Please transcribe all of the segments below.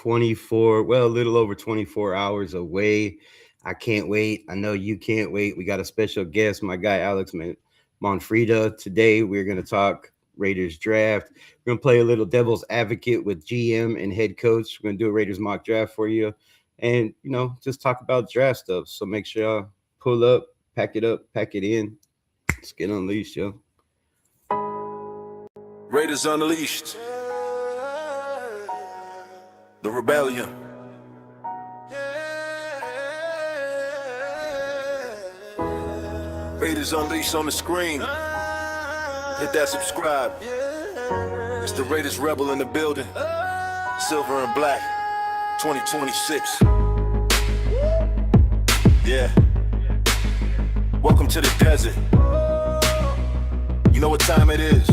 a little over 24 hours away. I can't wait. I know you can't wait. We got a special guest, my guy Alex Monfreda. Today we're going to talk Raiders draft. We're going to play a little devil's advocate with GM and head coach. We're going to do a Raiders mock draft for you and, just talk about draft stuff. So make sure y'all pull up, pack it in. Let's get unleashed, yo. Raiders Unleashed. The Rebellion. Raiders Unleashed on the screen. Hit that subscribe. It's the RaidersRebel in the building. Silver and black. 2026. Yeah. Welcome to the desert. You know what time it is.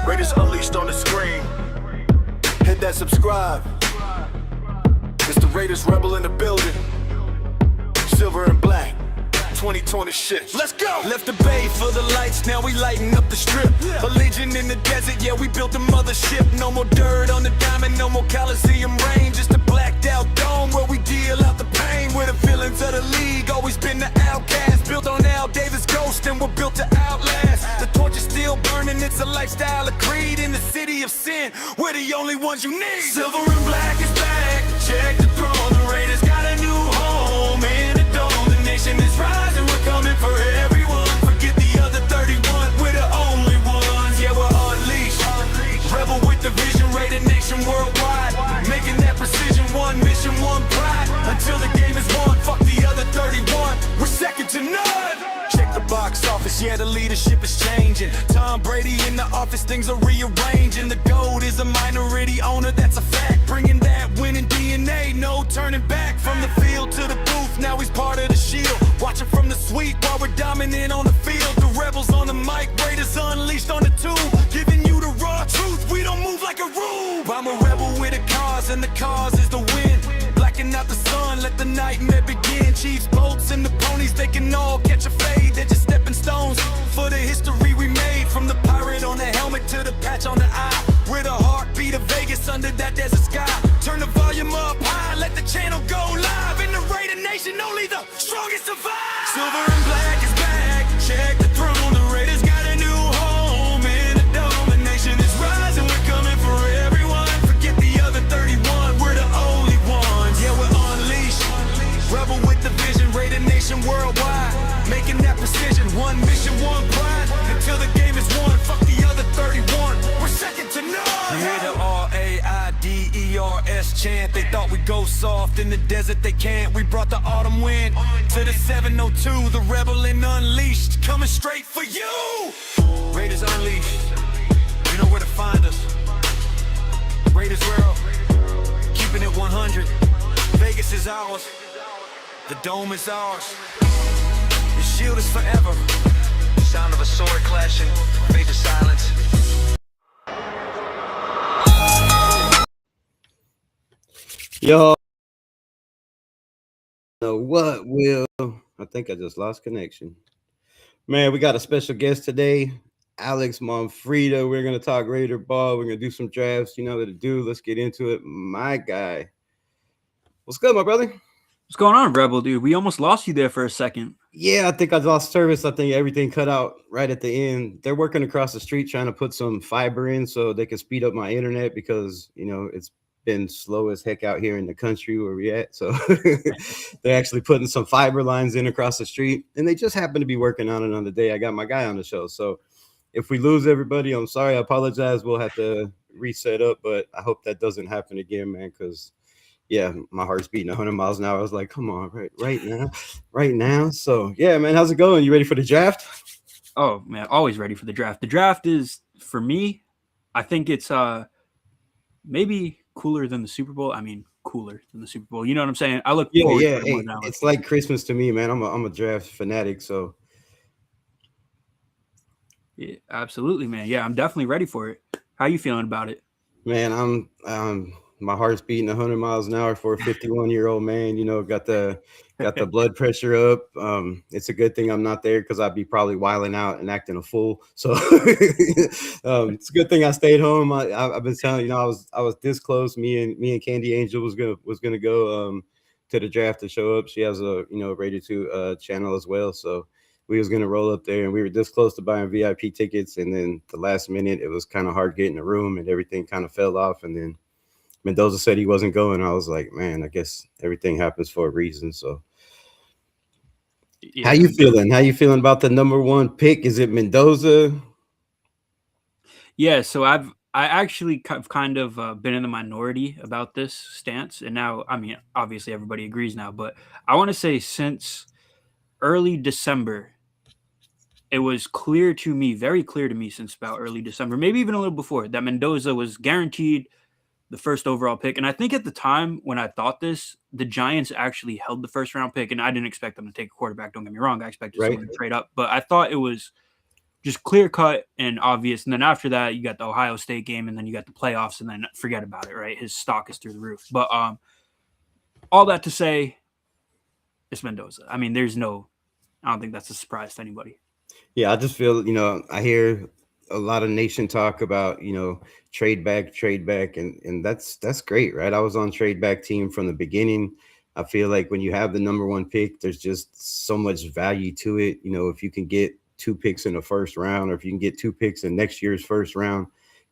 Raiders Unleashed on the screen. Hit that subscribe. It's the RaidersRebel in the building. Silver and black. 2026. Let's go! Left the bay for the lights, now we lighting up the strip. A legion in the desert, yeah, we built a mothership. No more dirt on the diamond, no more Coliseum rain. Just a blacked out dome where we deal out the pain. We're the villains of the league, always been the outcast. Built on Al Davis ghost and we're built to outlast. The torch is still burning, it's a lifestyle, a creed. In the city of sin, we're the only ones you need. Silver and black is back, check the throne. The Raiders got a new home in the dome. The nation is rising, we're coming for everyone. Forget the other 31, we're the only ones. Yeah, we're unleashed. Rebel with the vision, Raider nation worldwide. Making that precision, one mission, one pride. Until the game is won, fuck the other 31. We're second to none. Check the box office, yeah, the leadership is changing. Tom Brady in the office, things are rearranging. The GOAT is a minority owner, that's a fact. Bringing that winning DNA, no turning back. From the field to the booth, now he's part of the shield. Watching from the suite while we're dominant on the field. The rebels on the mic, Raiders Unleashed on the tube. Giving you the raw truth, we don't move like a rube. I'm a rebel with a cause, and the cause is the win. Blacking out the sun, let the nightmare begin. Chiefs, bolts, and the ponies, they can all catch a fade. They're just stepping stones for the history we made. From the pirate on the helmet to the patch on the eye. We're the heartbeat of Vegas under that desert sky. Turn the volume up high, let the channel go live. In the Raider Nation, only the strongest survive. Silver and black is back, check the throne. The Raiders got a new home in the dome. The nation is rising, we're coming for everyone. Forget the other 31, we're the only ones. Yeah, we're unleashed. Rebel with the vision, Raider nation worldwide. Making that precision, one mission, one pride. Until the game is won, fuck the other 31. We're second to none. You hear the RAIDERS chant. They thought we'd go soft in the desert, they can't. We brought the autumn wind to the 702. The rebel and unleashed, coming straight for you. Raiders Unleashed, you know where to find us. RaidersRebel, keeping it 100. Vegas is ours, the dome is ours. The shield is forever. Sound of a sword clashing, fade to silence. Yo, what will? I think I just lost connection. Man, we got a special guest today, Alex Monfreda. We're going to talk Raider ball. We're going to do some drafts. You know what to do. Let's get into it. My guy. What's good, my brother? What's going on, Rebel, dude? We almost lost you there for a second. Yeah, I think I lost service. I think everything cut out right at the end. They're working across the street trying to put some fiber in so they can speed up my internet because, it's been slow as heck out here in the country where we at. So they're actually putting some fiber lines in across the street, and they just happen to be working on it on the day I got my guy on the show. So if we lose everybody, I'm sorry. I apologize. We'll have to reset up, but I hope that doesn't happen again, man, because yeah, my heart's beating 100 miles an hour. I was like, come on, right now. So yeah, man, how's it going? You ready for the draft? Oh man, always ready for the draft. The draft is, for me, I think it's maybe cooler than the Super Bowl. I mean, cooler than the Super Bowl. You know what I'm saying? I look forward to it more now. It's like Christmas to me, man. I'm a draft fanatic, so yeah, absolutely, man. Yeah, I'm definitely ready for it. How you feeling about it? Man, I'm my heart's beating 100 miles an hour for a 51-year-old man. Got the blood pressure up. It's a good thing I'm not there because I'd be probably wilding out and acting a fool. So it's a good thing I stayed home. I've been telling I was this close. Me and Candy Angel was gonna go to the draft to show up. She has a Raider 2 channel as well. So we was gonna roll up there, and we were this close to buying VIP tickets, and then the last minute it was kind of hard getting a room, and everything kind of fell off. And then Mendoza said he wasn't going. I was like, man, I guess everything happens for a reason. So, yeah. How you feeling? How you feeling about the number 1 pick? Is it Mendoza? Yeah, so I actually kind of been in the minority about this stance, and now, I mean, obviously everybody agrees now, but I want to say since early December, it was clear to me, very clear to me since about early December, maybe even a little before, that Mendoza was guaranteed the first overall pick. And I think at the time when I thought this, the Giants actually held the first round pick, and I didn't expect them to take a quarterback. Don't get me wrong. I expected someone to trade up, but I thought it was just clear cut and obvious. And then after that, you got the Ohio State game, and then you got the playoffs, and then forget about it, right? His stock is through the roof. But all that to say, it's Mendoza. I mean, I don't think that's a surprise to anybody. Yeah, I just feel, I hear a lot of nation talk about, trade back, and that's great, right? I was on trade back team from the beginning. I feel like when you have the number 1 pick, there's just so much value to it. If you can get 2 picks in the first round, or if you can get 2 picks in next year's first round,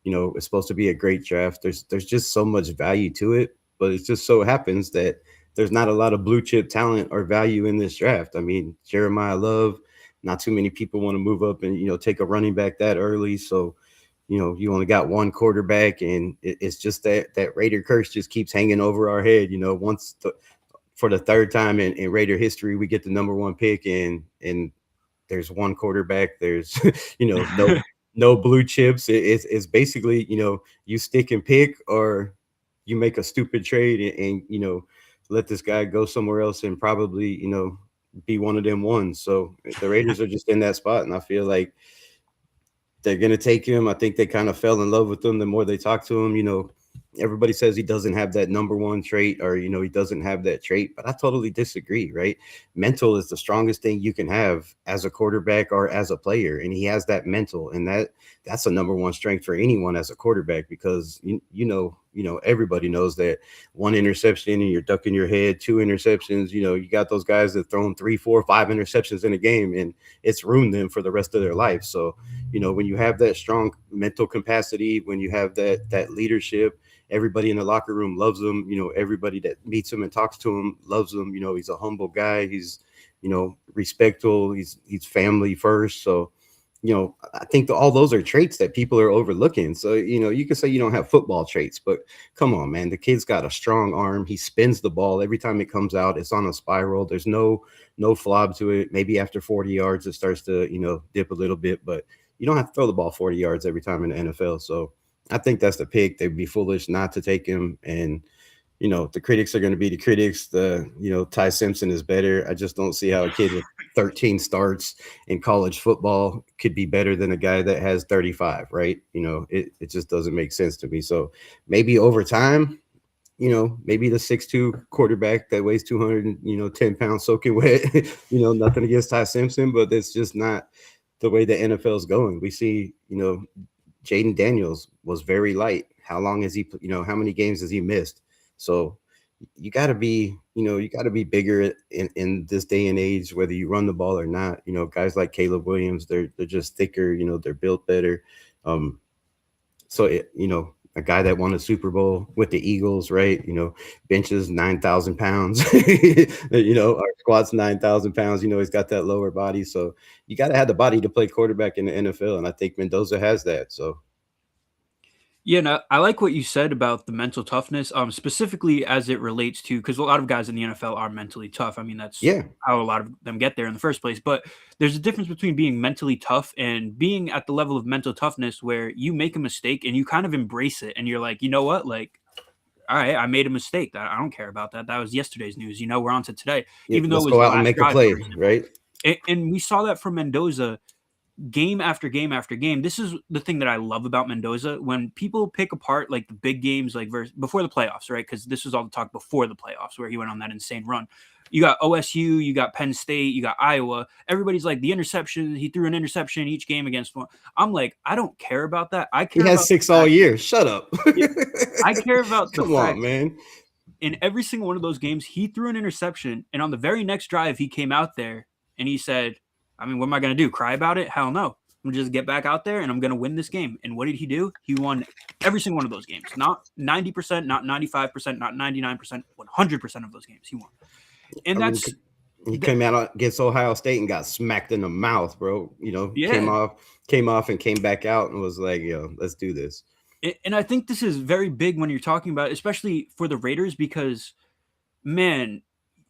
it's supposed to be a great draft. There's just so much value to it, but it just so happens that there's not a lot of blue chip talent or value in this draft. I mean, Jeremiah Love, not too many people want to move up and, take a running back that early. So, you only got 1 quarterback, and it's just that Raider curse just keeps hanging over our head. For the 3rd time in Raider history, we get the number 1 pick, and there's 1 quarterback. There's, no blue chips. It's basically, you stick and pick, or you make a stupid trade and let this guy go somewhere else and probably, be one of them ones. So the Raiders are just in that spot, and I feel like they're going to take him. I think they kind of fell in love with him the more they talk to him. Everybody says he doesn't have that number 1 trait, or, he doesn't have that trait, but I totally disagree, right? Mental is the strongest thing you can have as a quarterback or as a player. And he has that mental, and that's a number 1 strength for anyone as a quarterback, because, everybody knows that 1 interception and you're ducking your head, 2 interceptions, you got those guys that thrown 3, 4, 5 interceptions in a game, and it's ruined them for the rest of their life. So, when you have that strong mental capacity, when you have that leadership, everybody in the locker room loves him. Everybody that meets him and talks to him loves him. He's a humble guy. He's, respectful. He's family first. So, I think all those are traits that people are overlooking. So, you can say you don't have football traits, but come on, man, the kid's got a strong arm. He spins the ball every time it comes out. It's on a spiral. There's no flob to it. Maybe after 40 yards, it starts to, dip a little bit, but you don't have to throw the ball 40 yards every time in the NFL. So I think that's the pick. They'd be foolish not to take him. And, the critics are going to be the critics. Ty Simpson is better. I just don't see how a kid with 13 starts in college football could be better than a guy that has 35, right? It just doesn't make sense to me. So maybe over time, maybe the 6'2" quarterback that weighs 210 pounds soaking wet, nothing against Ty Simpson, but that's just not the way the NFL is going. We see, Jaden Daniels was very light. How long has he, how many games has he missed? So you got to be, bigger in this day and age, whether you run the ball or not. Guys like Caleb Williams, they're just thicker, they're built better. So a guy that won a Super Bowl with the Eagles, right? Benches 9,000 pounds, our squats 9,000 pounds, he's got that lower body. So you got to have the body to play quarterback in the NFL. And I think Mendoza has that. So. Yeah, no, I like what you said about the mental toughness, specifically as it relates to, because a lot of guys in the NFL are mentally tough. I mean, that's how a lot of them get there in the first place. But there's a difference between being mentally tough and being at the level of mental toughness where you make a mistake and you kind of embrace it. And you're like, you know what? Like, all right, I made a mistake. I don't care about that. That was yesterday's news. We're on to today. Even though it was go out and make a play, right? And we saw that from Mendoza game after game after game. This is the thing that I love about Mendoza. When people pick apart like the big games, like before the playoffs, right? Because this was all the talk before the playoffs where he went on that insane run. You got OSU, you got Penn State, you got Iowa. Everybody's like the interception. He threw an interception each game against one. I'm like, I don't care about that. I care. He has 6 all year. Shut up. I care about the Come on, man. In every single one of those games, he threw an interception, and on the very next drive, he came out there and he said, I mean, what am I going to do? Cry about it? Hell no. I'm going to just get back out there and I'm going to win this game. And what did he do? He won every single one of those games. Not 90%, not 95%, not 99%, 100% of those games he won. And he came out against Ohio State and got smacked in the mouth, bro. You know, came off and came back out and was like, yo, let's do this. And I think this is very big when you're talking about, especially for the Raiders, because, man,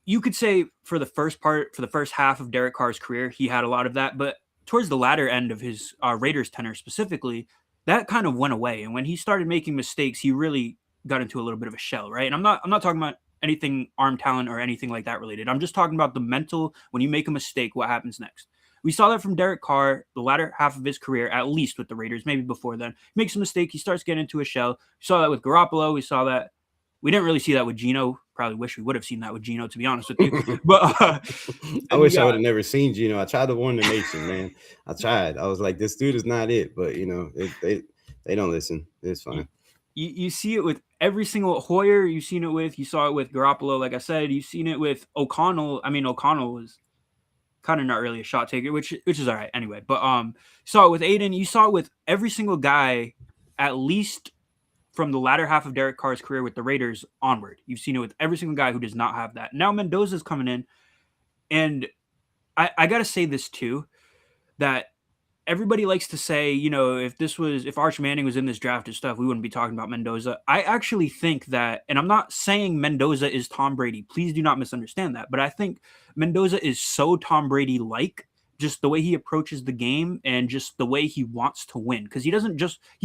you could say for the first half of Derek Carr's career, he had a lot of that. But towards the latter end of his Raiders tenure specifically, that kind of went away. And when he started making mistakes, he really got into a little bit of a shell, right? And I'm not talking about anything arm talent or anything like that related. I'm just talking about the mental, when you make a mistake, what happens next. We saw that from Derek Carr, the latter half of his career, at least with the Raiders, maybe before then. Makes a mistake, he starts getting into a shell. We saw that with Garoppolo. We saw that. We didn't really see that with Geno. Probably wish we would have seen that with Geno, to be honest with you. But I wish I would have never seen Geno. I tried to warn the nation, man. I tried. I was like, this dude is not it. But, you know, they don't listen. It's fine. You see it with every single Hoyer. You saw it with Garoppolo, like I said. You've seen it with O'Connell. I mean, O'Connell was kind of not really a shot taker, which is all right anyway. But you saw it with Aiden. You saw it with every single guy, at least from the latter half of Derek Carr's career with the Raiders onward. You've seen it with every single guy who does not have that. Now Mendoza's coming in, and I got to say this too, that everybody likes to say, you know, if Arch Manning was in this draft and stuff, we wouldn't be talking about Mendoza. I actually think that, and I'm not saying Mendoza is Tom Brady. Please do not misunderstand that. But I think Mendoza is so Tom Brady-like, just the way he approaches the game and just the way he wants to win. Because he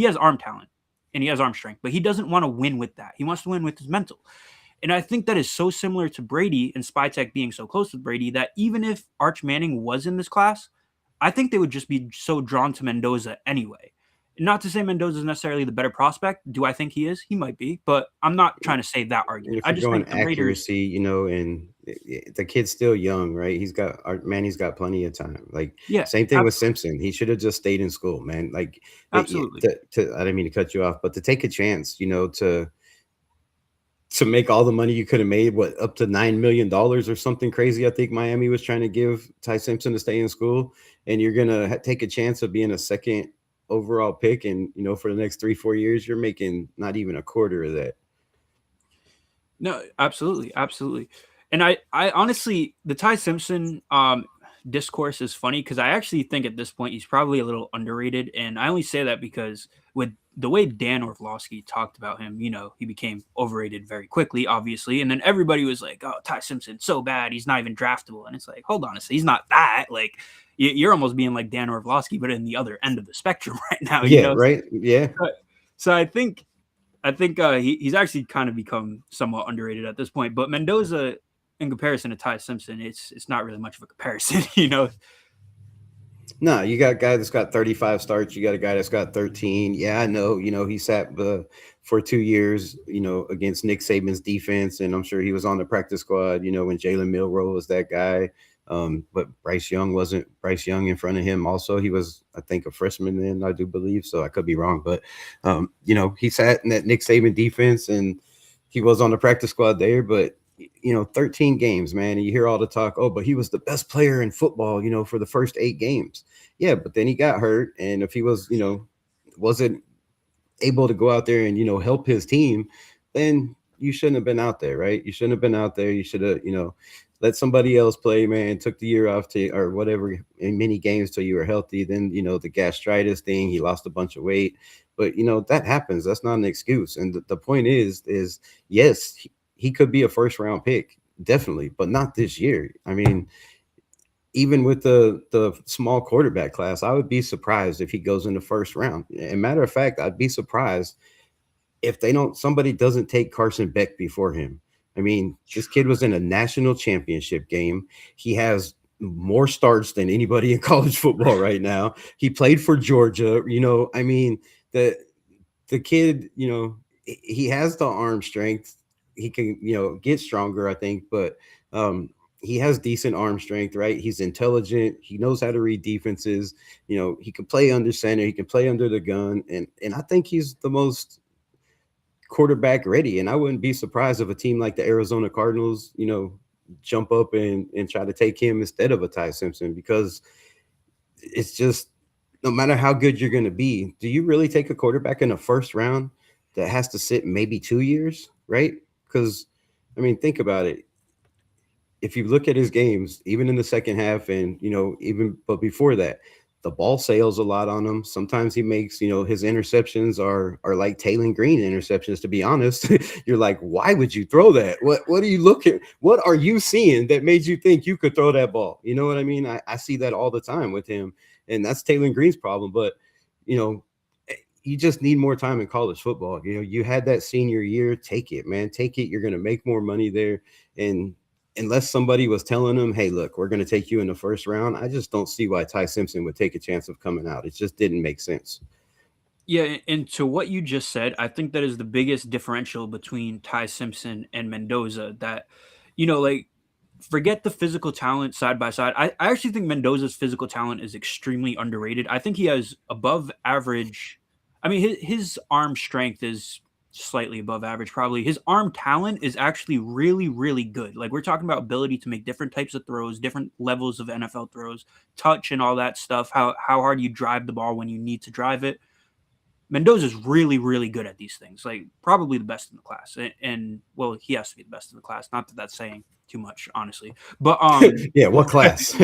has arm talent and he has arm strength, but he doesn't want to win with that. He wants to win with his mental. And I think that is so similar to Brady and Spytech being so close with Brady that even if Arch Manning was in this class, I think they would just be so drawn to Mendoza anyway. Not to say Mendoza is necessarily the better prospect. Do I think he is? He might be, but I'm not trying to say that argument. I just think the accuracy, Raiders, you know, and the kid's still young, right? He's got plenty of time. Like, yeah, same thing with Simpson. He should have just stayed in school, man. Like, absolutely. I didn't mean to cut you off, but to take a chance, you know, to make all the money you could have made, up to $9 million or something crazy. I think Miami was trying to give Ty Simpson to stay in school, and you're going to take a chance of being a second overall pick. And, you know, for the next 3-4 years, you're making not even a quarter of that. No, absolutely. Absolutely. And I honestly, the Ty Simpson discourse is funny because I actually think at this point, he's probably a little underrated. And I only say that because with the way Dan Orlovsky talked about him, you know, he became overrated very quickly, obviously. And then everybody was like, oh, Ty Simpson, so bad. He's not even draftable. And it's like, hold on a second. He's not that. Like, you're almost being like Dan Orlovsky, but in the other end of the spectrum right now. Yeah, you know? Right. Yeah. So I think he's actually kind of become somewhat underrated at this point. But Mendoza, in comparison to Ty Simpson, it's not really much of a comparison, you know. No, you got a guy that's got 35 starts. You got a guy that's got 13. Yeah, I know. You know, he sat for 2 years, you know, against Nick Saban's defense, and I'm sure he was on the practice squad, you know, when Jalen Milroe was that guy. But Bryce Young wasn't Bryce Young in front of him. Also, he was, I think, a freshman then, I do believe. So I could be wrong. But, you know, he sat in that Nick Saban defense, and he was on the practice squad there. But, you know, 13 games, man. And you hear all the talk, oh, but he was the best player in football, you know, for the first 8 games. Yeah, but then he got hurt. And if he was, you know, wasn't able to go out there and, you know, help his team, then you shouldn't have been out there, right? You shouldn't have been out there. You should have, you know, let somebody else play, man. Took the year off or whatever in many games till you were healthy. Then, you know, the gastritis thing, he lost a bunch of weight. But, you know, that happens. That's not an excuse. And the point is yes, he could be a first round pick, definitely, but not this year. I mean, even with the small quarterback class, I would be surprised if he goes in the first round. And matter of fact, I'd be surprised if somebody doesn't take Carson Beck before him. I mean, this kid was in a national championship game. He has more starts than anybody in college football right now. He played for Georgia. I mean, the kid, he has the arm strength. He can, get stronger, I think, but he has decent arm strength, right? He's intelligent. He knows how to read defenses. He can play under center. He can play under the gun. And I think he's the most quarterback ready. And I wouldn't be surprised if a team like the Arizona Cardinals, jump up and try to take him instead of a Ty Simpson, because it's just, no matter how good you're going to be, do you really take a quarterback in the first round that has to sit maybe 2 years, right? Because, I mean, think about it. If you look at his games, even in the second half and, but before that, the ball sails a lot on him. Sometimes he makes, his interceptions are like Taylor Green interceptions, to be honest. You're like, why would you throw that? What are you looking? What are you seeing that made you think you could throw that ball? You know what I mean? I see that all the time with him. And that's Taylor Green's problem. But, you just need more time in college football. You had that senior year. Take it, man. Take it. You're going to make more money there. And unless somebody was telling him, hey, look, we're going to take you in the first round, I just don't see why Ty Simpson would take a chance of coming out. It just didn't make sense. Yeah, and to what you just said, I think that is the biggest differential between Ty Simpson and Mendoza, that, forget the physical talent side by side. I actually think Mendoza's physical talent is extremely underrated. I think he has above average. I mean, his arm strength is slightly above average, probably. His arm talent is actually really, really good. Like, we're talking about ability to make different types of throws, different levels of NFL throws, touch and all that stuff, how hard you drive the ball when you need to drive it. Mendoza's really, really good at these things, like probably the best in the class. And well, he has to be the best in the class. Not that that's saying too much, honestly. But yeah, what class?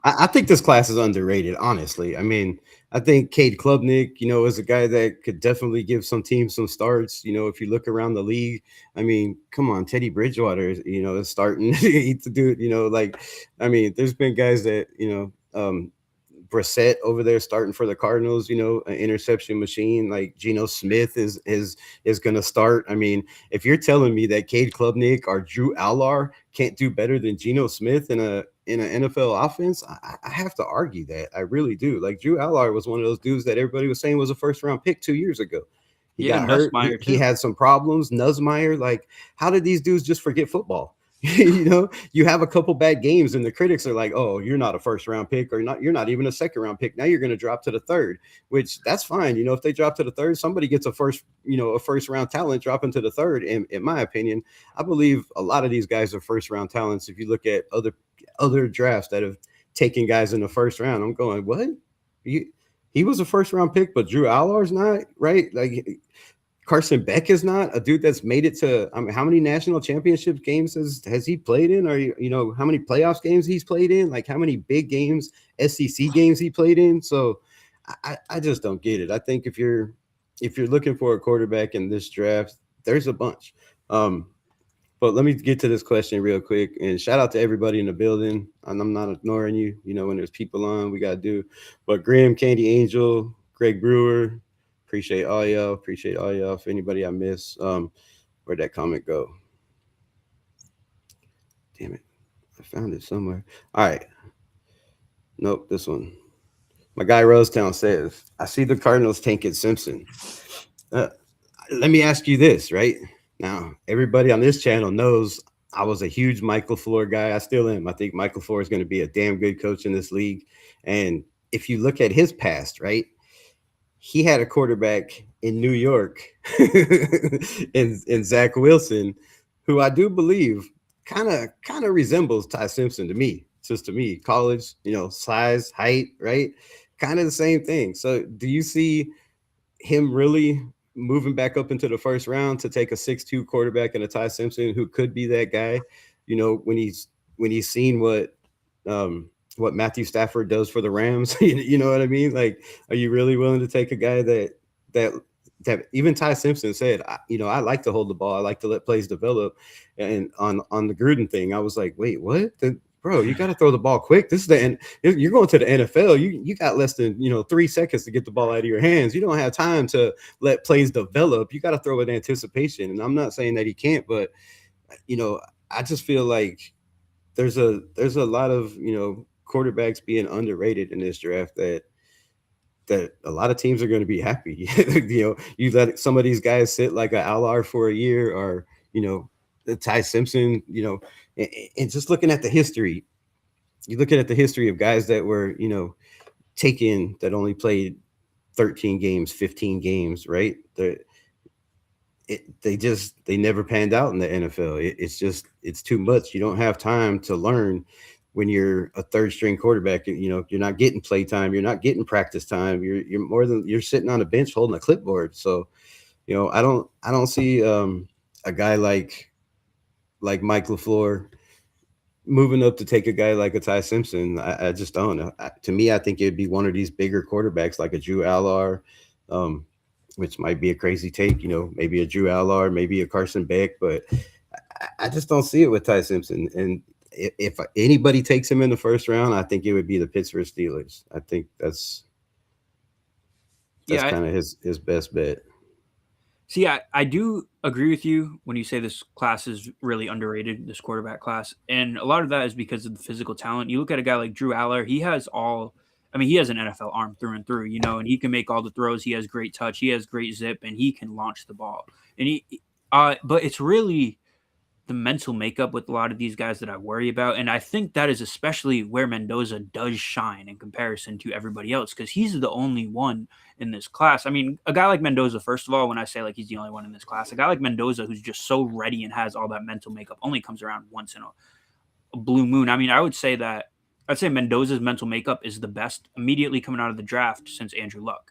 I think this class is underrated, honestly. I mean, I think Cade Klubnik, is a guy that could definitely give some teams some starts. If you look around the league, I mean, come on, Teddy Bridgewater, is starting to do it. I mean, there's been guys that, Brissett over there starting for the Cardinals, an interception machine. Like Geno Smith is going to start. I mean, if you're telling me that Cade Klubnik or Drew Allar can't do better than Geno Smith in an NFL offense, I have to argue that. I really do. Like, Drew Allar was one of those dudes that everybody was saying was a first round pick 2 years ago. He got hurt. He had some problems. Nussmeier, like, how did these dudes just forget football? You have a couple bad games and the critics are like, oh, you're not a first round pick, or you're not even a second round pick. Now you're going to drop to the third, which that's fine. If they drop to the third, somebody gets a first round talent dropping to the third. And in my opinion, I believe a lot of these guys are first round talents. If you look at other drafts that have taken guys in the first round, I'm going, what? He was a first round pick, but Drew Allar's not, right? Like, Carson Beck is not a dude that's made it to, I mean, how many national championship games has he played in? Or, how many playoffs games he's played in? Like, how many big games, SEC games he played in? So I just don't get it. I think if you're looking for a quarterback in this draft, there's a bunch. But let me get to this question real quick, and shout out to everybody in the building. And I'm not ignoring you. When there's people on, we got to do. But Graham, Candy Angel, Greg Brewer, appreciate all y'all. If anybody I miss, where'd that comment go? Damn it. I found it somewhere. All right. Nope, this one. My guy Rosetown says, I see the Cardinals tanking Simpson. Let me ask you this, right? Now, everybody on this channel knows I was a huge Mike LaFleur guy. I still am. I think Mike LaFleur is going to be a damn good coach in this league. And if you look at his past, right, he had a quarterback in New York in Zach Wilson, who I do believe kind of resembles Ty Simpson to me. Just to me, college, size, height, right? Kind of the same thing. So do you see him really moving back up into the first round to take a 6'2" quarterback and a Ty Simpson who could be that guy, when he's seen what Matthew Stafford does for the Rams? You know what I mean? Like, are you really willing to take a guy that even Ty Simpson said, I like to hold the ball. I like to let plays develop. And on the Gruden thing, I was like, wait, what? Bro, you got to throw the ball quick. This is the end. You're going to the NFL. You got less than 3 seconds to get the ball out of your hands. You don't have time to let plays develop. You got to throw it in anticipation. And I'm not saying that he can't, but I just feel like there's a lot of quarterbacks being underrated in this draft that a lot of teams are going to be happy. You let some of these guys sit like an Allard for a year, or the Ty Simpson. And just looking at the history, you looking at the history of guys that were taken that only played 13 games, 15 games, right? They never panned out in the NFL. It's too much. You don't have time to learn when you're a third string quarterback. You're not getting play time. You're not getting practice time. You're sitting on a bench holding a clipboard. So, I don't see a guy like Mike LaFleur moving up to take a guy like a Ty Simpson. I just don't know. To me, I think it'd be one of these bigger quarterbacks like a Drew Allard, which might be a crazy take, maybe a Drew Allard, maybe a Carson Beck, but I just don't see it with Ty Simpson. And if anybody takes him in the first round, I think it would be the Pittsburgh Steelers. I think that's kind of his best bet. See, I do agree with you when you say this class is really underrated, this quarterback class. And a lot of that is because of the physical talent. You look at a guy like Drew Aller, he has he has an NFL arm through and through, and he can make all the throws. He has great touch. He has great zip, and he can launch the ball. And but it's really the mental makeup with a lot of these guys that I worry about. And I think that is especially where Mendoza does shine in comparison to everybody else, because he's the only one in this class. I mean, a guy like Mendoza, first of all, when I say like he's the only one in this class, a guy like Mendoza who's just so ready and has all that mental makeup only comes around once in a blue moon. I mean, I'd say Mendoza's mental makeup is the best immediately coming out of the draft since Andrew Luck.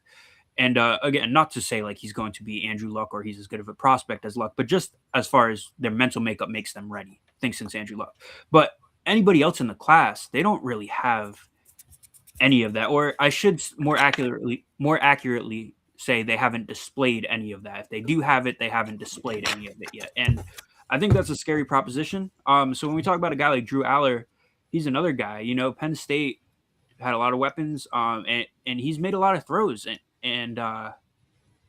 And again, not to say like he's going to be Andrew Luck or he's as good of a prospect as Luck, but just as far as their mental makeup makes them ready, I think since Andrew Luck. But anybody else in the class, they don't really have any of that. Or I should more accurately say they haven't displayed any of that. If they do have it, they haven't displayed any of it yet. And I think that's a scary proposition. So when we talk about a guy like Drew Aller, he's another guy. Penn State had a lot of weapons, and he's made a lot of throws, and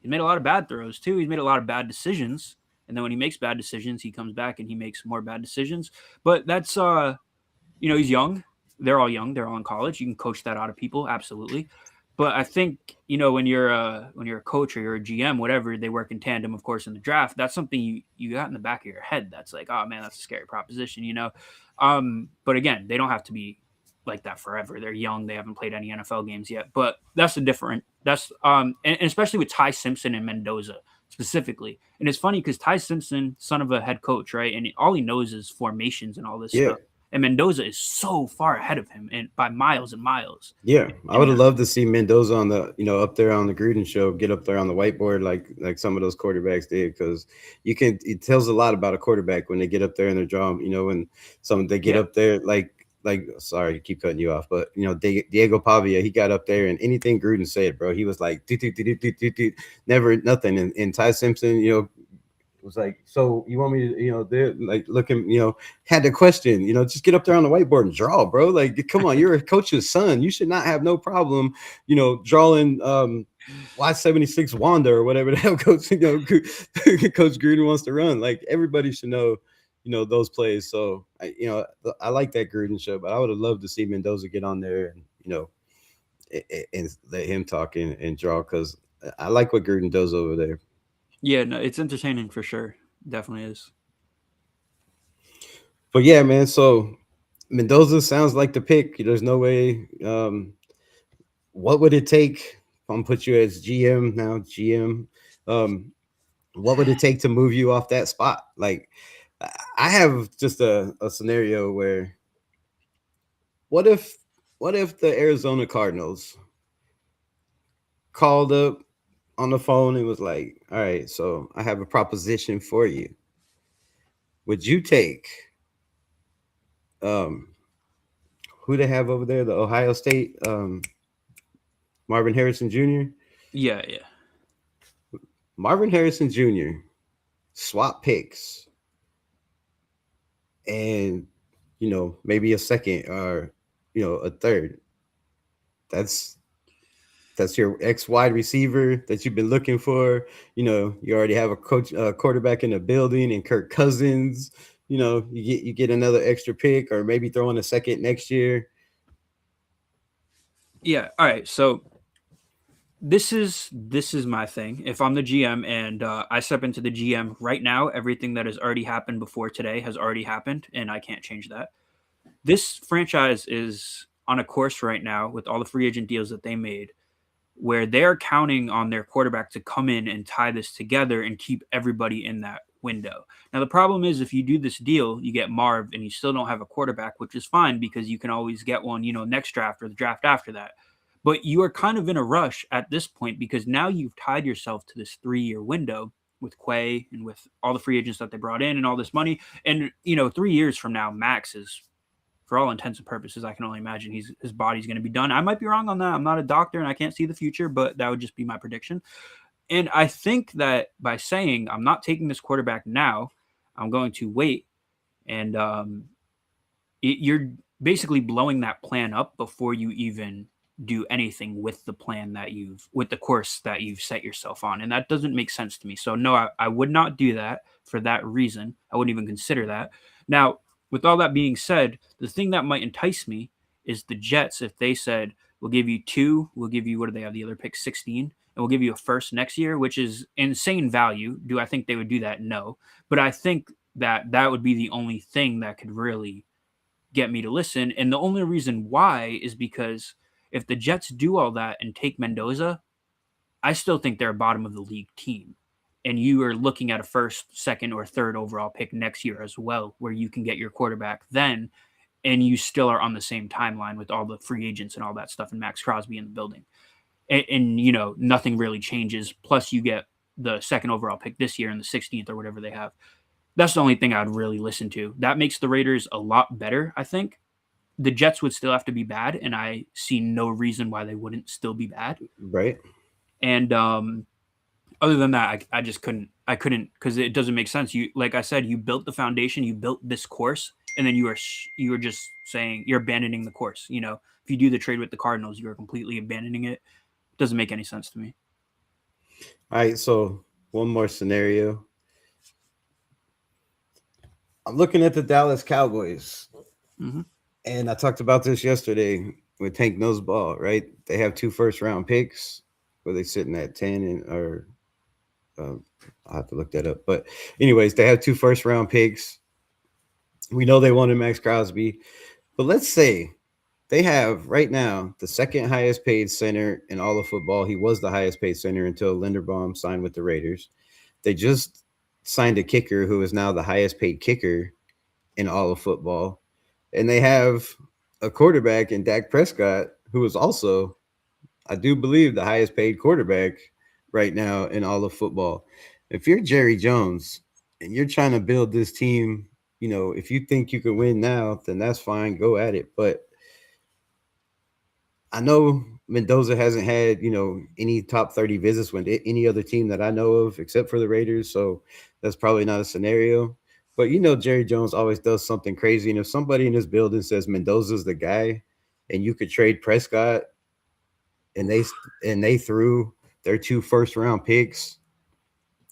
he made a lot of bad throws too. He's made a lot of bad decisions, and then when he makes bad decisions, he comes back and he makes more bad decisions. But that's he's young. They're all young. They're all in college. You can coach that out of people, absolutely. But I think when you're a coach or you're a GM, whatever, they work in tandem, of course, in the draft. That's something you got in the back of your head. That's like, oh man, that's a scary proposition, But again, they don't have to be like that forever. They're young. They haven't played any NFL games yet. But and especially with Ty Simpson and Mendoza specifically. And it's funny because Ty Simpson, son of a head coach, right? And all he knows is formations and all this stuff. And Mendoza is so far ahead of him and by miles and miles. Yeah, I would have loved to see Mendoza on the, up there on the Gruden show, get up there on the whiteboard like some of those quarterbacks did, because it tells a lot about a quarterback when they get up there and they're drawing, when they get up there like sorry to keep cutting you off, but Diego Pavia, he got up there and anything Gruden said, bro, he was like never nothing. And Ty Simpson, was like, so you want me to, they're like looking, had the question, just get up there on the whiteboard and draw, bro. Like, come on, you're a coach's son. You should not have no problem, drawing Y76 Wanda or whatever the hell Coach Gruden wants to run. Like, everybody should know, those plays. So I like that Gruden show, but I would have loved to see Mendoza get on there and, and let him talk and draw, because I like what Gruden does over there. Yeah, no, it's entertaining for sure. Definitely is. But yeah, man, so Mendoza sounds like the pick. There's no way. What would it take? I'm gonna put you as GM now, GM. What would it take to move you off that spot? Like, I have just a scenario where what if the Arizona Cardinals called up on the phone and was like, all right, so I have a proposition for you. Would you take who they have over there, the Ohio State, Marvin Harrison Jr.? Yeah. Marvin Harrison Jr. swap picks and, maybe a second or, a third. That's your ex wide receiver that you've been looking for. You already have a quarterback in the building, and Kirk Cousins. you get another extra pick, or maybe throw in a second next year. Yeah. All right. So this is my thing. If I'm the GM and I step into the GM right now, everything that has already happened before today has already happened, and I can't change that. This franchise is on a course right now with all the free agent deals that they made, where they're counting on their quarterback to come in and tie this together and keep everybody in that window. Now, the problem is if you do this deal, you get Marv and you still don't have a quarterback, which is fine because you can always get one, next draft or the draft after that. But you are kind of in a rush at this point because now you've tied yourself to this 3-year window with Quay and with all the free agents that they brought in and all this money. And, 3 years from now, Max is, for all intents and purposes, I can only imagine his body's going to be done. I might be wrong on that. I'm not a doctor and I can't see the future, but that would just be my prediction. And I think that by saying I'm not taking this quarterback now, I'm going to wait, and you're basically blowing that plan up before you even do anything with the plan with the course that you've set yourself on. And that doesn't make sense to me. So no, I would not do that for that reason. I wouldn't even consider that. Now, with all that being said, the thing that might entice me is the Jets. If they said, we'll give you 2, we'll give you, what do they have? The other pick 16, and we'll give you a first next year, which is insane value. Do I think they would do that? No. But I think that would be the only thing that could really get me to listen. And the only reason why is because if the Jets do all that and take Mendoza, I still think they're a bottom of the league team. And you are looking at a first, second, or third overall pick next year as well, where you can get your quarterback then, and you still are on the same timeline with all the free agents and all that stuff and Max Crosby in the building. And nothing really changes. Plus, you get the second overall pick this year and the 16th or whatever they have. That's the only thing I'd really listen to. That makes the Raiders a lot better, I think. The Jets would still have to be bad, and I see no reason why they wouldn't still be bad. Right. And other than that, I just couldn't, because it doesn't make sense. You, like I said, you built the foundation, you built this course, and then you are just saying you're abandoning the course. If you do the trade with the Cardinals, you are completely abandoning it. Doesn't make any sense to me. All right, so one more scenario. I'm looking at the Dallas Cowboys, and I talked about this yesterday with Tank Noseball, right? They have 2 first-round picks. Were they sitting at 10 or I'll have to look that up. But anyways, they have 2 first-round picks. We know they wanted Max Crosby. But let's say they have right now the second highest paid center in all of football. He was the highest paid center until Linderbaum signed with the Raiders. They just signed a kicker who is now the highest paid kicker in all of football. And they have a quarterback in Dak Prescott who is also, I do believe, the highest paid quarterback right now in all of football. If you're Jerry Jones and you're trying to build this team, if you think you can win now, then that's fine. Go at it. But I know Mendoza hasn't had, any top 30 visits with any other team that I know of except for the Raiders. So that's probably not a scenario. But, Jerry Jones always does something crazy. And if somebody in this building says Mendoza's the guy and you could trade Prescott and they threw their 2 first-round picks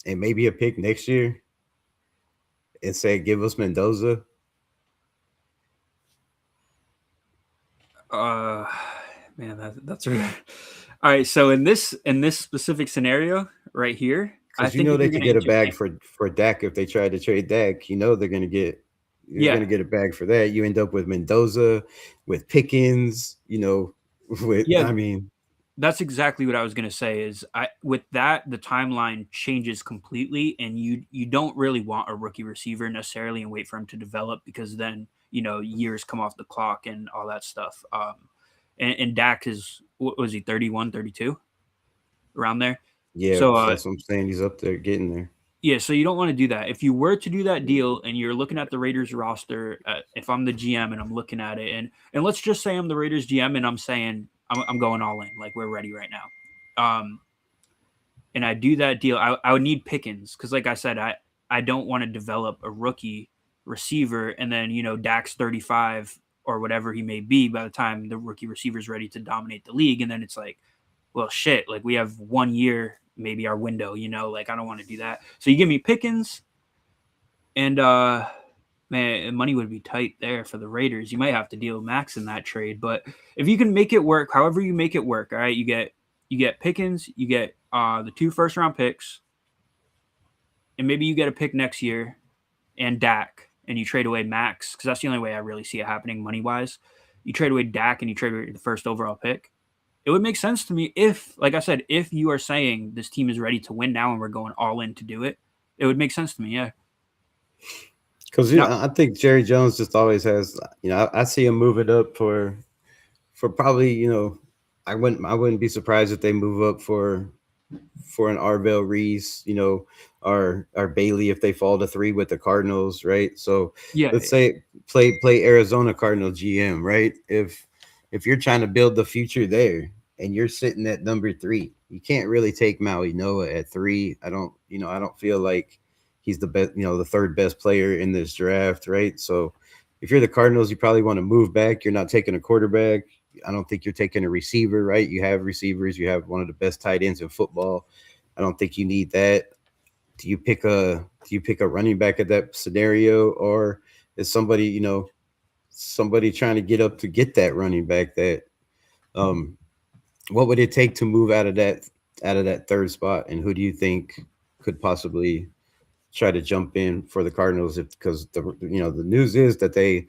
and maybe a pick next year and say, give us Mendoza. Man, that's right. All right. So in this specific scenario right here, I think they could get a bag for Dak if they tried to trade Dak. They're going to get going to get a bag for that. You end up with Mendoza, with Pickens. That's exactly what I was going to say. Is with that the timeline changes completely, and you don't really want a rookie receiver necessarily and wait for him to develop because then years come off the clock and all that stuff. And Dak is, what was he, 31, 32? Around there? Yeah, so that's what I'm saying. He's up there getting there. Yeah, so you don't want to do that. If you were to do that deal and you're looking at the Raiders roster, if I'm the GM and I'm looking at it, and let's just say I'm the Raiders GM and I'm saying I'm going all in, like we're ready right now. And I do that deal, I would need Pickens because, like I said, I don't want to develop a rookie receiver and then, Dak's 35 or whatever he may be by the time the rookie receiver is ready to dominate the league. And then it's like, well, shit, like we have 1 year, maybe our window, like I don't want to do that. So you give me Pickens and then man, money would be tight there for the Raiders. You might have to deal max in that trade, but if you can make it work, however you make it work, all right, you get Pickens, you get the 2 first-round picks, and maybe you get a pick next year and Dak, and you trade away Max, because that's the only way I really see it happening money-wise. You trade away Dak and you trade away the first overall pick. It would make sense to me if, like I said, if you are saying this team is ready to win now and we're going all in to do it, it would make sense to me, yeah. Because I think Jerry Jones just always has, I see him move it up for probably, I wouldn't be surprised if they move up for an Arvell Reese, or Bailey if they fall to 3 with the Cardinals, right? So let's say play Arizona Cardinal GM, right? If you're trying to build the future there and you're sitting at number 3, you can't really take Maui Noah at 3. I don't feel like he's the best, the third best player in this draft, right? So if you're the Cardinals, you probably want to move back. You're not taking a quarterback. I don't think you're taking a receiver, right? You have receivers. You have one of the best tight ends in football. I don't think you need that. Do you pick a running back at that scenario, or is somebody trying to get up to get that running back? That what would it take to move out of that third spot, and who do you think could possibly try to jump in for the Cardinals? Because the news is that they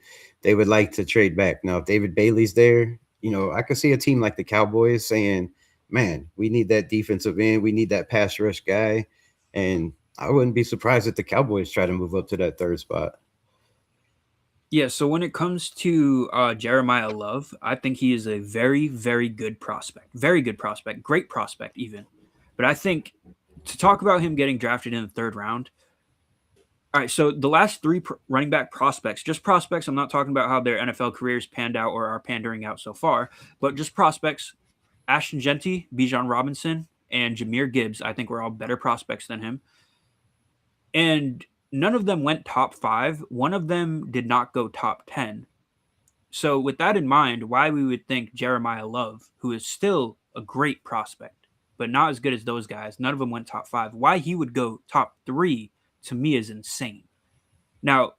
would like to trade back. Now, if David Bailey's there, I could see a team like the Cowboys saying, man, we need that defensive end. We need that pass rush guy. And I wouldn't be surprised if the Cowboys try to move up to that third spot. Yeah, so when it comes to Jeremiah Love, I think he is a very, very good prospect. Very good prospect. Great prospect, even. But I think to talk about him getting drafted in the 3rd round, all right, so the last 3 running back prospects, just prospects, I'm not talking about how their NFL careers panned out or are pandering out so far, but just prospects, Ashton Genty, Bijan Robinson, and Jahmyr Gibbs, I think were all better prospects than him. And none of them went top 5. One of them did not go top 10. So with that in mind, why we would think Jeremiah Love, who is still a great prospect, but not as good as those guys, none of them went top 5, why he would go top 3 to me is insane. Now,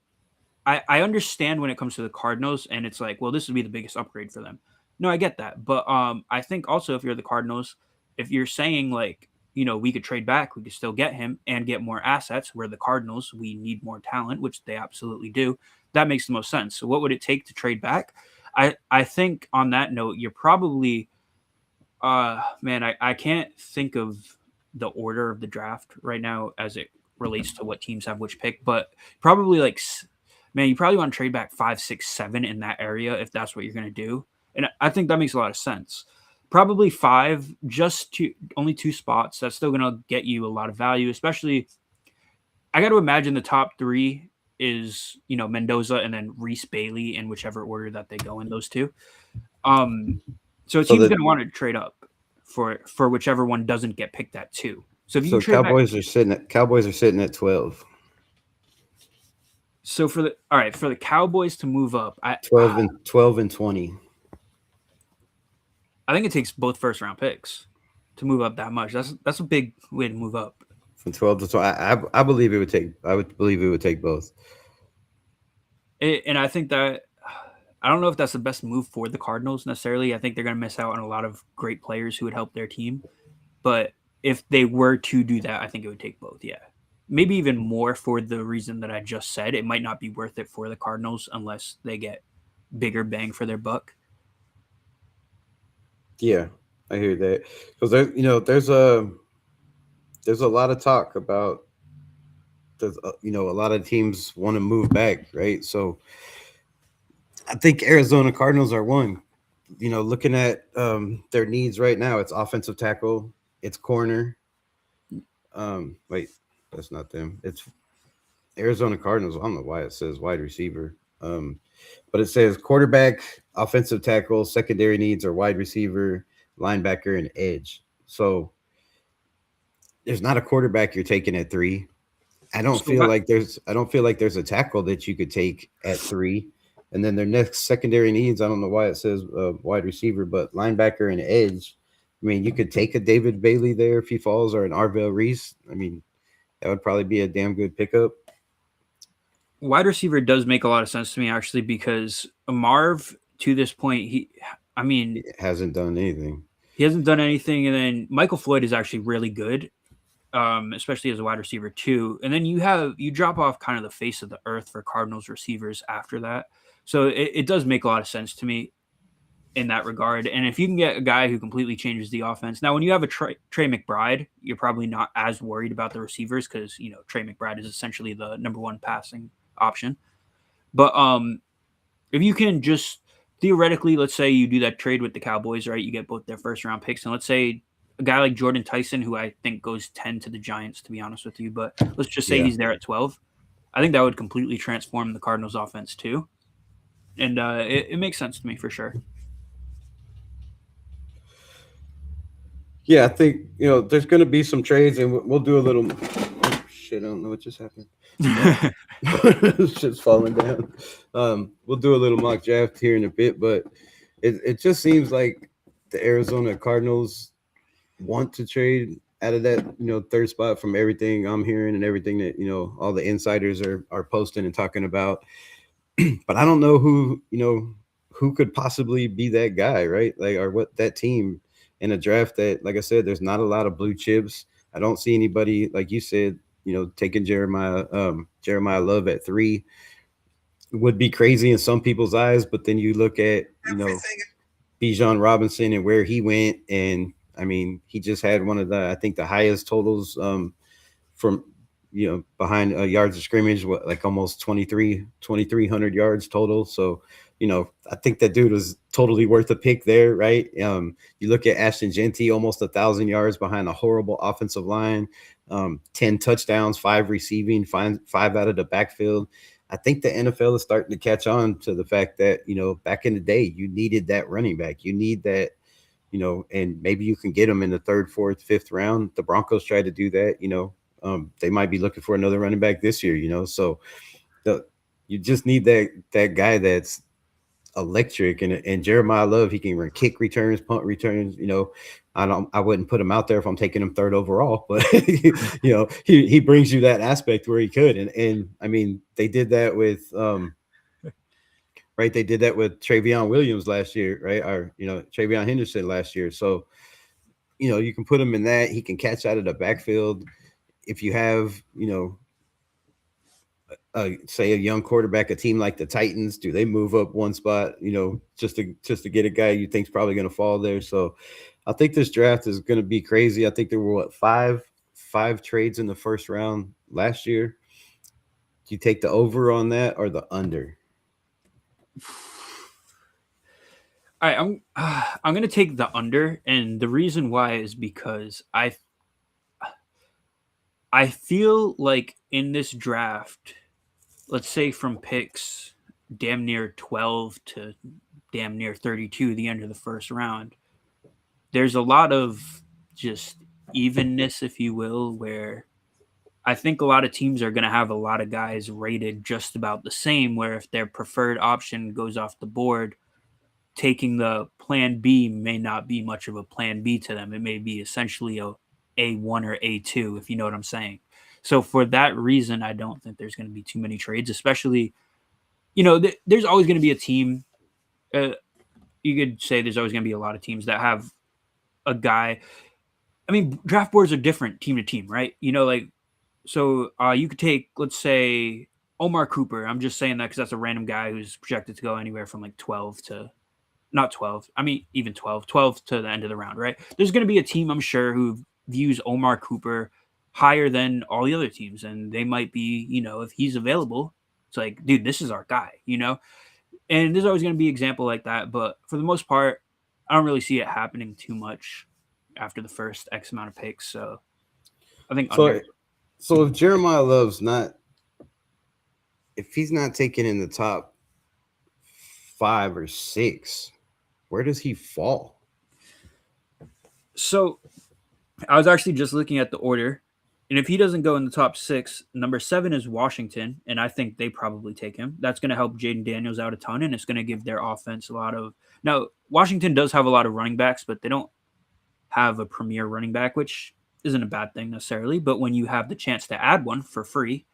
I understand when it comes to the Cardinals, and it's like, well, this would be the biggest upgrade for them. No, I get that. But I think also if you're the Cardinals, if you're saying like, we could trade back, we could still get him and get more assets, where the Cardinals, we need more talent, which they absolutely do. That makes the most sense. So what would it take to trade back? I think on that note, you're probably, I can't think of the order of the draft right now as it relates to what teams have which pick, but probably you probably want to trade back 5, 6, 7 in that area if that's what you're going to do. And I think that makes a lot of sense. Probably 5, only 2 spots. That's still going to get you a lot of value, especially I got to imagine the top 3 is, Mendoza and then Reese Bailey in whichever order that they go in, those 2. So a team's going to want to trade up for whichever one doesn't get picked at 2. So if you Cowboys are sitting at 12. So for the Cowboys to move up, 12 and 20. I think it takes both 1st-round picks to move up that much. That's a big way to move up. From 12 to 12, I believe it would take. I would believe it would take both. And I think that I don't know if that's the best move for the Cardinals necessarily. I think they're going to miss out on a lot of great players who would help their team. But if they were to do that, I think it would take both. Yeah, maybe even more for the reason that I just said. It might not be worth it for the Cardinals unless they get bigger bang for their buck. Yeah, I hear that, because there's a lot of talk about a lot of teams want to move back, right? So I think Arizona Cardinals are one. Looking at their needs right now, it's offensive tackle, it's corner. Wait, that's not them. It's Arizona Cardinals. I don't know why it says wide receiver. But it says quarterback, offensive tackle, secondary needs are wide receiver, linebacker, and edge. So there's not a quarterback you're taking at 3. I don't feel like there's a tackle that you could take at 3. And then their next secondary needs, I don't know why it says wide receiver, but linebacker and edge. I mean, you could take a David Bailey there if he falls, or an Arvell Reese. I mean, that would probably be a damn good pickup. Wide receiver does make a lot of sense to me, actually, because Marv, to this point, He hasn't done anything. He hasn't done anything. And then Michael Floyd is actually really good, especially as a wide receiver too. And then you drop off kind of the face of the earth for Cardinals receivers after that. So it does make a lot of sense to me in that regard. And if you can get a guy who completely changes the offense. Now, when you have a Trey McBride, you're probably not as worried about the receivers because, Trey McBride is essentially the number one passing option. But if you can just theoretically, let's say you do that trade with the Cowboys, right? You get both their first round picks. And let's say a guy like Jordan Tyson, who I think goes 10 to the Giants, to be honest with you, but let's just say he's there at 12. I think that would completely transform the Cardinals offense too. And it makes sense to me for sure. Yeah, I think, there's going to be some trades, and we'll do a little shit. I don't know what just happened. Shit's falling down. We'll do a little mock draft here in a bit, but it just seems like the Arizona Cardinals want to trade out of that, third spot from everything I'm hearing and everything that, all the insiders are posting and talking about. But I don't know who could possibly be that guy, right? Like, or what that team in a draft that, like I said, there's not a lot of blue chips. I don't see anybody, like you said, taking Jeremiah Love at 3 would be crazy in some people's eyes. But then you look at, Bijan Robinson and where he went. And I mean, he just had one of I think the highest totals from, behind yards of scrimmage, like almost 2,300 yards total. So, I think that dude was totally worth a pick there, right? You look at Ashton Genty, almost 1,000 yards behind a horrible offensive line, 10 touchdowns, 5 receiving, 5 out of the backfield. I think the NFL is starting to catch on to the fact that, back in the day, you needed that running back. You need that, and maybe you can get them in the 3rd, 4th, 5th round. The Broncos tried to do that, they might be looking for another running back this year, so you just need that guy that's electric. And Jeremiah Love, he can run kick returns, punt returns. I wouldn't put him out there if I'm taking him 3rd overall, but he brings you that aspect where he could. And I mean, they did that with right. They did that with Travion Williams last year, right? Or Travion Henderson last year. So you can put him in that. He can catch out of the backfield. If you have say a young quarterback, a team like the Titans, do they move up one spot, just to get a guy you think's probably going to fall there? So I think this draft is going to be crazy. I think there were five trades in the first round last year. Do you take the over on that or the under? All right, I'm going to take the under, and the reason why is because I feel like in this draft, let's say from picks damn near 12 to damn near 32, the end of the first round, there's a lot of just evenness, if you will, where I think a lot of teams are going to have a lot of guys rated just about the same, where if their preferred option goes off the board, taking the plan B may not be much of a plan B to them. It may be essentially a A1 or A2, if you know what I'm saying. So for that reason, I don't think there's going to be too many trades, especially, there's always going to be a team. You could say there's always going to be a lot of teams that have a guy. I mean, draft boards are different team to team, right? So you could take, let's say, Omar Cooper. I'm just saying that because that's a random guy who's projected to go anywhere from like 12 to not 12. I mean, even 12 to the end of the round, right? There's going to be a team, I'm sure, who views Omar Cooper higher than all the other teams. And they might be, if he's available, it's like, dude, this is our guy, and there's always going to be an example like that. But for the most part, I don't really see it happening too much after the first X amount of picks. So I think so if Jeremiah Love's if he's not taken in the top 5 or 6, where does he fall? So I was actually just looking at the order, and if he doesn't go in the top 6, number 7 is Washington, and I think they probably take him. That's going to help Jaden Daniels out a ton, and it's going to give their offense a lot of. Now, Washington does have a lot of running backs, but they don't have a premier running back, which isn't a bad thing necessarily. But when you have the chance to add one for free,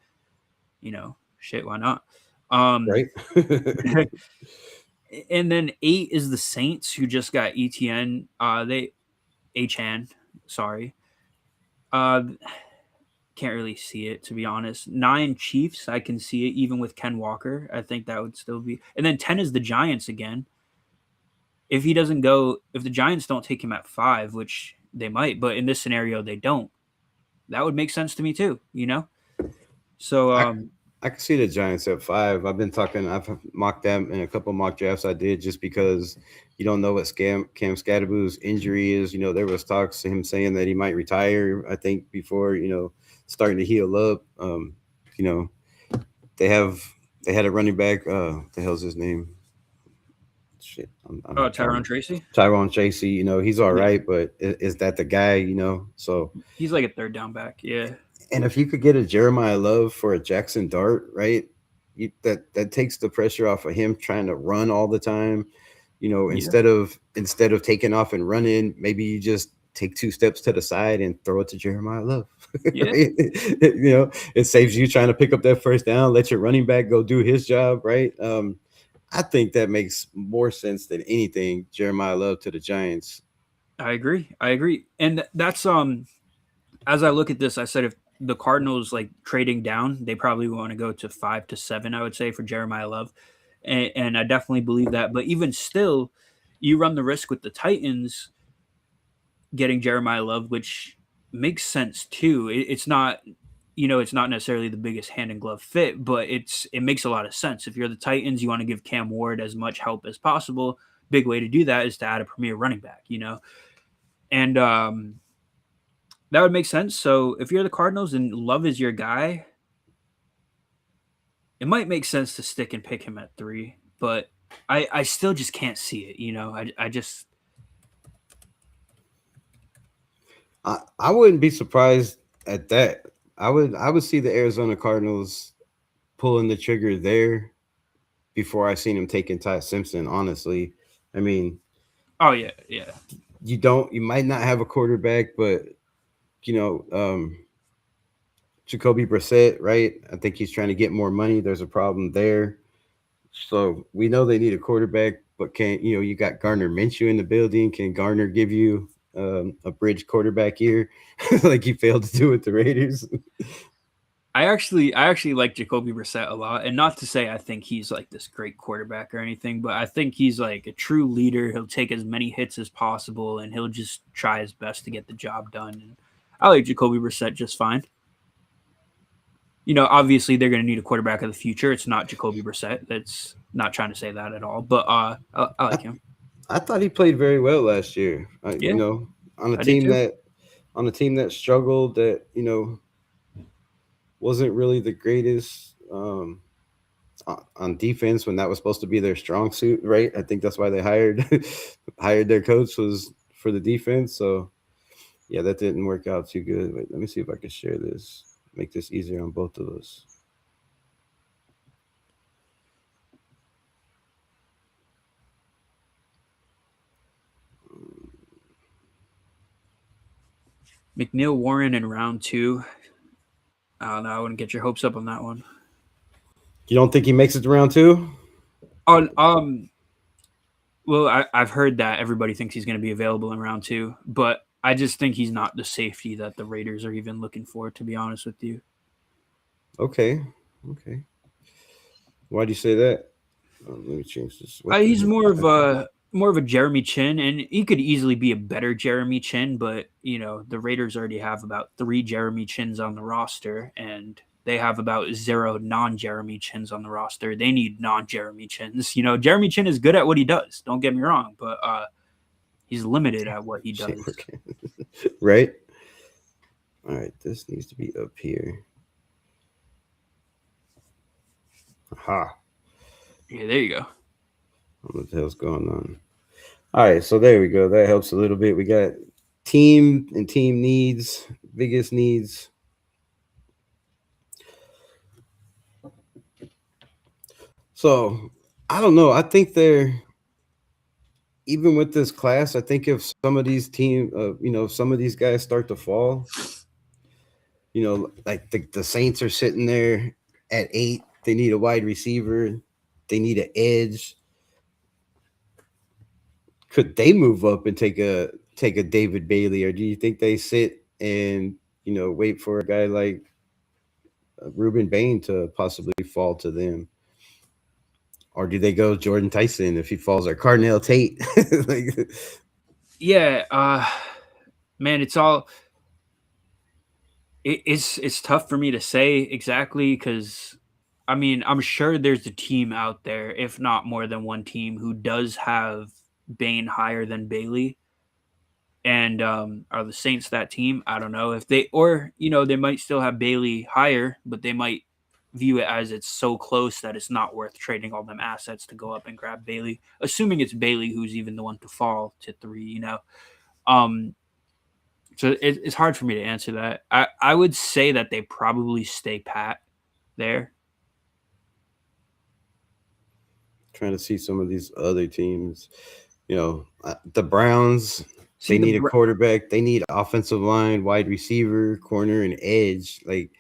shit, why not? Right. And then 8 is the Saints, who just got ETN. They Achan, sorry. Can't really see it, to be honest. 9 Chiefs, I can see it even with Ken Walker. I think that would still be. And then 10 is the Giants again. If he doesn't go, if the Giants don't take him at 5, which they might, but in this scenario they don't, that would make sense to me too, you know? So I can see the Giants at 5. I've mocked them in a couple mock drafts I did, just because you don't know what Cam Scadaboo's injury is. You know, there was talks to him saying that he might retire, I think, before, you know, starting to heal up. You know, they had a running back, the hell's his name? Shit. Tyrone Tracy? Tyrone Tracy, you know, he's all right, but is that the guy, you know? So he's like a third down back, yeah. And if you could get a Jeremiah Love for a Jackson Dart, right? That takes the pressure off of him trying to run all the time. You know, instead of taking off and running, maybe you just take 2 steps to the side and throw it to Jeremiah Love. Yeah. Right? You know, it saves you trying to pick up that first down, let your running back go do his job, right? I think that makes more sense than anything, Jeremiah Love to the Giants. I agree. And that's as I look at this, I said if the Cardinals like trading down, they probably want to go to 5 to 7, I would say, for Jeremiah Love. And I definitely believe that. But even still, you run the risk with the Titans getting Jeremiah Love, which makes sense too. It's not, you know, it's not necessarily the biggest hand and glove fit, but it makes a lot of sense. If you're the Titans, you want to give Cam Ward as much help as possible. Big way to do that is to add a premier running back, you know? And that would make sense. So if you're the Cardinals and Love is your guy, it might make sense to stick and pick him at 3, but I still just can't see it. You know, I wouldn't be surprised at that. I would see the Arizona Cardinals pulling the trigger there before I seen him taking Ty Simpson. Honestly, I mean, oh yeah. You might not have a quarterback, but you know, Jacoby Brissett, right? I think he's trying to get more money. There's a problem there. So we know they need a quarterback, but you got Gardner Minshew in the building. Can Gardner give you a bridge quarterback year like he failed to do with the Raiders? I actually like Jacoby Brissett a lot, and not to say I think he's like this great quarterback or anything, but I think he's like a true leader. He'll take as many hits as possible, and he'll just try his best to get the job done. And I like Jacoby Brissett just fine. You know, obviously they're going to need a quarterback of the future. It's not Jacoby Brissett. That's not trying to say that at all, but I like him. I thought he played very well last year. You know, on a team that struggled, that, you know, wasn't really the greatest on defense when that was supposed to be their strong suit, right? I think that's why they hired their coach, was for the defense. So yeah, that didn't work out too good. Wait, let me see if I can share this. Make this easier on both of us. McNeil Warren in round 2. I don't know. I wouldn't get your hopes up on that one. You don't think he makes it to round 2? Well, I've heard that everybody thinks he's going to be available in round 2, but I just think he's not the safety that the Raiders are even looking for, to be honest with you. Okay. Why do you say that? Let me change this. He's more of a Jeremy Chin, and he could easily be a better Jeremy Chin, but you know, the Raiders already have about 3 Jeremy Chins on the roster, and they have about 0 non-Jeremy Chins on the roster. They need non-Jeremy Chins. You know, Jeremy Chin is good at what he does. Don't get me wrong, but he's limited at what he does. Right? All right, this needs to be up here. Aha. Yeah, there you go. What the hell's going on? All right, so there we go. That helps a little bit. We got team and team needs, biggest needs. So I don't know. I think even with this class, I think if some of these some of these guys start to fall, you know, like the Saints are sitting there at 8, They need a wide receiver. They need an edge. Could they move up and take a David Bailey, or do you think they sit and wait for a guy like Ruben Bain to possibly fall to them? Or do they go Jordan Tyson if he falls, or Cardinal Tate? Like, Yeah, man, it's tough for me to say exactly because I mean I'm sure there's a team out there, if not more than one team, who does have Bain higher than Bailey. And are the Saints that team? I don't know if they, or they might still have Bailey higher, but they might view it as it's so close that it's not worth trading all them assets to go up and grab Bailey, assuming it's Bailey who's even the one to fall to 3. Um, so it's hard for me to answer that. I would say that they probably stay pat there. trying to see some of these other teams. The Browns. See, They need a quarterback. They need offensive line, wide receiver, corner, and edge. Like,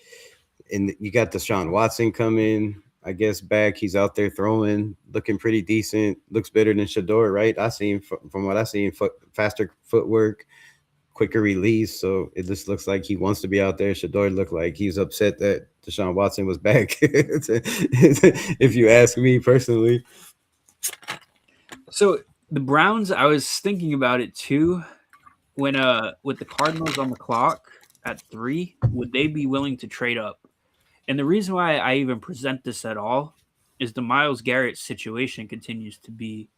and you got Deshaun Watson coming, I guess, back. He's out there throwing, looking pretty decent. Looks better than Shador, right? I seen from what I seen, faster footwork, quicker release. So it just looks like he wants to be out there. Shador looked like he's upset that Deshaun Watson was back. If you ask me personally. So the Browns, I was thinking about it too. When with the Cardinals on the clock at 3, would they be willing to trade up? And the reason why I even present this at all is the Myles Garrett situation continues to be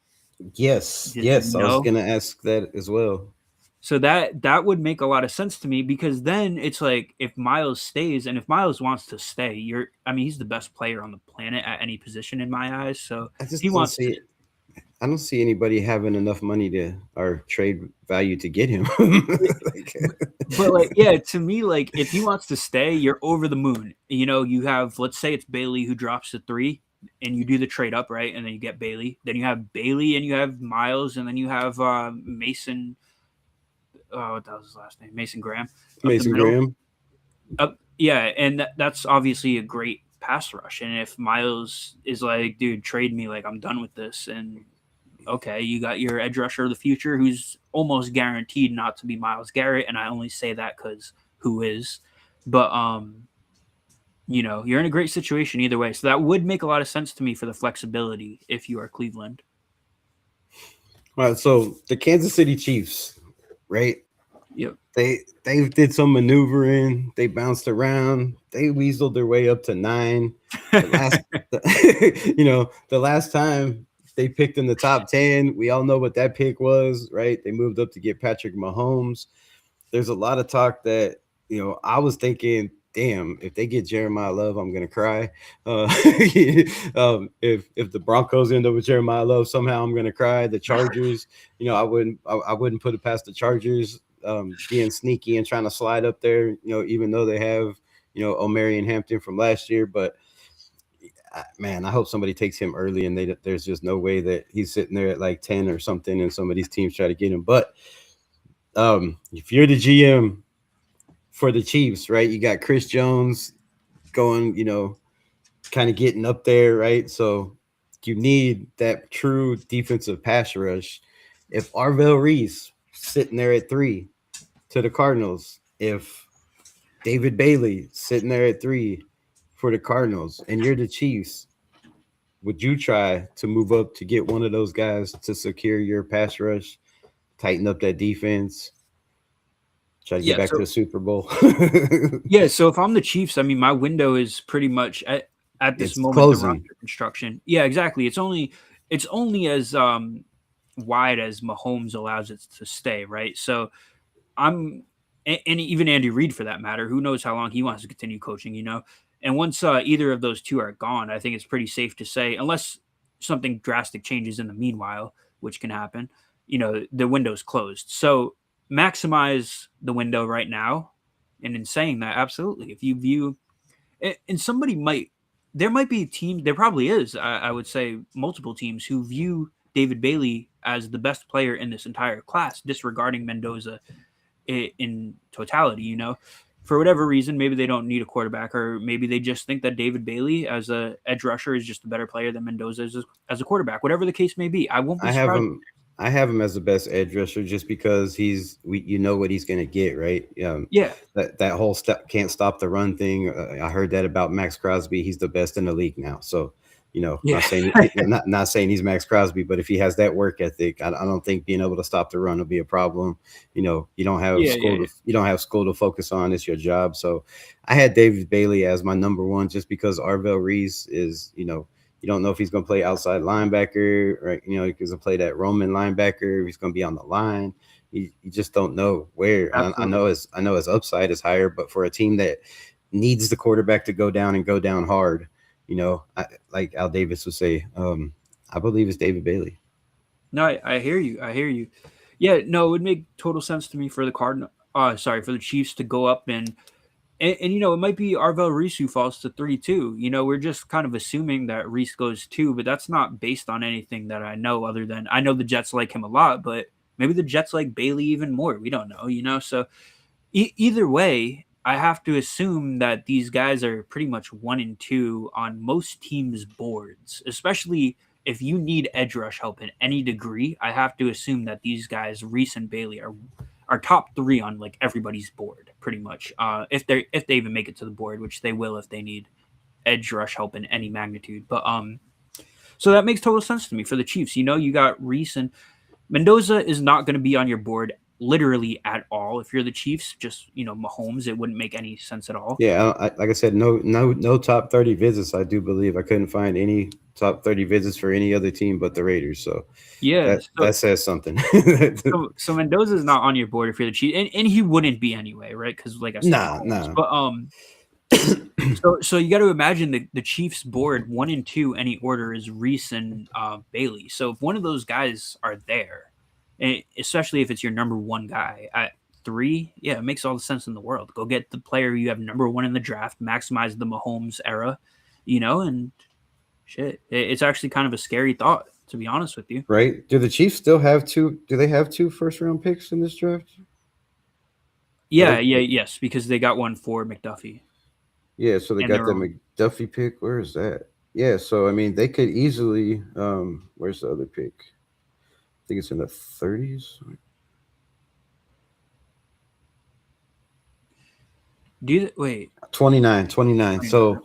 Yes. I was gonna ask that as well. So that would make a lot of sense to me, because then it's like if Myles stays, and if Myles wants to stay, he's the best player on the planet at any position in my eyes. So if he wants to, I don't see anybody having enough money or trade value to get him. But to me, if he wants to stay, you're over the moon. You have, let's say it's Bailey who drops to 3, and you do the trade up, right? And then you get Bailey. Then you have Bailey, and you have Myles, and then you have Mason. What was his last name? Mason Graham. Mason Graham. Yeah, and that's obviously a great pass rush. And if Myles is like, dude, trade me, like I'm done with this, and okay, you got your edge rusher of the future who's almost guaranteed not to be Myles Garrett, and I only say that because who is. But you're in a great situation either way. So that would make a lot of sense to me for the flexibility if you are Cleveland. All right, so the Kansas City Chiefs, right? Yep. They did some maneuvering. They bounced around. They weaseled their way up to 9. The last time they picked in the top 10, we all know what that pick was, right? They moved up to get Patrick Mahomes. There's a lot of talk that, I was thinking, damn, if they get Jeremiah Love, I'm gonna cry. If the Broncos end up with Jeremiah Love, somehow I'm gonna cry. The Chargers, I wouldn't put it past the Chargers being sneaky and trying to slide up there, even though they have, Omarion Hampton from last year. But man, I hope somebody takes him early, and there's just no way that he's sitting there at like 10 or something, and some of these teams try to get him. But if you're the GM for the Chiefs, right, you got Chris Jones going, kind of getting up there, right? So you need that true defensive pass rush. If Arvell Reese sitting there at 3 to the Cardinals, if David Bailey sitting there at 3 for the Cardinals, and you're the Chiefs, would you try to move up to get one of those guys to secure your pass rush, tighten up that defense, try to get back to the Super Bowl? Yeah, so if I'm the Chiefs, my window is pretty much at this moment closing. The roster construction. Yeah, exactly. It's only as wide as Mahomes allows it to stay, right? So and even Andy Reid for that matter, who knows how long he wants to continue coaching, And once either of those two are gone, I think it's pretty safe to say, unless something drastic changes in the meanwhile, which can happen, the window's closed. So maximize the window right now. And in saying that, absolutely, if you view, and there might be a team, there probably is, I would say multiple teams who view David Bailey as the best player in this entire class, disregarding Mendoza in totality, for whatever reason, maybe they don't need a quarterback, or maybe they just think that David Bailey as a edge rusher is just a better player than Mendoza as a quarterback. Whatever the case may be, I won't be surprised. I have him as the best edge rusher just because you know what he's going to get, right? Yeah. That whole can't stop the run thing. I heard that about Max Crosby. He's the best in the league now. So, not saying he's Max Crosby, but if he has that work ethic, I don't think being able to stop the run will be a problem. You don't have school to focus on. It's your job. So I had David Bailey as my number one just because Arvell Reese is, you don't know if he's going to play outside linebacker, right? He's going to play that Roman linebacker. He's going to be on the line. You just don't know where. I know his upside is higher, but for a team that needs the quarterback to go down and go down hard, like Al Davis would say, I believe it's David Bailey. No, I hear you. Yeah, no, it would make total sense to me for the for the Chiefs to go up and it might be Arvell Reese who falls to 3-2. We're just kind of assuming that Reese goes 2, but that's not based on anything that I know other than I know the Jets like him a lot, but maybe the Jets like Bailey even more. We don't know, So either way, I have to assume that these guys are pretty much 1 and 2 on most teams' boards, especially if you need edge rush help in any degree. I have to assume that these guys, Reese and Bailey, are top 3 on like everybody's board, pretty much. If they even make it to the board, which they will if they need edge rush help in any magnitude. But so that makes total sense to me for the Chiefs. You got Reese and Mendoza is not going to be on your board literally at all. If you're the Chiefs, just Mahomes, it wouldn't make any sense at all. Yeah, like I said, no top 30 visits. I do believe I couldn't find any top 30 visits for any other team but the Raiders. So yeah, that says something. so Mendoza is not on your board if you're the Chiefs, and he wouldn't be anyway, right? Because like I said, nah. But so you got to imagine the Chiefs board 1 and 2 any order is Reese and Bailey. So if one of those guys are there, and especially if it's your number 1 guy at 3, yeah, it makes all the sense in the world. Go get the player you have number 1 in the draft, maximize the Mahomes era, and shit. It's actually kind of a scary thought, to be honest with you. Right? Do the Chiefs still have 2? Do they have 2 first-round picks in this draft? Yes, because they got one for McDuffie. Yeah, so they got the McDuffie pick. Where is that? Yeah, so I mean, they could easily. Where's the other pick? I think it's in the 30s. Wait. 29. So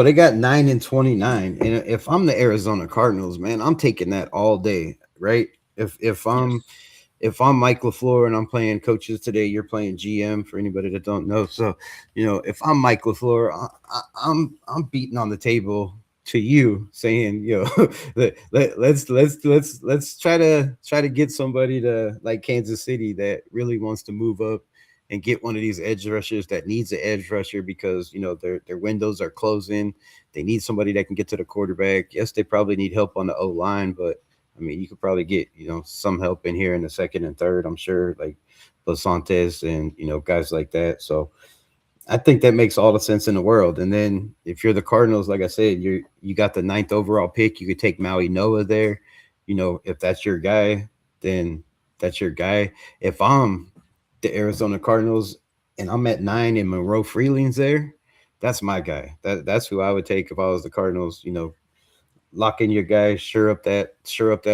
they got 9 and 29. And if I'm the Arizona Cardinals, man, I'm taking that all day, right? If I'm Mike LaFleur and I'm playing coaches today, you're playing GM for anybody that don't know. So, if I'm Mike LaFleur, I'm beating on the table to you saying, let's try to get somebody to like Kansas City that really wants to move up and get one of these edge rushers that needs an edge rusher because, their windows are closing. They need somebody that can get to the quarterback. Yes, they probably need help on the O-line, but I mean, you could probably get, some help in here in the second and third, I'm sure, like Basantes and, guys like that. So I think that makes all the sense in the world. And then if you're the Cardinals, like I said, you got the 9th overall pick. You could take Maui Noah there. If that's your guy, then that's your guy. If I'm the Arizona Cardinals and I'm at 9 and Monroe Freeling's there, that's my guy. That's who I would take if I was the Cardinals, lock in your guy, sure up that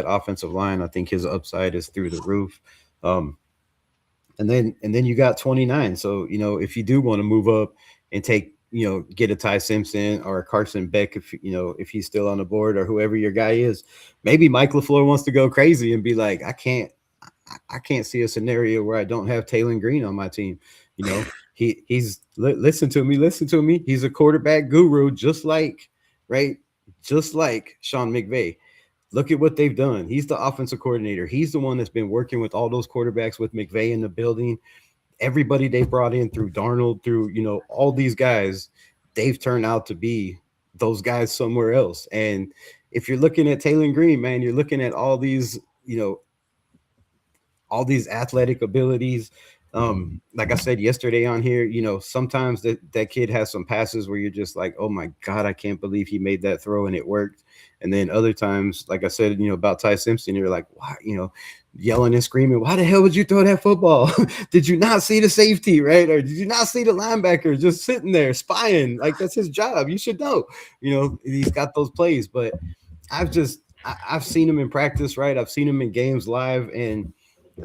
offensive line. I think his upside is through the roof. And then you got 29. So, if you do want to move up and take, get a Ty Simpson or a Carson Beck, if he's still on the board or whoever your guy is, maybe Mike LaFleur wants to go crazy and be like, I can't see a scenario where I don't have Taylor Green on my team. He's listen to me. He's a quarterback guru, just like Sean McVay. Look at what they've done. He's the offensive coordinator. He's the one that's been working with all those quarterbacks with McVay in the building. Everybody they brought in through Darnold, through, all these guys, they've turned out to be those guys somewhere else. And if you're looking at Taylor Green, man, you're looking at all these, all these athletic abilities, Like I said yesterday on here, sometimes that kid has some passes where you're just like, oh my God, I can't believe he made that throw and it worked. And then other times, like I said, about Ty Simpson, you're like, why, yelling and screaming, why the hell would you throw that football? Did you not see the safety, right? Or did you not see the linebacker just sitting there spying? Like, that's his job. You should know, he's got those plays. But I've seen him in practice, right? I've seen him in games live, and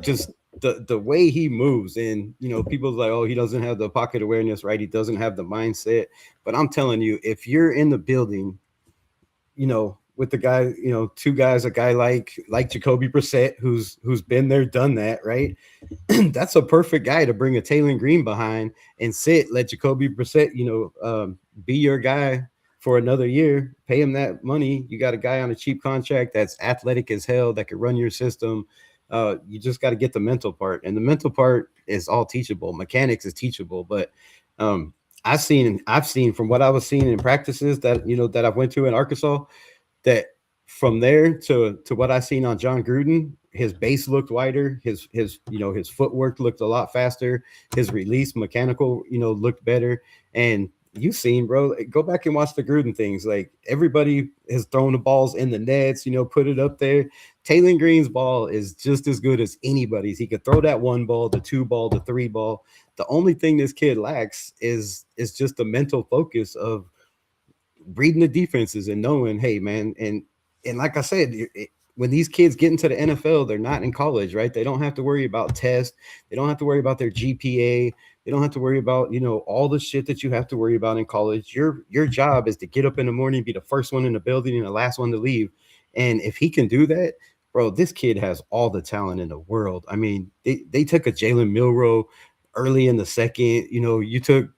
just the way he moves, and people's like, oh, he doesn't have the pocket awareness, right? He doesn't have the mindset. But I'm telling you, if you're in the building, with the guy, two guys, a guy like Jacoby Brissett, who's been there, done that, right? That's a perfect guy to bring a Taylor Green behind and let Jacoby Brissett, be your guy for another year, pay him that money. You got a guy on a cheap contract that's athletic as hell, that can run your system. You just got to get the mental part, and the mental part is all teachable. Mechanics is teachable, but I've seen from what I was seeing in practices that that I went to in Arkansas, that from there to what I seen on John Gruden, his base looked wider, his footwork looked a lot faster, his release mechanical looked better. And you've seen, bro, go back and watch the Gruden things. Like, everybody has thrown the balls in the nets, put it up there. Taylor Green's ball is just as good as anybody's. He could throw that one ball, the two ball, the three ball. The only thing this kid lacks is just the mental focus of reading the defenses and knowing, hey, man, and like I said, when these kids get into the NFL, they're not in college, right? They don't have to worry about tests. They don't have to worry about their GPA. They don't have to worry about, all the shit that you have to worry about in college. Your job is to get up in the morning, be the first one in the building and the last one to leave. And if he can do that, bro, this kid has all the talent in the world. I mean, they took a Jalen Milroe early in the second. You took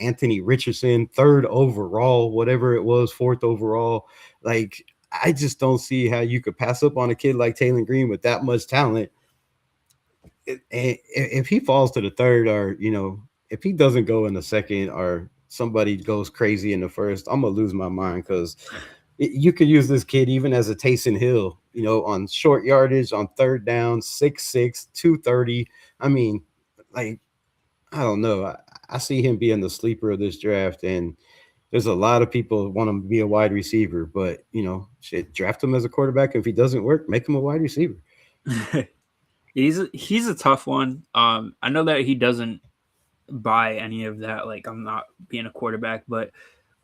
Anthony Richardson, third overall, whatever it was, fourth overall. Like, I just don't see how you could pass up on a kid like Taylor Green with that much talent. And if he falls to the third, or if he doesn't go in the second, or somebody goes crazy in the first, I'm gonna lose my mind, because you could use this kid even as a Taysom Hill, on short yardage, on third down, 6'6", 230. I mean, like, I don't know. I see him being the sleeper of this draft, and there's a lot of people want him to be a wide receiver, but shit, draft him as a quarterback. If he doesn't work, make him a wide receiver. He's a tough one. I know that he doesn't buy any of that. Like, I'm not being a quarterback, but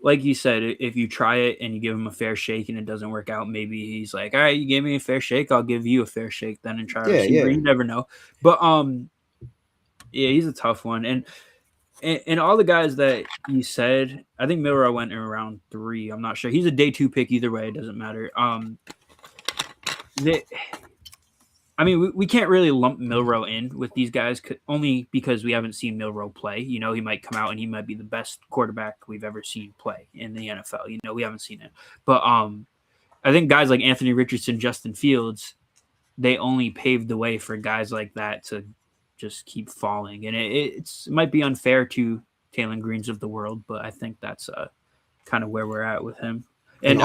like you said, if you try it and you give him a fair shake and it doesn't work out, maybe he's like, all right, you gave me a fair shake, I'll give you a fair shake then and try a receiver. You never know. But yeah, he's a tough one. And all the guys that you said, I think Milroe went in round 3. I'm not sure. He's a day 2 pick either way. It doesn't matter. We can't really lump Milroe in with these guys, only because we haven't seen Milroe play. He might come out and he might be the best quarterback we've ever seen play in the NFL. We haven't seen it. But I think guys like Anthony Richardson, Justin Fields, they only paved the way for guys like that to just keep falling. And it might be unfair to Taylor Greens of the world, but I think that's kind of where we're at with him. And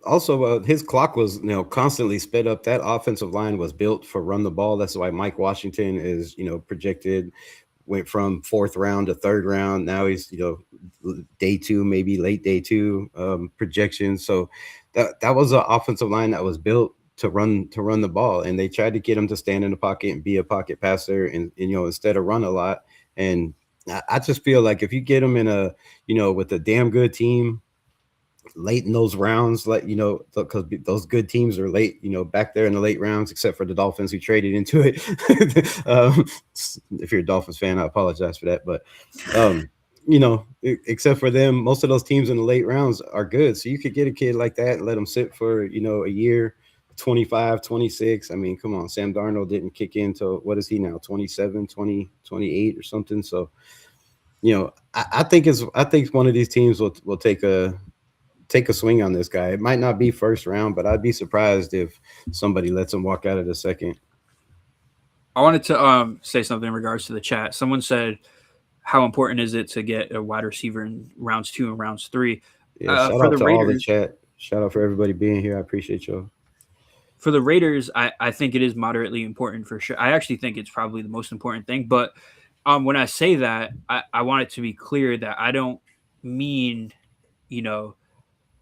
also, his clock was constantly sped up. That offensive line was built for run the ball. That's why Mike Washington is projected, went from 4th round to 3rd round. Now he's day 2, maybe late day 2 projection. So that was an offensive line that was built to run the ball, and they tried to get him to stand in the pocket and be a pocket passer, and instead of run a lot. And I just feel like if you get him in a with a damn good team late in those rounds, like because those good teams are late, back there in the late rounds, except for the Dolphins who traded into it. If you're a Dolphins fan, I apologize for that, but except for them, most of those teams in the late rounds are good. So you could get a kid like that and let him sit for a year, 25, 26. I mean, come on, Sam Darnold didn't kick in till, what is he now, 27, 20, 28 or something. So I think one of these teams will take a swing on this guy. It might not be first round, but I'd be surprised if somebody lets him walk out of the second. I wanted to say something in regards to the chat. Someone said, how important is it to get a wide receiver in rounds 2 and rounds 3? Yeah, shout out to all the chat. Shout out for everybody being here. I appreciate y'all. For the Raiders, I think it is moderately important for sure. I actually think it's probably the most important thing. But when I say that, I want it to be clear that I don't mean, if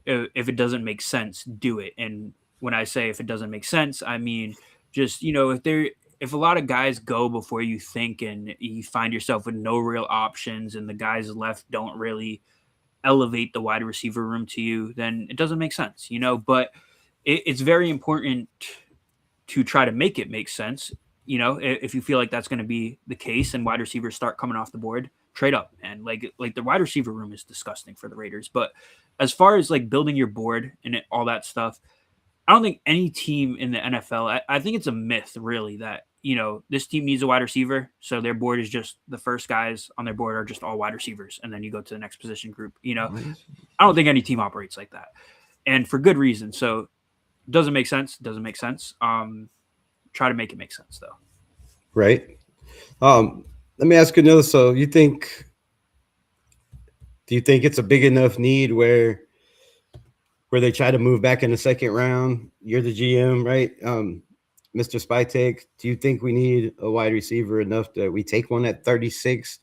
it doesn't make sense, do it. And when I say if it doesn't make sense, I mean just, if a lot of guys go before you think and you find yourself with no real options and the guys left don't really elevate the wide receiver room to you, then it doesn't make sense, but it's very important to try to make it make sense. If you feel like that's going to be the case and wide receivers start coming off the board, trade up. And like the wide receiver room is disgusting for the Raiders. But as far as like building your board and all that stuff, I don't think any team in the NFL, I think it's a myth really that, this team needs a wide receiver. So their board is just the first guys on their board are just all wide receivers. And then you go to the next position group, I don't think any team operates like that, and for good reason. So doesn't make sense. Doesn't make sense. Try to make it make sense though. Right. Let me ask you another. So do you think it's a big enough need where they try to move back in the second round? You're the GM, right? Mr. Spytek, do you think we need a wide receiver enough that we take one at 36?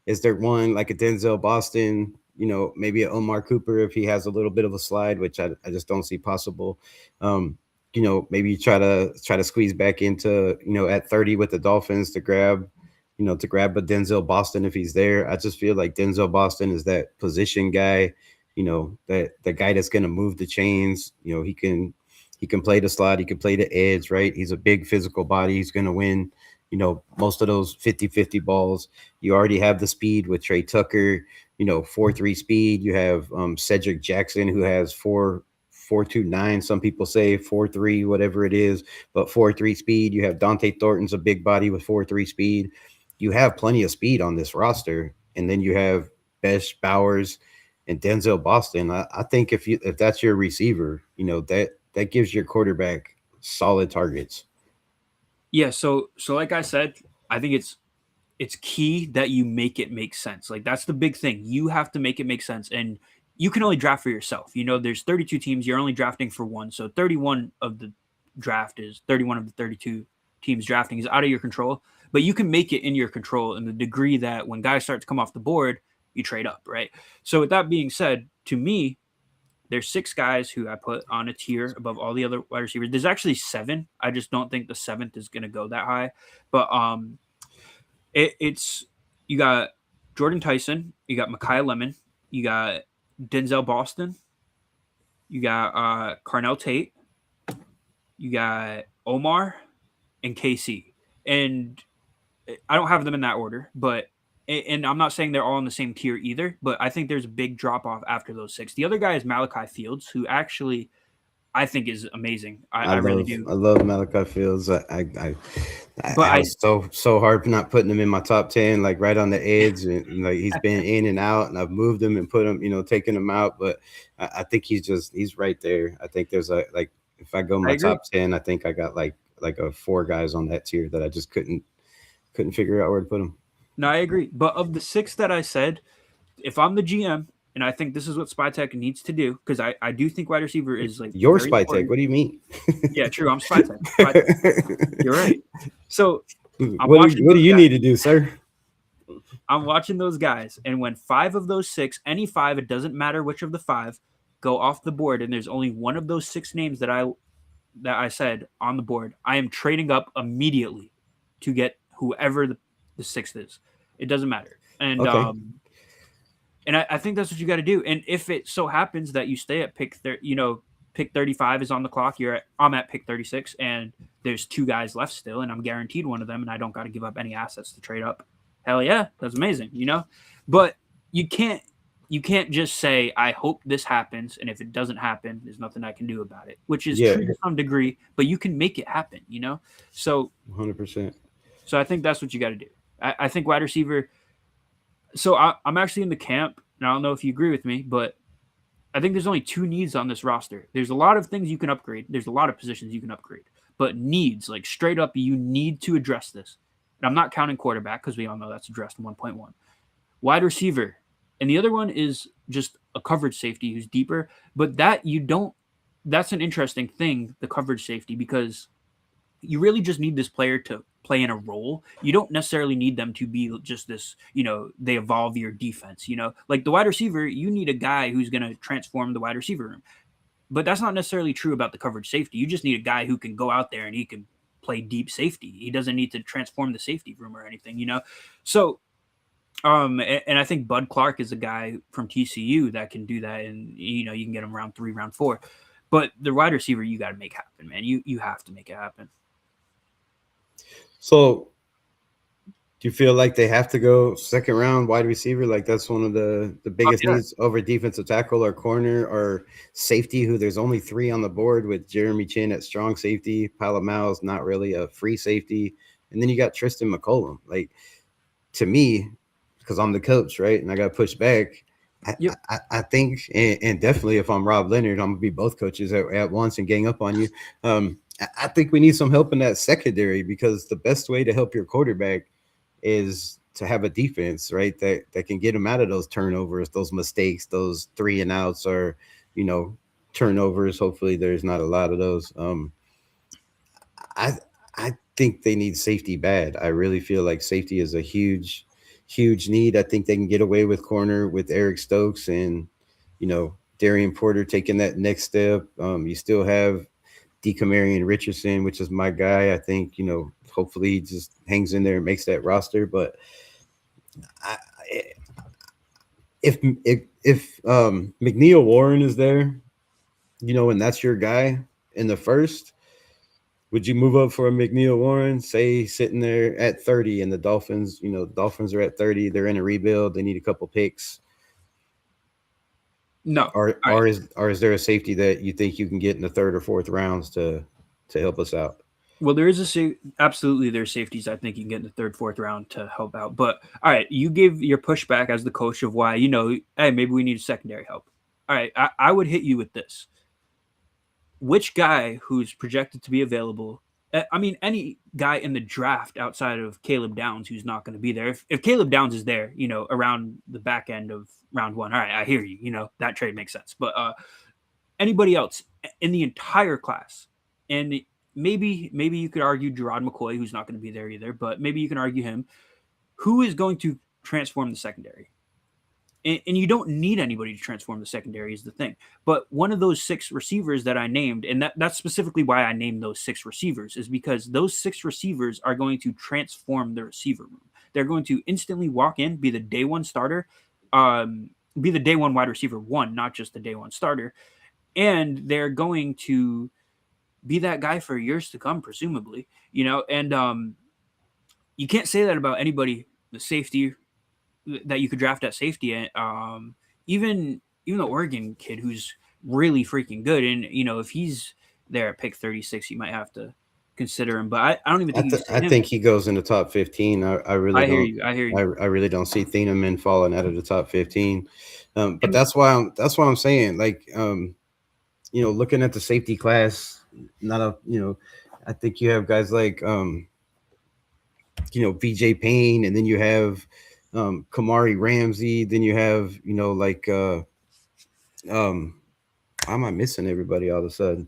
Is there one like a Denzel Boston, maybe an Omar Cooper if he has a little bit of a slide, which I just don't see possible. Maybe you try to squeeze back into, at 30 with the Dolphins to grab a Denzel Boston if he's there. I just feel like Denzel Boston is that position guy, that the guy that's going to move the chains. He can play the slot. He can play the edge, right? He's a big physical body. He's going to win, most of those 50-50 balls. You already have the speed with Trey Tucker, 4.3 speed. You have Cedric Jackson, who has 4.29. Some people say 4.3, whatever it is, but 4.3 speed. You have Dante Thornton's a big body with 4.3 speed. You have plenty of speed on this roster. And then you have Besh, Bowers, and Denzel Boston. I think if that's your receiver, that gives your quarterback solid targets. Yeah. So like I said, I think it's key that you make it make sense. Like that's the big thing. You have to make it make sense, and you can only draft for yourself. There's 32 teams. You're only drafting for one. So 31 of the 32 teams drafting is out of your control, but you can make it in your control in the degree that when guys start to come off the board, you trade up, right? So with that being said, to me, there's 6 guys who I put on a tier above all the other wide receivers. There's actually 7. I just don't think the 7th is going to go that high. But it's you got Jordan Tyson, you got Mekhi Lemon, you got Denzel Boston, you got Carnell Tate, you got Omar, and KC. And I don't have them in that order, and I'm not saying they're all in the same tier either, but I think there's a big drop off after those 6. The other guy is Malachi Fields, who actually I think is amazing. I really do. I love Malachi Fields. I was so hard not putting him in my top 10, like right on the edge. And like he's been in and out, and I've moved him and put him, taken him out. But I think he's right there. I think there's if I go my top 10, I think I got like 4 guys on that tier that I just couldn't figure out where to put them. No, I agree. But of the 6 that I said, if I'm the GM, and I think this is what Spytek needs to do, because I do think wide receiver is like your Spytek. What do you mean? Yeah, true. I'm Spytek. You're right. So what do you need to do, sir? I'm watching those guys, and when 5 of those 6, any 5, it doesn't matter which of the 5, go off the board, and there's only one of those 6 names that I said on the board, I am trading up immediately to get whoever the 6th is. It doesn't matter. And okay. And I think that's what you got to do. And if it so happens that you stay at pick 35 is on the clock, I'm at pick 36, and there's 2 guys left still, and I'm guaranteed one of them, and I don't got to give up any assets to trade up. Hell yeah, that's amazing, But you can't just say, I hope this happens, and if it doesn't happen, there's nothing I can do about it, which is true to some degree, but you can make it happen, So 100%. So I think that's what you got to do. I think wide receiver. So I'm actually in the camp, and I don't know if you agree with me, but I think there's only 2 needs on this roster. There's a lot of things you can upgrade. There's a lot of positions you can upgrade, but needs, like straight up, you need to address this. And I'm not counting quarterback because we all know that's addressed in 1.1. Wide receiver. And the other one is just a coverage safety who's deeper, but that you don't that's an interesting thing, the coverage safety, because you really just need this player to play in a role. You don't necessarily need them to be just this, they evolve your defense, like the wide receiver, you need a guy who's going to transform the wide receiver room. But that's not necessarily true about the coverage safety. You just need a guy who can go out there and he can play deep safety. He doesn't need to transform the safety room or anything, So, and I think Bud Clark is a guy from TCU that can do that, and you can get him round 3, round 4. But the wide receiver, you got to make happen, man. You have to make it happen. So, do you feel like they have to go second round wide receiver? Like that's one of the biggest needs over defensive tackle or corner or safety, who there's only 3 on the board with Jeremy Chin at strong safety. Palomau's not really a free safety. And then you got Tristan McCollum. Like, to me, because I'm the coach, right? And I got pushed back. I think, and definitely if I'm Rob Leonard, I'm going to be both coaches at once and gang up on you. I think we need some help in that secondary, because the best way to help your quarterback is to have a defense, right, that can get him out of those turnovers, those mistakes, those 3 and outs, or turnovers. Hopefully there's not a lot of those. I think they need safety bad. I really feel like safety is a huge need. I think they can get away with corner with Eric Stokes and Darian Porter taking that next step. You still have DeCamarion Richardson, which is my guy. I think hopefully he just hangs in there and makes that roster. But if McNeil Warren is there, and that's your guy in the first, would you move up for a McNeil Warren, say sitting there at 30, and the Dolphins, Dolphins are at 30, they're in a rebuild, they need a couple picks? No. Or is there a safety that you think you can get in the 3rd or 4th rounds to help us out? Well, there is absolutely there's safeties I think you can get in the 3rd, 4th round to help out. But all right, you give your pushback as the coach of why, hey, maybe we need secondary help. All right, I would hit you with this. Which guy who's projected to be available? I mean, any guy in the draft outside of Caleb Downs who's not going to be there. If Caleb Downs is there, around the back end of round 1, all right, I hear you. That trade makes sense. But anybody else in the entire class, and maybe you could argue Gerard McCoy, who's not going to be there either, but maybe you can argue him. Who is going to transform the secondary? And you don't need anybody to transform the secondary is the thing. But one of those 6 receivers that I named, and that's specifically why I named those 6 receivers, is because those 6 receivers are going to transform the receiver room. They're going to instantly walk in, be the day 1 starter, be the day 1 wide receiver 1, not just the day 1 starter. And they're going to be that guy for years to come, presumably, and you can't say that about anybody, the safety that you could draft at safety. Even the Oregon kid who's really freaking good. And, if he's there at pick 36, you might have to consider him. But I don't even think I think he goes in the top 15. I really I hear you. I really don't see Thieneman falling out of the top 15. But that's why I'm saying, like, looking at the safety class, I think you have guys like, VJ Payne, and then you have Kamari Ramsey, then you have, why am I missing everybody all of a sudden?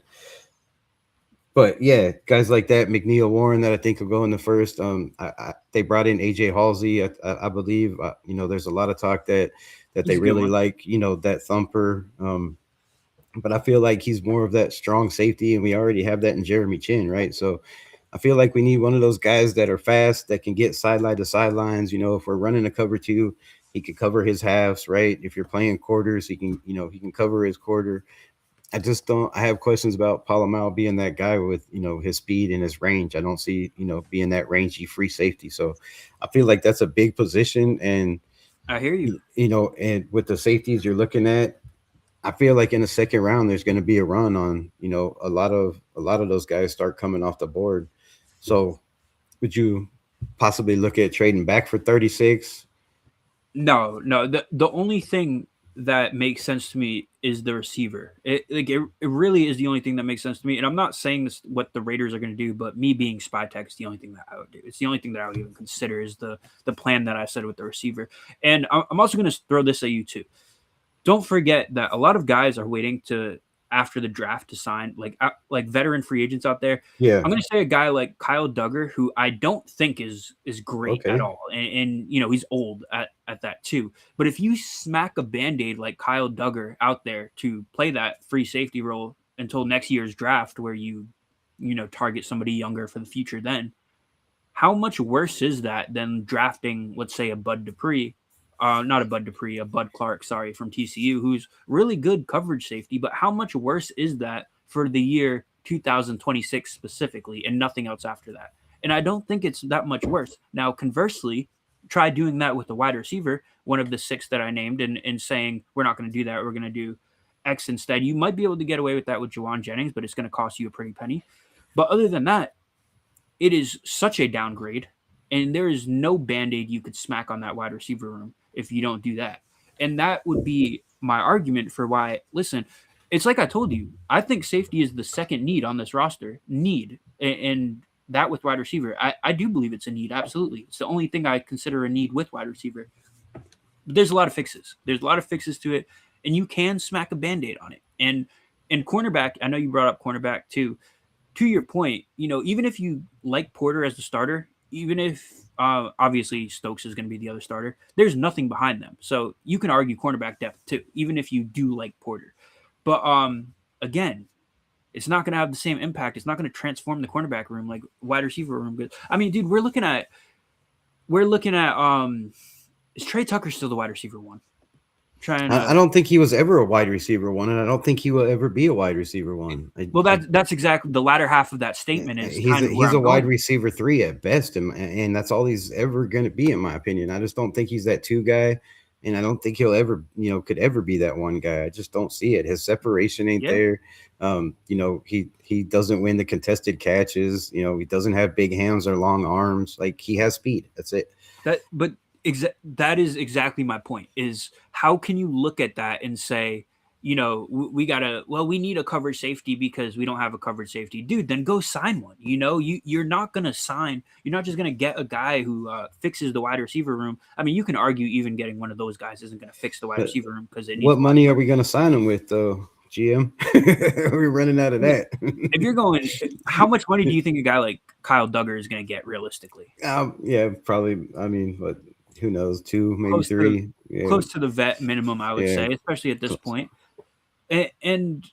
But yeah, guys like that, McNeil Warren, that I think will go in the first. They brought in AJ Halsey, I believe. There's a lot of talk that they really like, that thumper. But I feel like he's more of that strong safety, and we already have that in Jeremy Chin, right? So I feel like we need one of those guys that are fast, that can get sideline to sidelines. If we're running a cover 2, he can cover his halves, right? If you're playing quarters, he can cover his quarter. I have questions about Palomau being that guy with, his speed and his range. I don't see, being that rangy free safety. So I feel like that's a big position. And I hear you, and with the safeties you're looking at, I feel like in the 2nd round, there's going to be a run on, a lot of those guys start coming off the board. So would you possibly look at trading back for 36? No. The only thing that makes sense to me is the receiver. It really is the only thing that makes sense to me. And I'm not saying this what the Raiders are going to do, but me being spy tech is the only thing that I would do. It's the only thing that I would even consider is the plan that I said with the receiver. And I'm also going to throw this at you too. Don't forget that a lot of guys are waiting to after the draft to sign like veteran free agents out there. Yeah. I'm going to say a guy like Kyle Duggar, who I don't think is great at all. And he's old at that too. But if you smack a Band-Aid like Kyle Duggar out there to play that free safety role until next year's draft, where you target somebody younger for the future, then how much worse is that than drafting, let's say, a Bud Clark, sorry, from TCU, who's really good coverage safety, but how much worse is that for the year 2026 specifically and nothing else after that? And I don't think it's that much worse. Now, conversely, try doing that with a wide receiver, one of the 6 that I named, and saying, we're not going to do that. We're going to do X instead. You might be able to get away with that with Juwan Jennings, but it's going to cost you a pretty penny. But other than that, it is such a downgrade, and there is no Band-Aid you could smack on that wide receiver room if you don't do that. And that would be my argument for why, listen, it's like I told you, I think safety is the second need on this roster. And that with wide receiver, I do believe it's a need, absolutely. It's the only thing I consider a need with wide receiver. But there's a lot of fixes. There's a lot of fixes to it, and you can smack a Band-Aid on it. And cornerback, I know you brought up cornerback too. To your point, even if you like Porter as the starter, even if obviously Stokes is going to be the other starter, there's nothing behind them. So you can argue cornerback depth too, even if you do like Porter. But again, it's not going to have the same impact. It's not going to transform the cornerback room like wide receiver room. I mean, dude, we're looking at is Trey Tucker still the wide receiver one? I don't think he was ever a wide receiver one, and I don't think he will ever be a wide receiver one. That's exactly the latter half of that statement. Is he's a wide receiver 3 at best, and that's all he's ever going to be, in my opinion. I just don't think he's that 2 guy, and I don't think he'll ever, could ever be that 1 guy. I just don't see it. His separation ain't there. He doesn't win the contested catches. He doesn't have big hands or long arms. Like, he has speed. That's it. That is exactly my point, is how can you look at that and say, we need a coverage safety because we don't have a coverage safety. Dude, then go sign one. You're not going to sign. You're not just going to get a guy who fixes the wide receiver room. I mean, you can argue even getting one of those guys isn't going to fix the wide receiver room because what money are we going to sign him with, though? GM, we're running out of that. If you're going, how much money do you think a guy like Kyle Duggar is going to get realistically? Yeah, probably. I mean, but who knows? 2, maybe close 3. Close to the vet minimum, I would say, especially at this point. And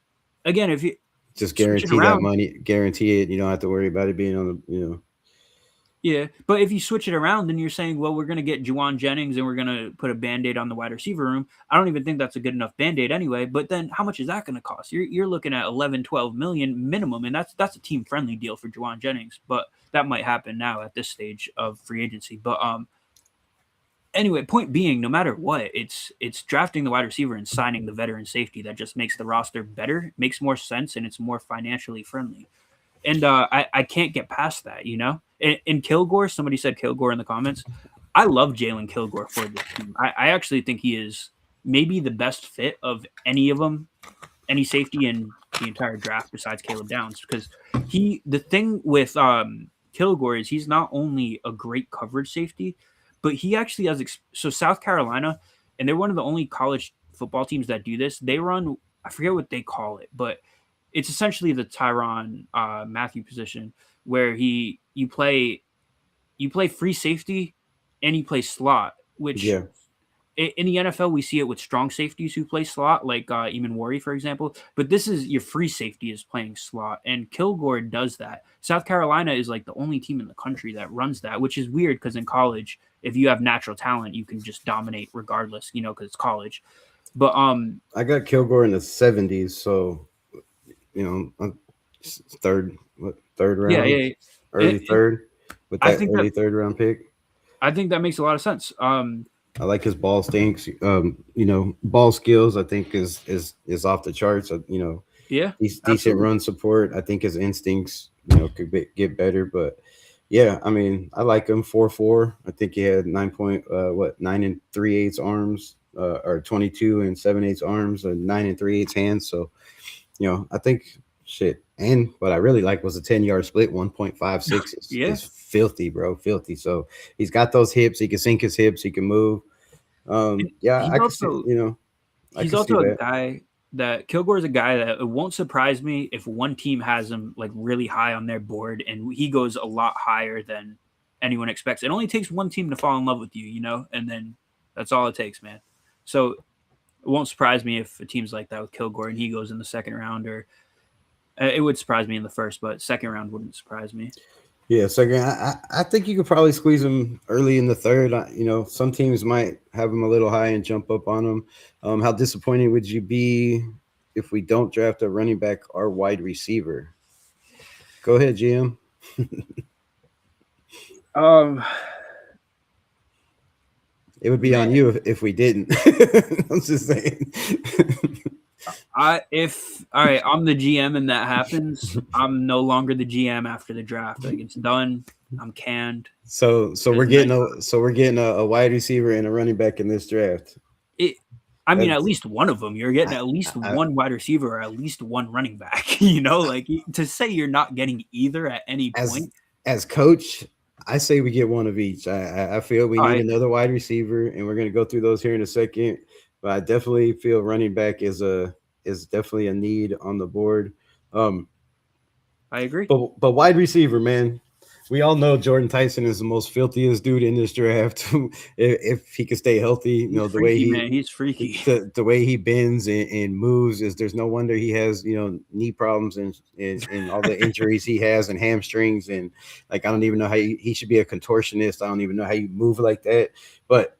again, if you just guarantee that money, guarantee it, you don't have to worry about it being on the, Yeah, but if you switch it around, then you're saying, well, we're going to get Juwan Jennings and we're going to put a Band-Aid on the wide receiver room. I don't even think that's a good enough Band-Aid anyway. But then how much is that going to cost? You're looking at 11, 12 million minimum, and that's a team-friendly deal for Juwan Jennings. But that might happen now at this stage of free agency. But anyway, point being, no matter what, it's drafting the wide receiver and signing the veteran safety that just makes the roster better, makes more sense, and it's more financially friendly. And I can't get past that, And Kilgore, somebody said Kilgore in the comments. I love Jalen Kilgore for this team. I actually think he is maybe the best fit of any of them, any safety in the entire draft besides Caleb Downs. Because the thing with Kilgore is he's not only a great coverage safety, but he actually has so South Carolina, and they're one of the only college football teams that do this. They run, I forget what they call it, but it's essentially the Tyrann Mathieu position where you play free safety and you play slot, which in the NFL we see it with strong safeties who play slot, like Eamon Worry, for example. But this is your free safety is playing slot, and Kilgore does that. South Carolina is like the only team in the country that runs that, which is weird because in college, if you have natural talent, you can just dominate regardless, because it's college. But I got Kilgore in the 70s, so third round, early third, with that early third round pick. I think that makes a lot of sense. I like his ball stinks. Ball skills I think is off the charts. He's decent run support. I think his instincts could get better, but yeah, I mean, I like him 4.4. I think he had 9 3/8 arms, or 22 7/8 arms, and 9 3/8 hands. So, I think shit. And what I really like was a 10-yard split, 1.56. It's filthy, bro, filthy. So he's got those hips. He can sink his hips. He can move. I can see, he's also a guy that Kilgore is a guy that it won't surprise me if one team has him like really high on their board and he goes a lot higher than anyone expects. It only takes one team to fall in love with you, and then that's all it takes, man. So it won't surprise me if a team's like that with Kilgore and he goes in the second round, or it would surprise me in the first, but second round wouldn't surprise me. Yeah, second. I think you could probably squeeze him early in the third. Some teams might have him a little high and jump up on him. How disappointed would you be if we don't draft a running back or wide receiver? Go ahead, GM. It would be on you if we didn't. I'm just saying. I'm the GM and that happens, I'm no longer the GM after the draft. Like, it's done. I'm canned. So we're getting a wide receiver and a running back in this draft. At least one of them. You're getting at least one wide receiver or at least one running back. To say you're not getting either at any point. As coach, I say we get one of each. I feel we need another wide receiver, and we're going to go through those here in a second. But I definitely feel running back is definitely a need on the board. I agree. But wide receiver, man, we all know Jordan Tyson is the most filthiest dude in this draft. if he can stay healthy, he's the way he's freaky. The way he bends and moves there's no wonder he has knee problems and all the injuries he has and hamstrings, and like I don't even know how he should be a contortionist. I don't even know how you move like that. But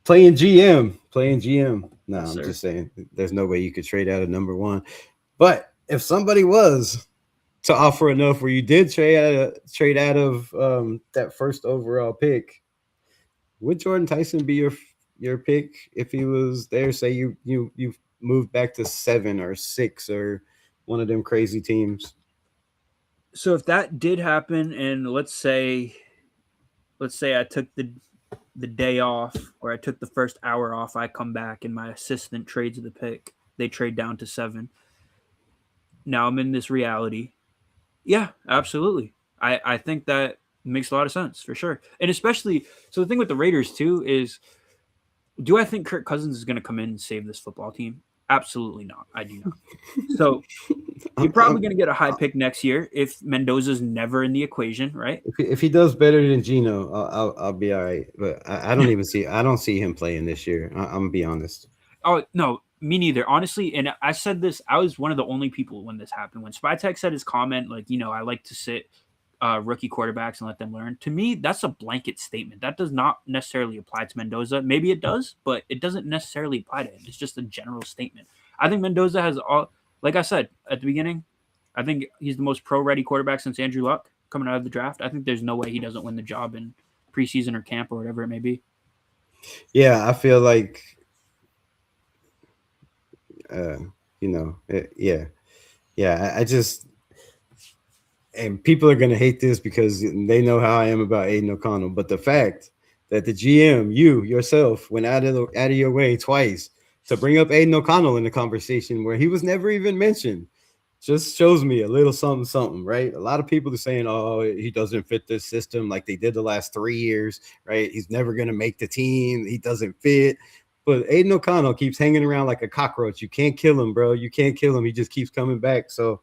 playing GM. No, I'm just saying there's no way you could trade out of number one. But if somebody was to offer enough where you did trade out of that first overall pick, would Jordan Tyson be your pick if he was there? Say you moved back to 7 or 6 or one of them crazy teams. So if that did happen, and let's say I took the day off, or I took the first hour off, I come back and my assistant trades the pick. They trade down to 7. Now I'm in this reality. Yeah, absolutely. I think that makes a lot of sense for sure. And especially, so the thing with the Raiders too is, do I think Kirk Cousins is going to come in and save this football team? Absolutely not. I do not. So you're probably going to get a high pick next year if Mendoza's never in the equation, right? If he does better than Geno, I'll be all right. But I don't see him playing this year. I'm gonna be honest. Oh no, me neither. Honestly, and I said this. I was one of the only people when this happened. When Spytek said his comment, like, I like to sit rookie quarterbacks and let them learn. To me, that's a blanket statement. That does not necessarily apply to Mendoza. Maybe it does, but it doesn't necessarily apply to him. It's just a general statement. I think Mendoza has all, like I said at the beginning, I think he's the most pro-ready quarterback since Andrew Luck coming out of the draft. I think there's no way he doesn't win the job in preseason or camp or whatever it may be. Yeah, I feel like, I just. And people are going to hate this because they know how I am about Aiden O'Connell. But the fact that the GM, you yourself, went out of your way twice to bring up Aiden O'Connell in the conversation where he was never even mentioned just shows me a little something, right? A lot of people are saying, oh, he doesn't fit this system like they did the last 3 years, right? He's never going to make the team. He doesn't fit. But Aiden O'Connell keeps hanging around like a cockroach. You can't kill him, bro. You can't kill him. He just keeps coming back. So,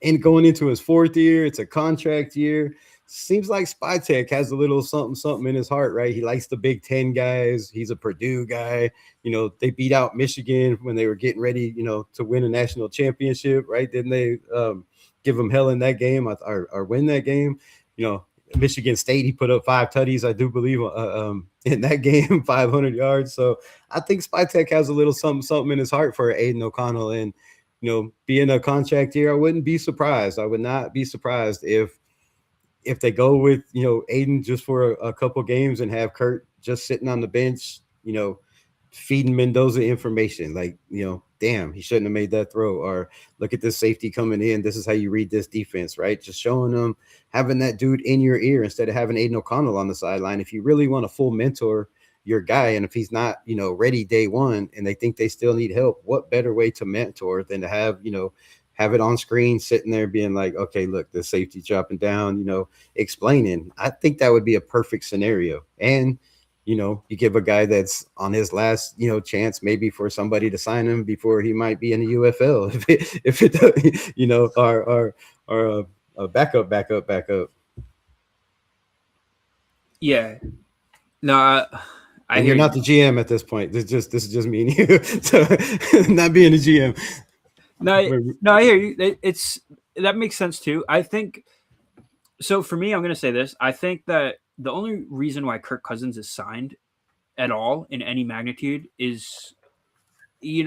and going into his 4th year, it's a contract year. Seems like Spytek has a little something in his heart, right? He likes the Big Ten guys. He's a Purdue guy. They beat out Michigan when they were getting ready, to win a national championship, right? Didn't they give them hell in that game or win that game? Michigan State, he put up 5 tutties, I do believe, in that game, 500 yards. So I think Spytek has a little something in his heart for Aiden O'Connell. And being a contract year, I wouldn't be surprised. I would not be surprised if they go with, Aiden just for a couple games and have Kurt just sitting on the bench, feeding Mendoza information. Like, damn, he shouldn't have made that throw. Or look at this safety coming in. This is how you read this defense, right? Just showing them, having that dude in your ear instead of having Aiden O'Connell on the sideline. If you really want a full mentor, your guy, and if he's not, ready day one and they think they still need help, what better way to mentor than to have, have it on screen, sitting there being like, okay, look, the safety dropping down, explaining. I think that would be a perfect scenario. And, you give a guy that's on his last, chance maybe for somebody to sign him before he might be in the UFL if it or a backup. Yeah. No, I And hear you're not you. the GM at this point. This is just me and you. So not being the GM. No, I hear you. That makes sense too. I think so. For me, I'm going to say this. I think that the only reason why Kirk Cousins is signed at all in any magnitude is,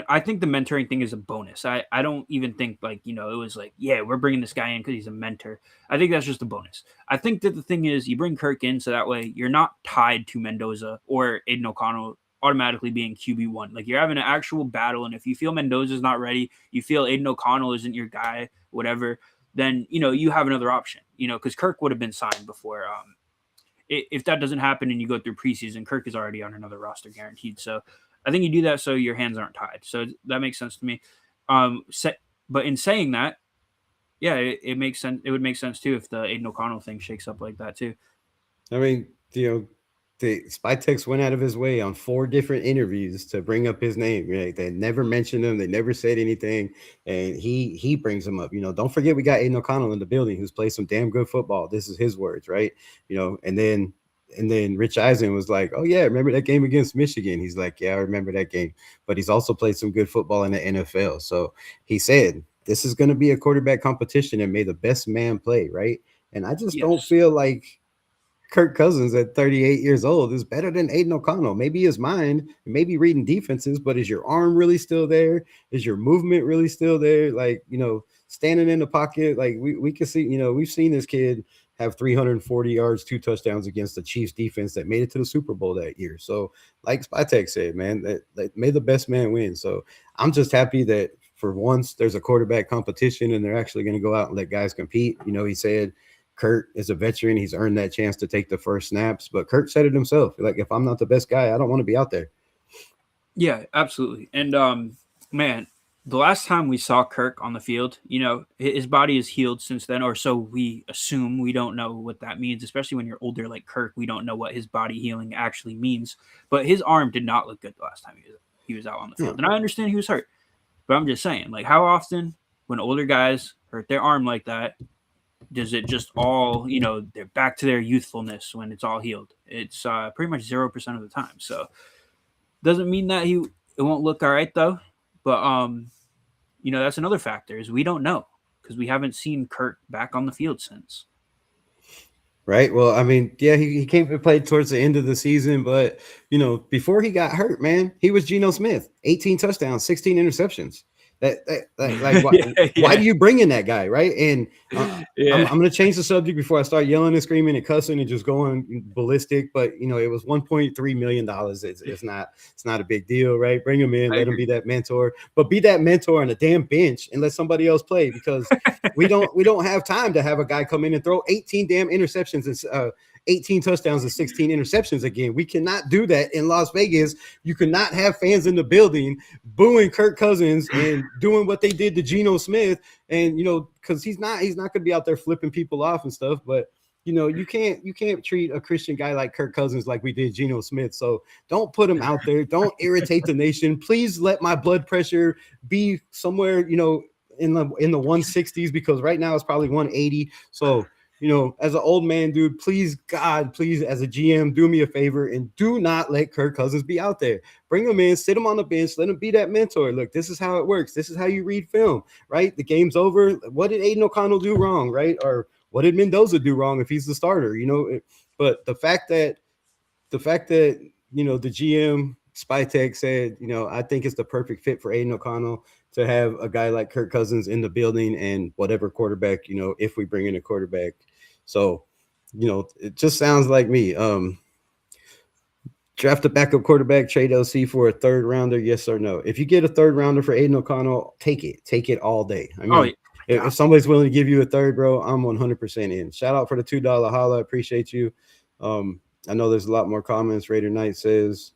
I think the mentoring thing is a bonus. I don't even think like, it was like, yeah, we're bringing this guy in because he's a mentor. I think that's just a bonus. I think that the thing is you bring Kirk in so that way you're not tied to Mendoza or Aiden O'Connell automatically being QB1. Like, you're having an actual battle. And if you feel Mendoza's not ready, you feel Aiden O'Connell isn't your guy, whatever, then, you have another option, because Kirk would have been signed before. If that doesn't happen and you go through preseason, Kirk is already on another roster guaranteed. So I think you do that so your hands aren't tied. So that makes sense to me. But in saying that, yeah, it makes sense. It would make sense too if the Aiden O'Connell thing shakes up like that too. I mean, the Spytex went out of his way on 4 different interviews to bring up his name. Right? They never mentioned him. They never said anything. And he brings him up. Don't forget we got Aiden O'Connell in the building who's played some damn good football. This is his words, right? And then Rich Eisen was like, oh, yeah, remember that game against Michigan? He's like, yeah, I remember that game. But he's also played some good football in the NFL. So he said, this is going to be a quarterback competition and may the best man play, right? And I just don't feel like Kirk Cousins at 38 years old is better than Aiden O'Connell. Maybe his mind, maybe reading defenses, but is your arm really still there? Is your movement really still there? Like, standing in the pocket, like we can see, we've seen this kid have 340 yards, 2 touchdowns against the Chiefs defense that made it to the Super Bowl that year. So like Spytek said, man, that may the best man win. So I'm just happy that for once there's a quarterback competition and they're actually going to go out and let guys compete. He said Kurt is a veteran. He's earned that chance to take the first snaps, but Kurt said it himself. Like, if I'm not the best guy, I don't want to be out there. Yeah, absolutely. And man, the last time we saw Kirk on the field, his body is healed since then, or so we assume. We don't know what that means, especially when you're older like Kirk. We don't know what his body healing actually means. But his arm did not look good the last time he was out on the field. And I understand he was hurt, but I'm just saying, like, how often when older guys hurt their arm like that, does it just all, they're back to their youthfulness when it's all healed? It's pretty much 0% of the time. So doesn't mean that it won't look all right though. But that's another factor is we don't know because we haven't seen Kurt back on the field since. Right. Well, I mean, yeah, he came and played towards the end of the season, but before he got hurt, man, he was Geno Smith, 18 touchdowns, 16 interceptions. Why do you bring in that guy, right? And I'm going to change the subject before I start yelling and screaming and cussing and just going ballistic. But it was $1.3 million. It's not a big deal, right? Bring him in, let him be that mentor, but be that mentor on a damn bench and let somebody else play because we don't have time to have a guy come in and throw 18 damn interceptions and 18 touchdowns and 16 interceptions again. We cannot do that in Las Vegas. You cannot have fans in the building booing Kirk Cousins and doing what they did to Geno Smith. And, because he's not going to be out there flipping people off and stuff. But, you can't treat a Christian guy like Kirk Cousins like we did Geno Smith. So don't put him out there. Don't irritate the nation. Please let my blood pressure be somewhere, in the 160s, because right now it's probably 180. So, as an old man, dude, please, as a GM, do me a favor and do not let Kirk Cousins be out there. Bring him in, sit him on the bench, let him be that mentor. Look, this is how it works. This is how you read film, right? The game's over. What did Aiden O'Connell do wrong, right? Or what did Mendoza do wrong if he's the starter, But the fact that, the GM Spytek said, I think it's the perfect fit for Aiden O'Connell to have a guy like Kirk Cousins in the building and whatever quarterback, if we bring in a quarterback. So, it just sounds like me. Draft a backup quarterback, trade LC for a 3rd rounder, yes or no? If you get a 3rd rounder for Aiden O'Connell, take it all day. I mean, if somebody's willing to give you a 3rd, bro, I'm 100% in. Shout out for the $2 holla. Appreciate you. I know there's a lot more comments. Raider Knight says,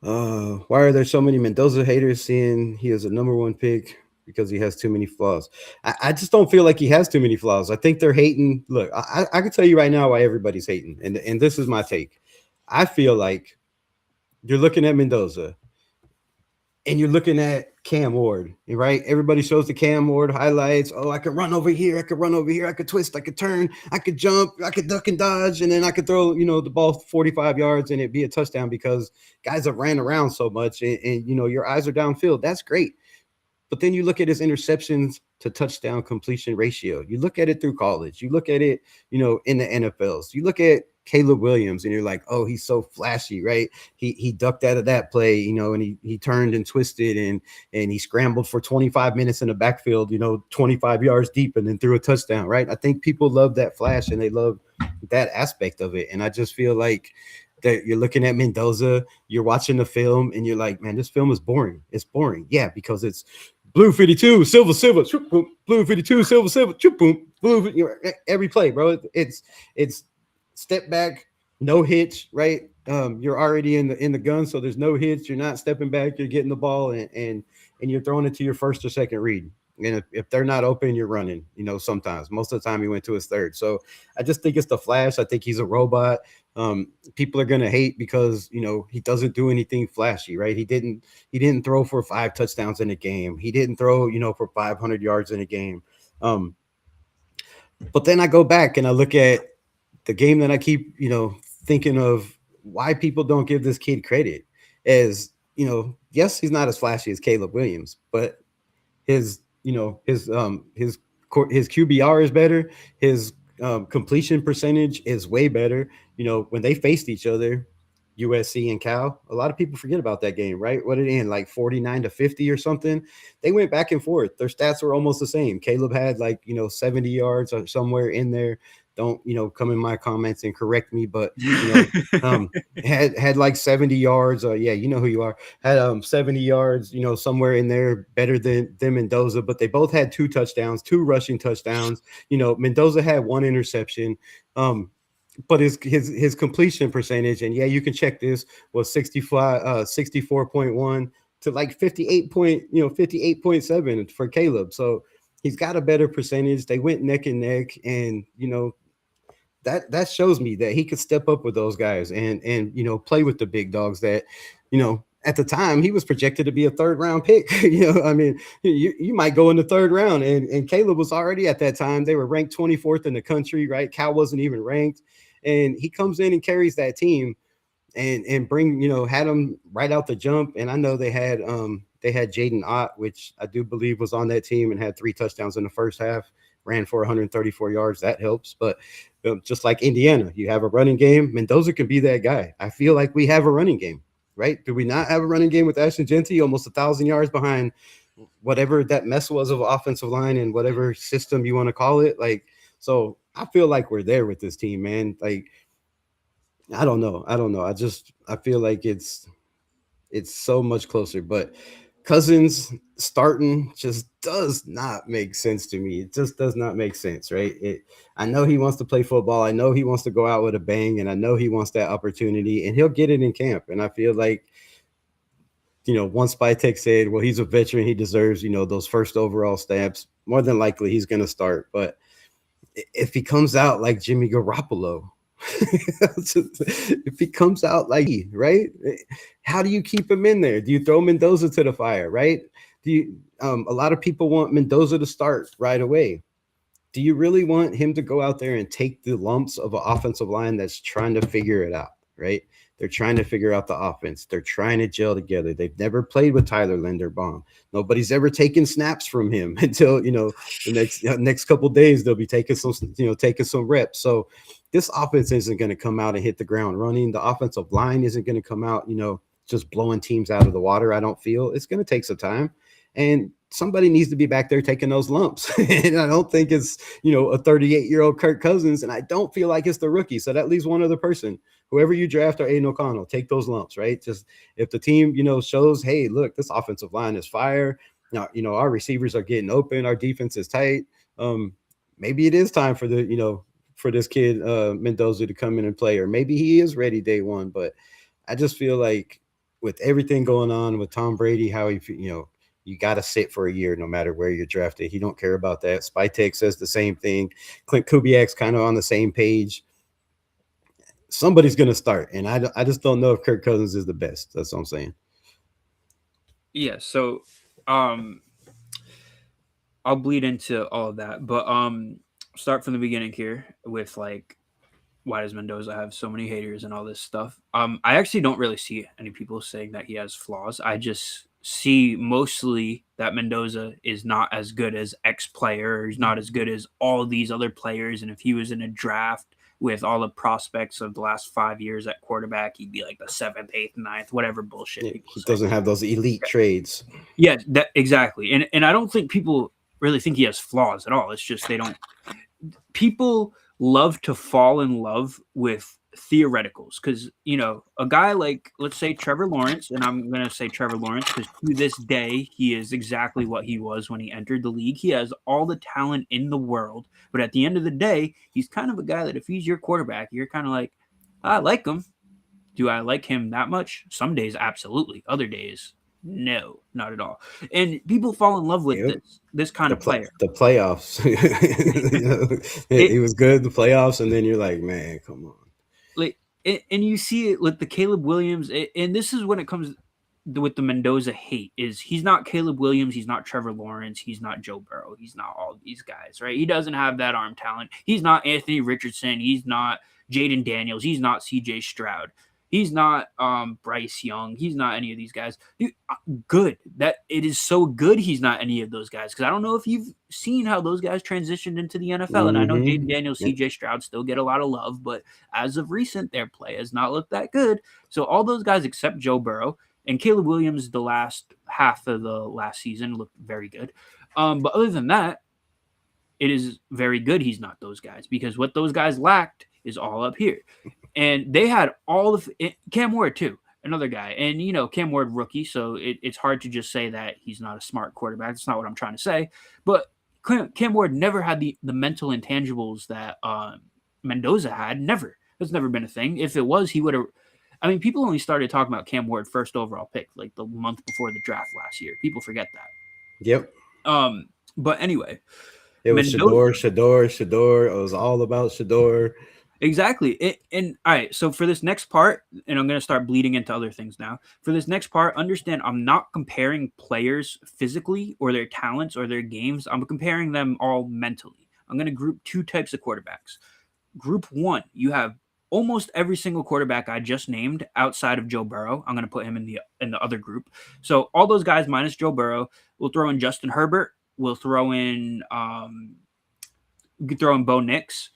why are there so many Mendoza haters seeing he is a number 1 pick? Because he has too many flaws. I just don't feel like he has too many flaws. I think they're hating. Look, I can tell you right now why everybody's hating. And this is my take. I feel like you're looking at Mendoza and you're looking at Cam Ward, right? Everybody shows the Cam Ward highlights. Oh, I could run over here. I could run over here. I could twist. I could turn. I could jump. I could duck and dodge. And then I could throw, the ball 45 yards and it'd be a touchdown because guys have ran around so much and your eyes are downfield. That's great. But then you look at his interceptions to touchdown completion ratio. You look at it through college. You look at it, in the NFLs. You look at Caleb Williams and you're like, oh, he's so flashy, right? He ducked out of that play, and he turned and twisted and he scrambled for 25 minutes in the backfield, 25 yards deep and then threw a touchdown, right? I think people love that flash and they love that aspect of it. And I just feel like that you're looking at Mendoza, you're watching the film and you're like, man, this film is boring. It's boring. Yeah, because it's blue 52, silver, boom, blue 52, silver, boom, blue, every play, bro. It's step back, no hitch, right? You're already in the gun, so there's no hitch. You're not stepping back. You're getting the ball and you're throwing it to your first or second read. And if they're not open, you're running. Sometimes most of the time he went to his third. So I just think it's the flash. I think he's a robot. People are gonna hate because he doesn't do anything flashy, right? He didn't throw for 5 touchdowns in a game. He didn't throw for 500 yards in a game. But then I go back and I look at the game that I keep thinking of why people don't give this kid credit is yes, he's not as flashy as Caleb Williams, but his QBR is better. His completion percentage is way better. When they faced each other, USC and Cal, a lot of people forget about that game, right? What did it end, like 49-50 or something? They went back and forth. Their stats were almost the same. Caleb had 70 yards or somewhere in there. Don't come in my comments and correct me, but had like 70 yards. Yeah, you know who you are. Had 70 yards, somewhere in there, better than Mendoza. But they both had 2 touchdowns, 2 rushing touchdowns. Mendoza had 1 interception. But his completion percentage, and yeah, you can check this, was 64.1 to like 58.7 for Caleb. So he's got a better percentage. They went neck and neck, and that shows me that he could step up with those guys and play with the big dogs that at the time he was projected to be a 3rd round pick. I mean, you might go in the 3rd round, and Caleb was already at that time. They were ranked 24th in the country, right? Cal wasn't even ranked, and he comes in and carries that team and bring had them right out the jump. And I know they had Jaden Ott, which I do believe was on that team and had 3 touchdowns in the first half. Ran for 134 yards. That helps. But just like Indiana, you have a running game. Mendoza can be that guy. I feel like we have a running game, right? Do we not have a running game with Ashton Genty, almost 1,000 yards behind whatever that mess was of offensive line and whatever system you want to call it? So I feel like we're there with this team, man. I don't know. I feel like it's so much closer, but Cousins starting just does not make sense to me. It just does not make sense, right? I know he wants to play football. I know he wants to go out with a bang, and I know he wants that opportunity, and he'll get it in camp. And I feel like, one Spytek said, well, he's a veteran. He deserves, those first overall stamps. More than likely, he's going to start. But if he comes out like Jimmy Garoppolo, if he comes out like right, how do you keep him in there? Do you throw Mendoza to the fire, right? Do you a lot of people want Mendoza to start right away. Do you really want him to go out there and take the lumps of an offensive line that's trying to figure it out, right? They're trying to figure out the offense. They're trying to gel together. They've never played with Tyler Linderbaum. Nobody's ever taken snaps from him until the next couple of days they'll be taking some reps. So this offense isn't going to come out and hit the ground running. The offensive line isn't going to come out, just blowing teams out of the water. I don't feel it's going to take some time, and somebody needs to be back there taking those lumps. And I don't think it's, a 38-year-old Kirk Cousins, and I don't feel like it's the rookie. So that leaves one other person. Whoever you draft or Aiden O'Connell, take those lumps, right? Just if the team, shows, hey, look, this offensive line is fire. Now, our receivers are getting open. Our defense is tight. Maybe it is time for for this kid, Mendoza, to come in and play, or maybe he is ready day one. But I just feel like with everything going on with Tom Brady, how he, you got to sit for a year no matter where you're drafted. He don't care about that. Spytek says the same thing. Clint Kubiak's kind of on the same page. somebody's going to start. And I just don't know if Kirk Cousins is the best. That's what I'm saying. Yeah. So, I'll bleed into all of that, but start from the beginning here with like, why does Mendoza have so many haters and all this stuff? I actually don't really see any people saying that he has flaws. I just see mostly that Mendoza is not as good as X player, or he's not as good as all these other players. And if he was in a draft with all the prospects of the last 5 years at quarterback, he'd be like the 7th, 8th, 9th, whatever bullshit. Yeah, he doesn't have those elite trades. Yeah, that exactly. And I don't think people really think he has flaws at all. It's just they don't. People love to fall in love with theoreticals because, a guy like, let's say, Trevor Lawrence, and I'm going to say Trevor Lawrence because to this day, he is exactly what he was when he entered the league. He has all the talent in the world, but at the end of the day, he's kind of a guy that if he's your quarterback, you're kind of like, I like him. Do I like him that much? Some days, absolutely. Other days, no, not at all. And people fall in love with this kind of player. The playoffs. He was good in the playoffs, and then you're like, man, come on. Like, and you see it with the Caleb Williams, and this is when it comes with the Mendoza hate, is he's not Caleb Williams, he's not Trevor Lawrence, he's not Joe Burrow, he's not all these guys, right? He doesn't have that arm talent. He's not Anthony Richardson, he's not Jaden Daniels, he's not CJ Stroud. He's not Bryce Young. He's not any of these guys. Dude, good. That it is so good he's not any of those guys. Because I don't know if you've seen how those guys transitioned into the NFL. Mm-hmm. And I know Jaden Daniels, CJ Stroud still get a lot of love. But as of recent, their play has not looked that good. So all those guys except Joe Burrow and Caleb Williams, the last half of the last season, looked very good. But other than that, it is very good he's not those guys. Because what those guys lacked is all up here. And they had all of Cam Ward too, another guy. And, Cam Ward rookie, so it's hard to just say that he's not a smart quarterback. That's not what I'm trying to say. But Cam Ward never had the mental intangibles that Mendoza had. Never. That's never been a thing. If it was, he would have. I mean, people only started talking about Cam Ward first overall pick like the month before the draft last year. People forget that. Yep. But anyway. It was Shador. It was all about Shador. Exactly. And all right, so for this next part, and I'm going to start bleeding into other things now. For this next part, understand I'm not comparing players physically or their talents or their games. I'm comparing them all mentally. I'm going to group two types of quarterbacks. Group one, you have almost every single quarterback I just named outside of Joe Burrow. I'm going to put him in the other group. So all those guys minus Joe Burrow. We'll throw in Justin Herbert. We'll throw in we could throw in Bo Nix.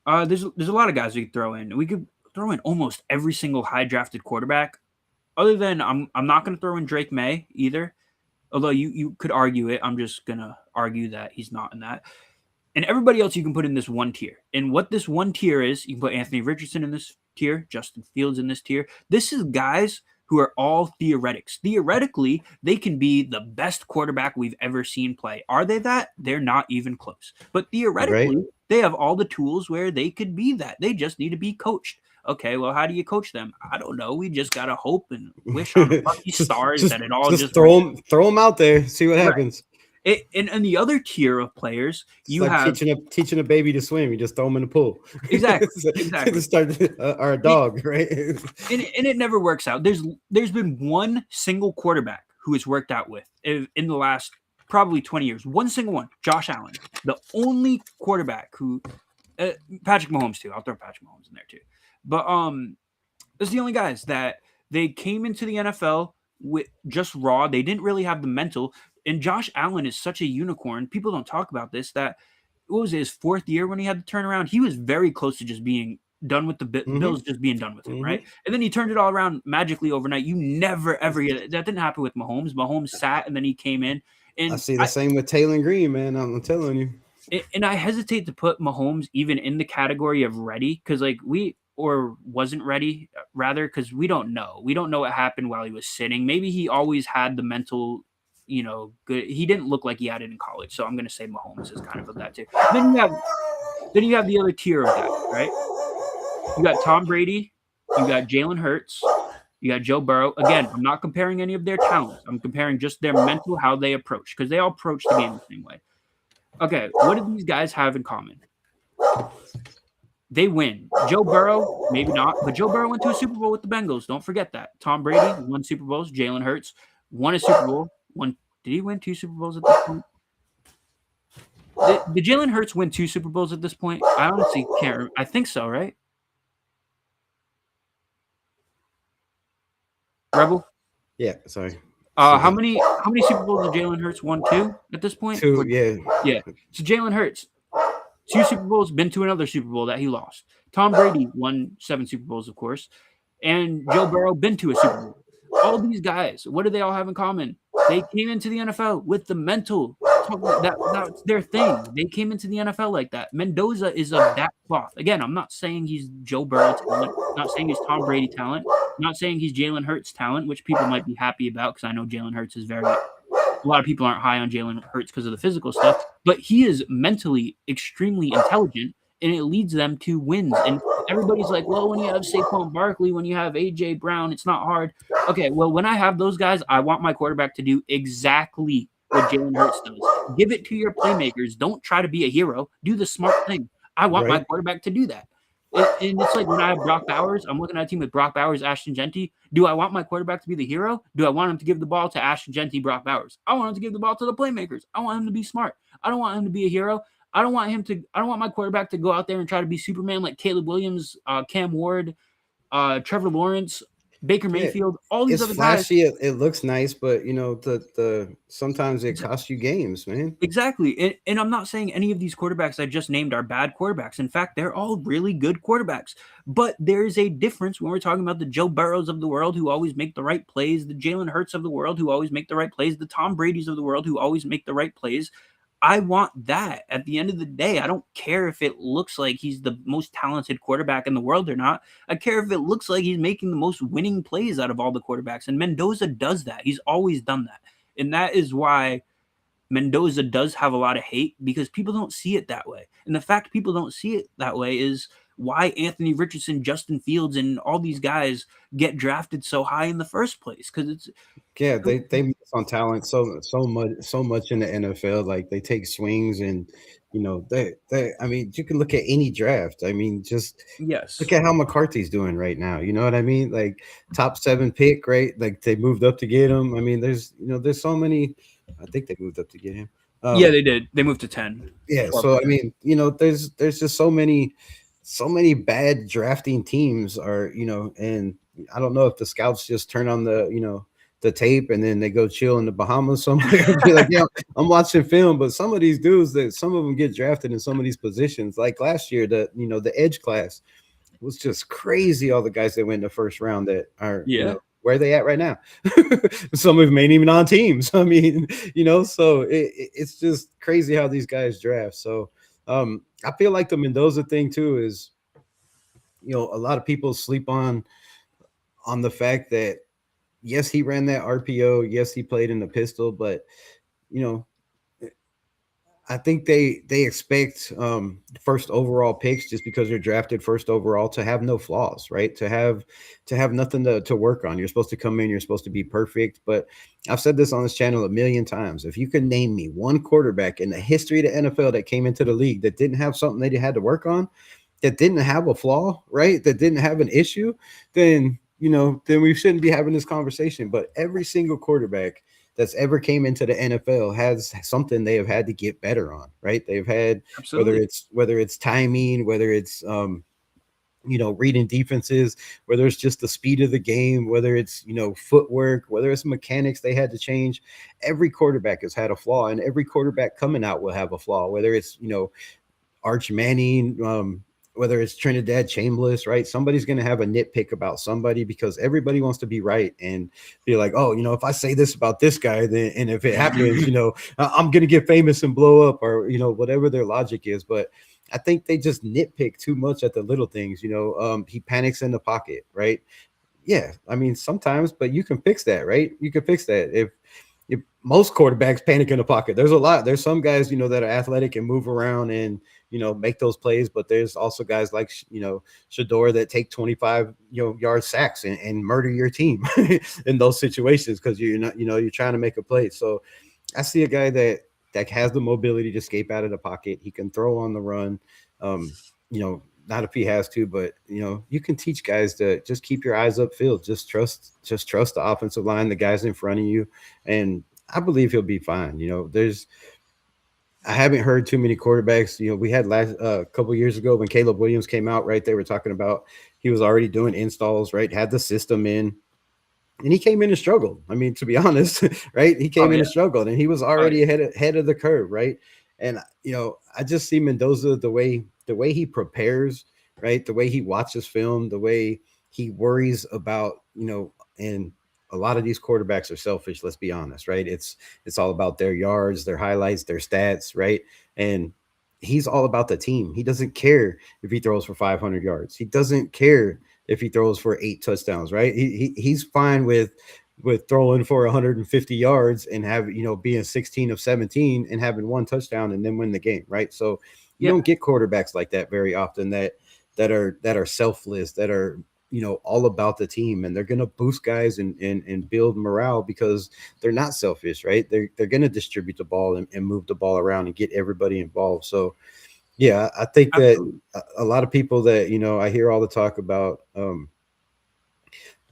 There's a lot of guys we could throw in. We could throw in almost every single high drafted quarterback. Other than I'm not going to throw in Drake May either. Although you could argue it. I'm just going to argue that he's not in that. And everybody else you can put in this one tier. And what this one tier is, you can put Anthony Richardson in this tier, Justin Fields in this tier. This is guys who are all theoretics. Theoretically, they can be the best quarterback we've ever seen play. Are they that? They're not even close. But theoretically, they have all the tools where they could be that. They just need to be coached. Okay, well, how do you coach them? I don't know. We just got to hope and wish on lucky stars that it all just throw them out there, see what happens. And the other tier of players, it's like have teaching a baby to swim. You just throw them in the pool. Exactly. Or a dog, right? And it never works out. There's been one single quarterback who it's worked out with in the last probably 20 years. One single one, Josh Allen, the only quarterback who Patrick Mahomes too. I'll throw Patrick Mahomes in there too. But it's the only guys that they came into the NFL with just raw. They didn't really have the mental. And Josh Allen is such a unicorn. People don't talk about this. That what was his fourth year when he had to turn around? He was very close to just being done with the Bills, just being done with him, right? And then he turned it all around magically overnight. You never ever that didn't happen with Mahomes. Mahomes sat and then he came in. And I see the same with Taylor Green, man. I'm telling you. And I hesitate to put Mahomes even in the category of ready because wasn't ready, rather, because we don't know. We don't know what happened while he was sitting. Maybe he always had the mental. Good. He didn't look like he had it in college, so I'm going to say Mahomes is kind of that too. Then you have the other tier of that, right? You got Tom Brady, you got Jalen Hurts, you got Joe Burrow. Again, I'm not comparing any of their talents. I'm comparing just their mental, how they approach, because they all approach the game the same way. Okay, what do these guys have in common? they win. Joe Burrow, maybe not, but Joe Burrow went to a Super Bowl with the Bengals. Don't forget that. Tom Brady won Super Bowls. Jalen Hurts won a Super Bowl. Did he win 2 Super Bowls at this point? Did Jalen Hurts win 2 Super Bowls at this point? I honestly can't remember. I think so, right? Rebel? Yeah, sorry. How many Super Bowls did Jalen Hurts won? 2 at this point? 2, yeah. Yeah. So Jalen Hurts, 2 Super Bowls, been to another Super Bowl that he lost. Tom Brady won 7 Super Bowls, of course. And Joe Burrow been to a Super Bowl. All these guys, what do they all have in common? They came into the NFL with the mental. That's their thing. They came into the NFL like that. Mendoza is of that cloth. Again, I'm not saying he's Joe Burrow talent. I'm not saying he's Tom Brady talent. I'm not saying he's Jalen Hurts talent, which people might be happy about because I know Jalen Hurts is a lot of people aren't high on Jalen Hurts because of the physical stuff, but he is mentally extremely intelligent, and it leads them to wins. And everybody's like, well, when you have Saquon Barkley, when you have A.J. Brown, it's not hard. Okay, well, when I have those guys, I want my quarterback to do exactly what Jalen Hurts does. Give it to your playmakers. Don't try to be a hero. Do the smart thing. I want my quarterback to do that. And it's like when I have Brock Bowers, I'm looking at a team with Brock Bowers, Ashton Genty. Do I want my quarterback to be the hero? Do I want him to give the ball to Ashton Genty, Brock Bowers? I want him to give the ball to the playmakers. I want him to be smart. I don't want him to be a hero. I don't want my quarterback to go out there and try to be Superman like Caleb Williams, Cam Ward, Trevor Lawrence, Baker Mayfield, all these other flashy, guys. It looks nice, but the sometimes it costs you games, man. Exactly. And I'm not saying any of these quarterbacks I just named are bad quarterbacks. In fact, they're all really good quarterbacks. But there's a difference when we're talking about the Joe Burrows of the world who always make the right plays, the Jalen Hurts of the world who always make the right plays, the Tom Bradys of the world who always make the right plays. I want that at the end of the day. I don't care if it looks like he's the most talented quarterback in the world or not. I care if it looks like he's making the most winning plays out of all the quarterbacks. And Mendoza does that. He's always done that. And that is why Mendoza does have a lot of hate, because people don't see it that way. And the fact people don't see it that way is why Anthony Richardson, Justin Fields, and all these guys get drafted so high in the first place. Because it's they miss on talent so much in the NFL. Like they take swings, and I mean, you can look at any draft. I mean, just look at how McCarthy's doing right now. You know what I mean? Like top 7 pick, right? Like they moved up to get him. I mean, there's so many. I think they moved up to get him. Yeah, they did. They moved to 10. Yeah, so I mean, there's just so many bad drafting teams are, and I don't know if the scouts just turn on the tape and then they go chill in the Bahamas somewhere and be like, yeah, I'm watching film. But some of these dudes, some of them get drafted in some of these positions. Like last year, the edge class was just crazy. All the guys that went in the first round that are, where are they at right now? Some of them ain't even on teams. I mean, so it's just crazy how these guys draft. So I feel like the Mendoza thing too is, a lot of people sleep on the fact that, yes, he ran that RPO. Yes, he played in the pistol, but I think they expect first overall picks just because they're drafted first overall to have no flaws, right? To have nothing to work on. You're supposed to come in, you're supposed to be perfect. But I've said this on this channel a million times. If you could name me one quarterback in the history of the NFL that came into the league that didn't have something they had to work on, that didn't have a flaw, right? That didn't have an issue, then we shouldn't be having this conversation. But every single quarterback that's ever came into the NFL has something they have had to get better on, right? They've had, whether it's timing, whether it's reading defenses, whether it's just the speed of the game, whether it's footwork, whether it's mechanics they had to change. Every quarterback has had a flaw, and every quarterback coming out will have a flaw, whether it's Arch Manning, whether it's Trinidad Chambliss, right? Somebody's going to have a nitpick about somebody because everybody wants to be right and be like, oh, if I say this about this guy, then, and if it happens, I'm going to get famous and blow up, or, whatever their logic is. But I think they just nitpick too much at the little things. He panics in the pocket, right? Yeah. I mean, sometimes, but you can fix that, right? You can fix that. If most quarterbacks panic in the pocket, there's some guys, that are athletic and move around and, make those plays, but there's also guys like, Shador that take 25, yard sacks and murder your team in those situations because you're not, you're trying to make a play. So I see a guy that has the mobility to escape out of the pocket. He can throw on the run. not if he has to, but you can teach guys to just keep your eyes upfield. Just trust the offensive line, the guys in front of you, and I believe he'll be fine. I haven't heard too many quarterbacks. We had last couple years ago when Caleb Williams came out, right? They were talking about he was already doing installs, right? Had the system in, and he came in and struggled. I mean, to be honest, right? He came in and struggled, and he was already ahead of the curve, right? And I just see Mendoza the way he prepares, right? The way he watches film, the way he worries about, and a lot of these quarterbacks are selfish. Let's be honest, right? It's all about their yards, their highlights, their stats, right? And he's all about the team. He doesn't care if he throws for 500 yards. He doesn't care if he throws for 8 touchdowns, right? He's fine with throwing for 150 yards and being 16 of 17 and having 1 touchdown and then win the game, right? So you don't get quarterbacks like that very often that are selfless, that are all about the team, and they're going to boost guys and build morale because they're not selfish, right? They're going to distribute the ball and move the ball around and get everybody involved. So yeah, I think Absolutely. That a lot of people that, I hear all the talk about,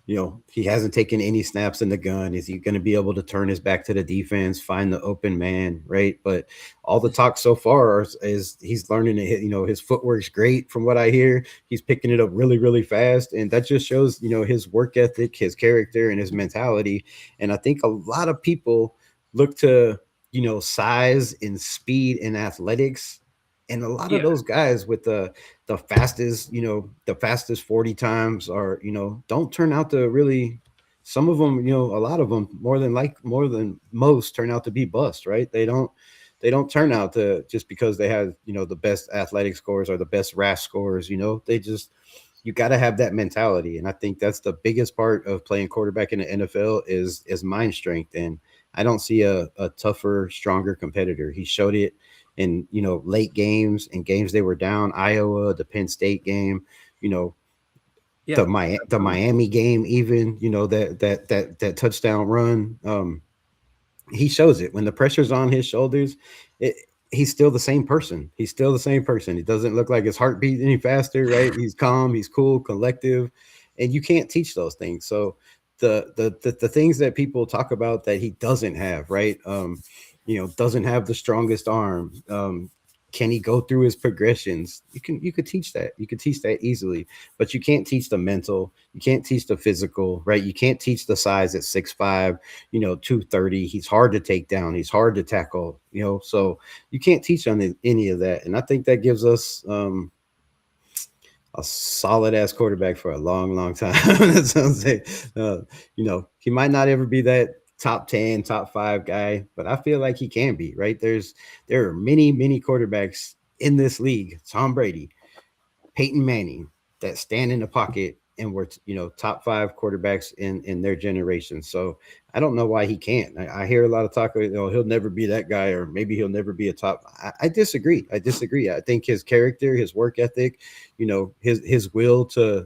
he hasn't taken any snaps in the gun. Is he going to be able to turn his back to the defense, find the open man, right? But all the talk so far is he's learning to hit, his footwork's great from what I hear. He's picking it up really, really fast. And that just shows, his work ethic, his character, and his mentality. And I think a lot of people look to, size and speed and athletics. And a lot of those guys with the fastest 40 times are, don't turn out to really, some of them, a lot of them more than most turn out to be bust, right? They don't turn out to just because they have, the best athletic scores or the best RAS scores, they just, you got to have that mentality. And I think that's the biggest part of playing quarterback in the NFL is mind strength. And I don't see a tougher, stronger competitor. He showed it in, late games and games they were down, Iowa, the Penn State game, the Miami game, even, that touchdown run. He shows it when the pressure's on his shoulders. He's still the same person. He doesn't look like his heart beat any faster, right? He's calm, he's cool, collective, and you can't teach those things. So the things that people talk about that he doesn't have, right? Doesn't have the strongest arm. Can he go through his progressions? You could teach that. You could teach that easily, but you can't teach the mental. You can't teach the physical, right? You can't teach the size at 6'5", 230. He's hard to take down. He's hard to tackle, so you can't teach on any of that. And I think that gives us a solid ass quarterback for a long, long time. That sounds like, he might not ever be that top 10, top 5 guy, but I feel like he can be, right? There are many, many quarterbacks in this league, Tom Brady, Peyton Manning, that stand in the pocket and were, top 5 quarterbacks in their generation. So I don't know why he can't. I hear a lot of talk, he'll never be that guy, or maybe he'll never be a top. I disagree. I think his character, his work ethic, his will to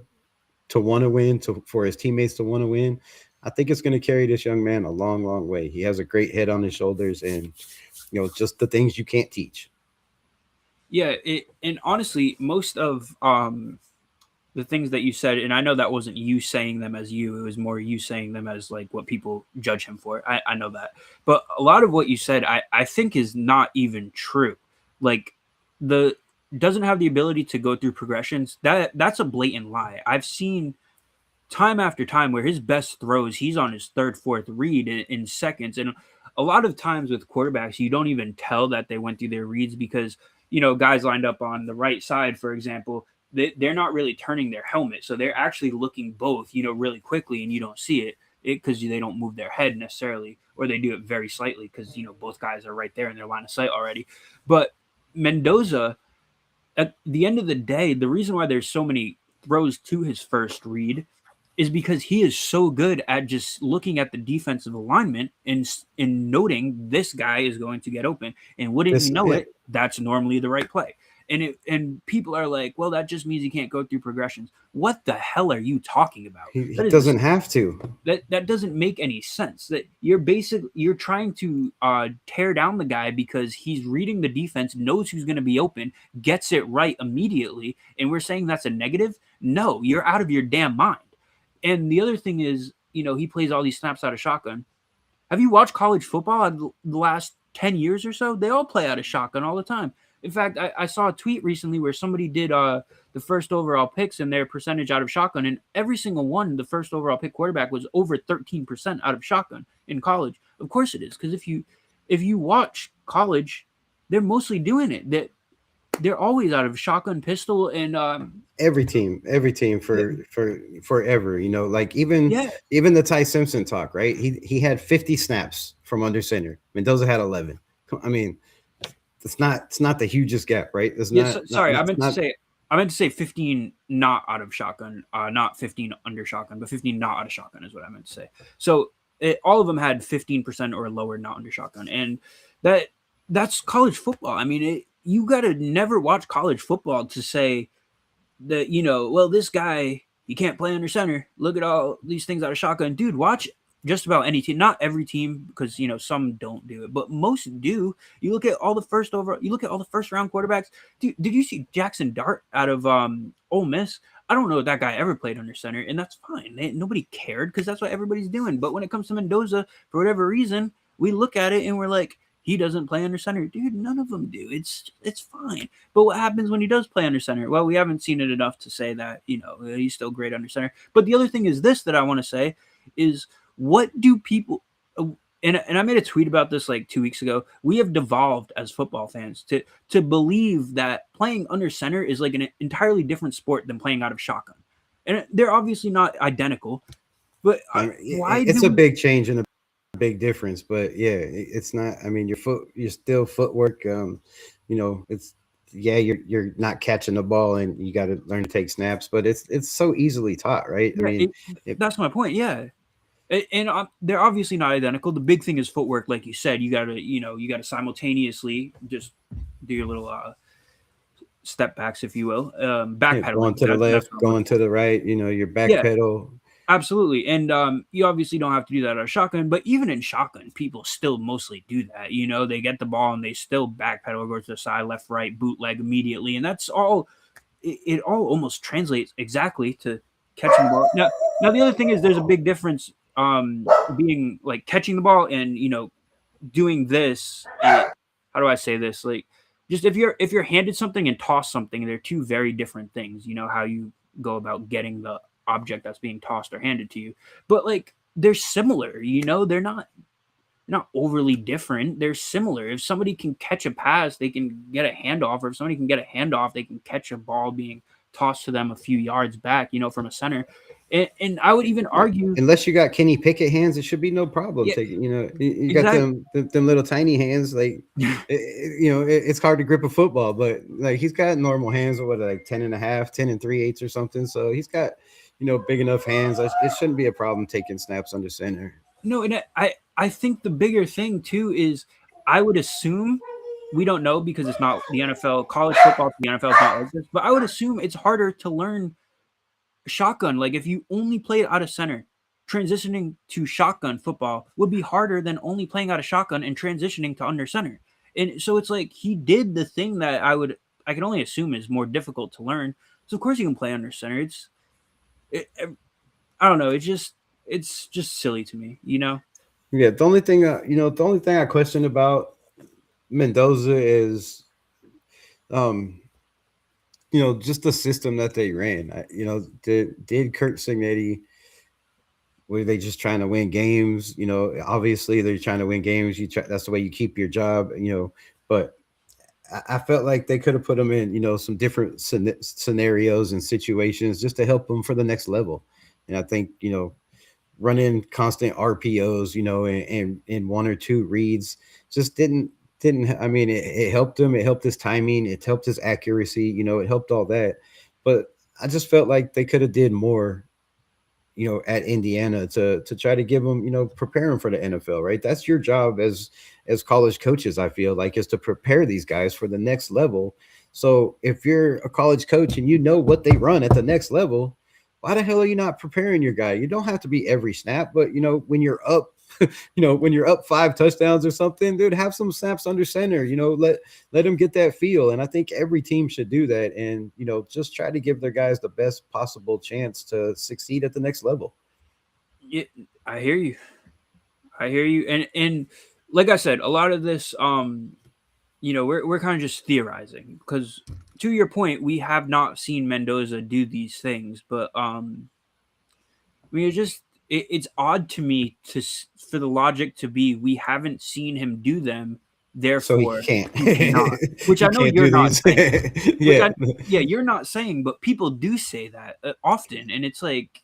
want to win, for his teammates to want to win, I think it's going to carry this young man a long, long way. He has a great head on his shoulders, and just the things you can't teach. Yeah, and honestly, most of the things that you said, and I know that wasn't you saying them as you, it was more you saying them as like what people judge him for. I know that. But a lot of what you said, I think is not even true. Like, doesn't have the ability to go through progressions. That's a blatant lie. I've seen time after time where his best throws, he's on his 3rd, 4th read in seconds. And a lot of times with quarterbacks, you don't even tell that they went through their reads because, guys lined up on the right side, for example, they're not really turning their helmet. So they're actually looking both, really quickly, and you don't see it because they don't move their head necessarily, or they do it very slightly because, both guys are right there in their line of sight already. But Mendoza, at the end of the day, the reason why there's so many throws to his first read is because he is so good at just looking at the defensive alignment and noting this guy is going to get open. And wouldn't you know it, that's normally the right play. And people are like, well, that just means he can't go through progressions. What the hell are you talking about? He doesn't have to. That doesn't make any sense. That you're trying to tear down the guy because he's reading the defense, knows who's going to be open, gets it right immediately, and we're saying that's a negative? No, you're out of your damn mind. And the other thing is, he plays all these snaps out of shotgun. Have you watched college football the last 10 years or so? They all play out of shotgun all the time. In fact, I saw a tweet recently where somebody did the first overall picks and their percentage out of shotgun, and every single one, the first overall pick quarterback was over 13% out of shotgun in college. Of course it is, because if you watch college, they're mostly doing it. They're always out of shotgun, pistol, and every team for forever. Like even the Ty Simpson talk, right? He had 50 snaps from under center. Mendoza had 11. I mean, it's not the hugest gap, right? I meant to say 15 not out of shotgun, not 15 under shotgun, but 15 not out of shotgun is what I meant to say. So all of them had 15% or lower not under shotgun, and that's college football. I mean, you got to never watch college football to say that, well, this guy, he can't play under center. Look at all these things out of shotgun. Dude, watch just about any team. Not every team, because, some don't do it, but most do. You look at all the first round quarterbacks. Dude, did you see Jackson Dart out of Ole Miss? I don't know if that guy ever played under center, and that's fine. Nobody cared because that's what everybody's doing. But when it comes to Mendoza, for whatever reason, we look at it and we're like, he doesn't play under center. Dude, none of them do. It's fine. But what happens when he does play under center? Well, we haven't seen it enough to say that, he's still great under center. But the other thing is this that I want to say is, what do people and I made a tweet about this like 2 weeks ago. We have devolved as football fans to believe that playing under center is like an entirely different sport than playing out of shotgun. And they're obviously not identical. But it's a big change and a big difference, but yeah, it's not. I mean, you're still footwork. It's you're not catching the ball, and you got to learn to take snaps. But it's so easily taught, right? Yeah, I mean, that's my point. Yeah, and they're obviously not identical. The big thing is footwork, like you said. You got to simultaneously just do your little step backs, if you will, back pedal, going to the left, going to the right. Your back pedal. Absolutely. And you obviously don't have to do that out of shotgun, but even in shotgun, people still mostly do that. They get the ball and they still backpedal, go to the side, left, right, bootleg immediately. And that's all, it all almost translates exactly to catching the ball. Now the other thing is there's a big difference being like catching the ball and, doing this. How do I say this? Like, just if you're handed something and tossed something, they're two very different things. How you go about getting the object that's being tossed or handed to you, but like they're similar. They're not overly different. They're similar. If somebody can catch a pass, they can get a handoff, or if somebody can get a handoff, they can catch a ball being tossed to them a few yards back, from a center. And I would even argue, unless you got Kenny Pickett hands, it should be no problem. Yeah, you got them little tiny hands. Like, it's hard to grip a football, but like he's got normal hands, or what, like 10 and 3/8 or something. So he's got, big enough hands. It shouldn't be a problem taking snaps under center. No, and I think the bigger thing too is, I would assume, we don't know because it's not the NFL. College football, the NFL is not like this, but I would assume it's harder to learn shotgun. Like if you only played out of center, transitioning to shotgun football would be harder than only playing out of shotgun and transitioning to under center. And so it's like he did the thing that I can only assume is more difficult to learn. So of course you can play under center. I don't know. It's just silly to me, Yeah. The only thing I question about Mendoza is, just the system that they ran. Did Kurt Signetti, were they just trying to win games? Obviously they're trying to win games. That's the way you keep your job, but I felt like they could have put them in, some different scenarios and situations just to help them for the next level. And I think, running constant RPOs, and one or two reads just didn't. I mean, it helped him. It helped his timing. It helped his accuracy. It helped all that. But I just felt like they could have did more, at Indiana to try to give them, prepare them for the NFL, right? That's your job as college coaches, I feel like, is to prepare these guys for the next level So if you're a college coach and you know what they run at the next level, why the hell are you not preparing your guy? You don't have to be every snap, but when you're up, when you're up 5 touchdowns or something, dude, have some snaps under center. Let them get that feel. And I think every team should do that. And just try to give their guys the best possible chance to succeed at the next level. Yeah, I hear you. And like I said, a lot of this, we're kind of just theorizing because, to your point, we have not seen Mendoza do these things, but I mean, it's odd to me for the logic to be we haven't seen him do them, So he therefore can't. he cannot. Which He I know can't you're do not these. saying. Yeah. Yeah, you're not saying, but people do say that often, and it's like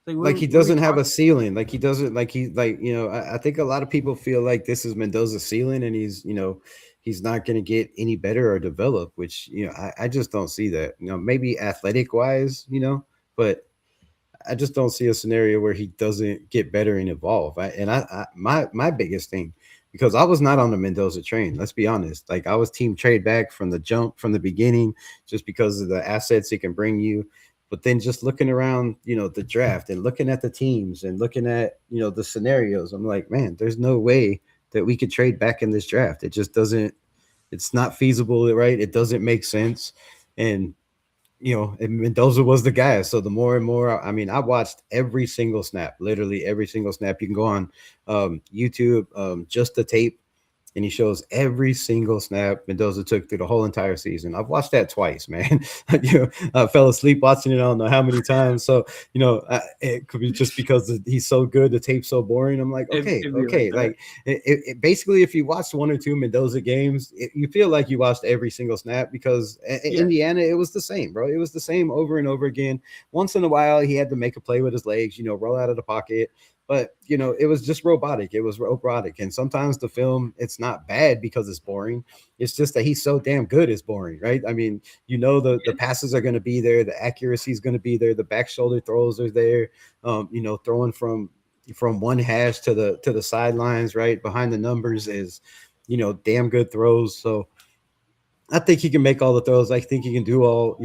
Like he what are we doesn't have a talking? ceiling. Like he doesn't like he like I think a lot of people feel like this is Mendoza's ceiling, and he's not going to get any better or develop. Which I just don't see that. Maybe athletic wise, but I just don't see a scenario where he doesn't get better and evolve. My biggest thing, because I was not on the Mendoza train. Let's be honest. Like I was team trade back from the jump, from the beginning, just because of the assets it can bring you. But then just looking around, the draft and looking at the teams and looking at the scenarios, I'm like, man, there's no way that we could trade back in this draft. It just doesn't. It's not feasible, right? It doesn't make sense. And and Mendoza was the guy. So the more and more, I mean, I watched every single snap, literally every single snap. You can go on YouTube, just the tape, and he shows every single snap Mendoza took through the whole entire season. I've watched that twice, man. I fell asleep watching it. I don't know how many times. So it could be just because he's so good, the tape's so boring. I'm like, okay, like basically, if you watched 1 or 2 Mendoza games, you feel like you watched every single snap because Indiana, it was the same, bro. It was the same over and over again. Once in a while, he had to make a play with his legs, roll out of the pocket. But it was just robotic. It was robotic, and sometimes the film, it's not bad because it's boring. It's just that he's so damn good, it's boring, right? I mean, the passes are going to be there, the accuracy is going to be there, the back shoulder throws are there. Throwing from one hash to the sidelines, right behind the numbers is, damn good throws. So I think he can make all the throws. I think he can do all,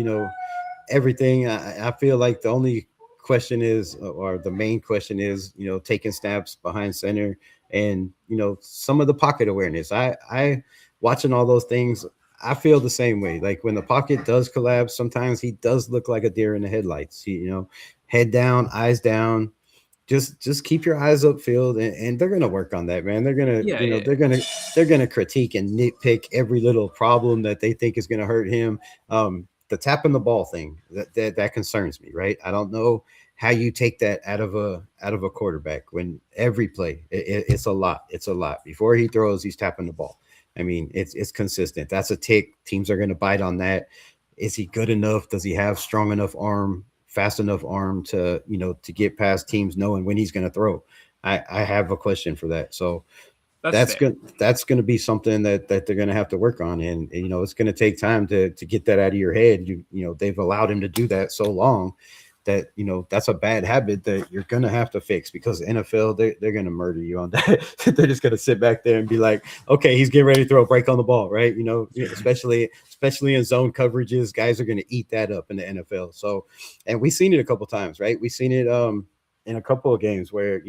everything. I feel like the only question is, or the main question is, taking snaps behind center and, some of the pocket awareness. I watching all those things, I feel the same way. Like when the pocket does collapse, sometimes he does look like a deer in the headlights. Head down, eyes down. Just keep your eyes upfield, and they're gonna work on that, man. They're gonna, they're gonna critique and nitpick every little problem that they think is gonna hurt him. The tapping the ball thing that concerns me, right? I don't know how you take that out of a quarterback when every play it's a lot. It's a lot. Before he throws, he's tapping the ball. I mean, it's consistent. That's a tick. Teams are going to bite on that. Is he good enough? Does he have strong enough arm, fast enough arm to to get past teams knowing when he's going to throw? I have a question for that. So that's good. That's going to be something that they're going to have to work on, and it's going to take time to get that out of your head. They've allowed him to do that so long that that's a bad habit that you're going to have to fix, because the NFL, they're going to murder you on that. They're just going to sit back there and be like, okay, he's getting ready to throw a break on the ball, right? Especially in zone coverages, guys are going to eat that up in the NFL. So, and we've seen it a couple times, right? We've seen it in a couple of games where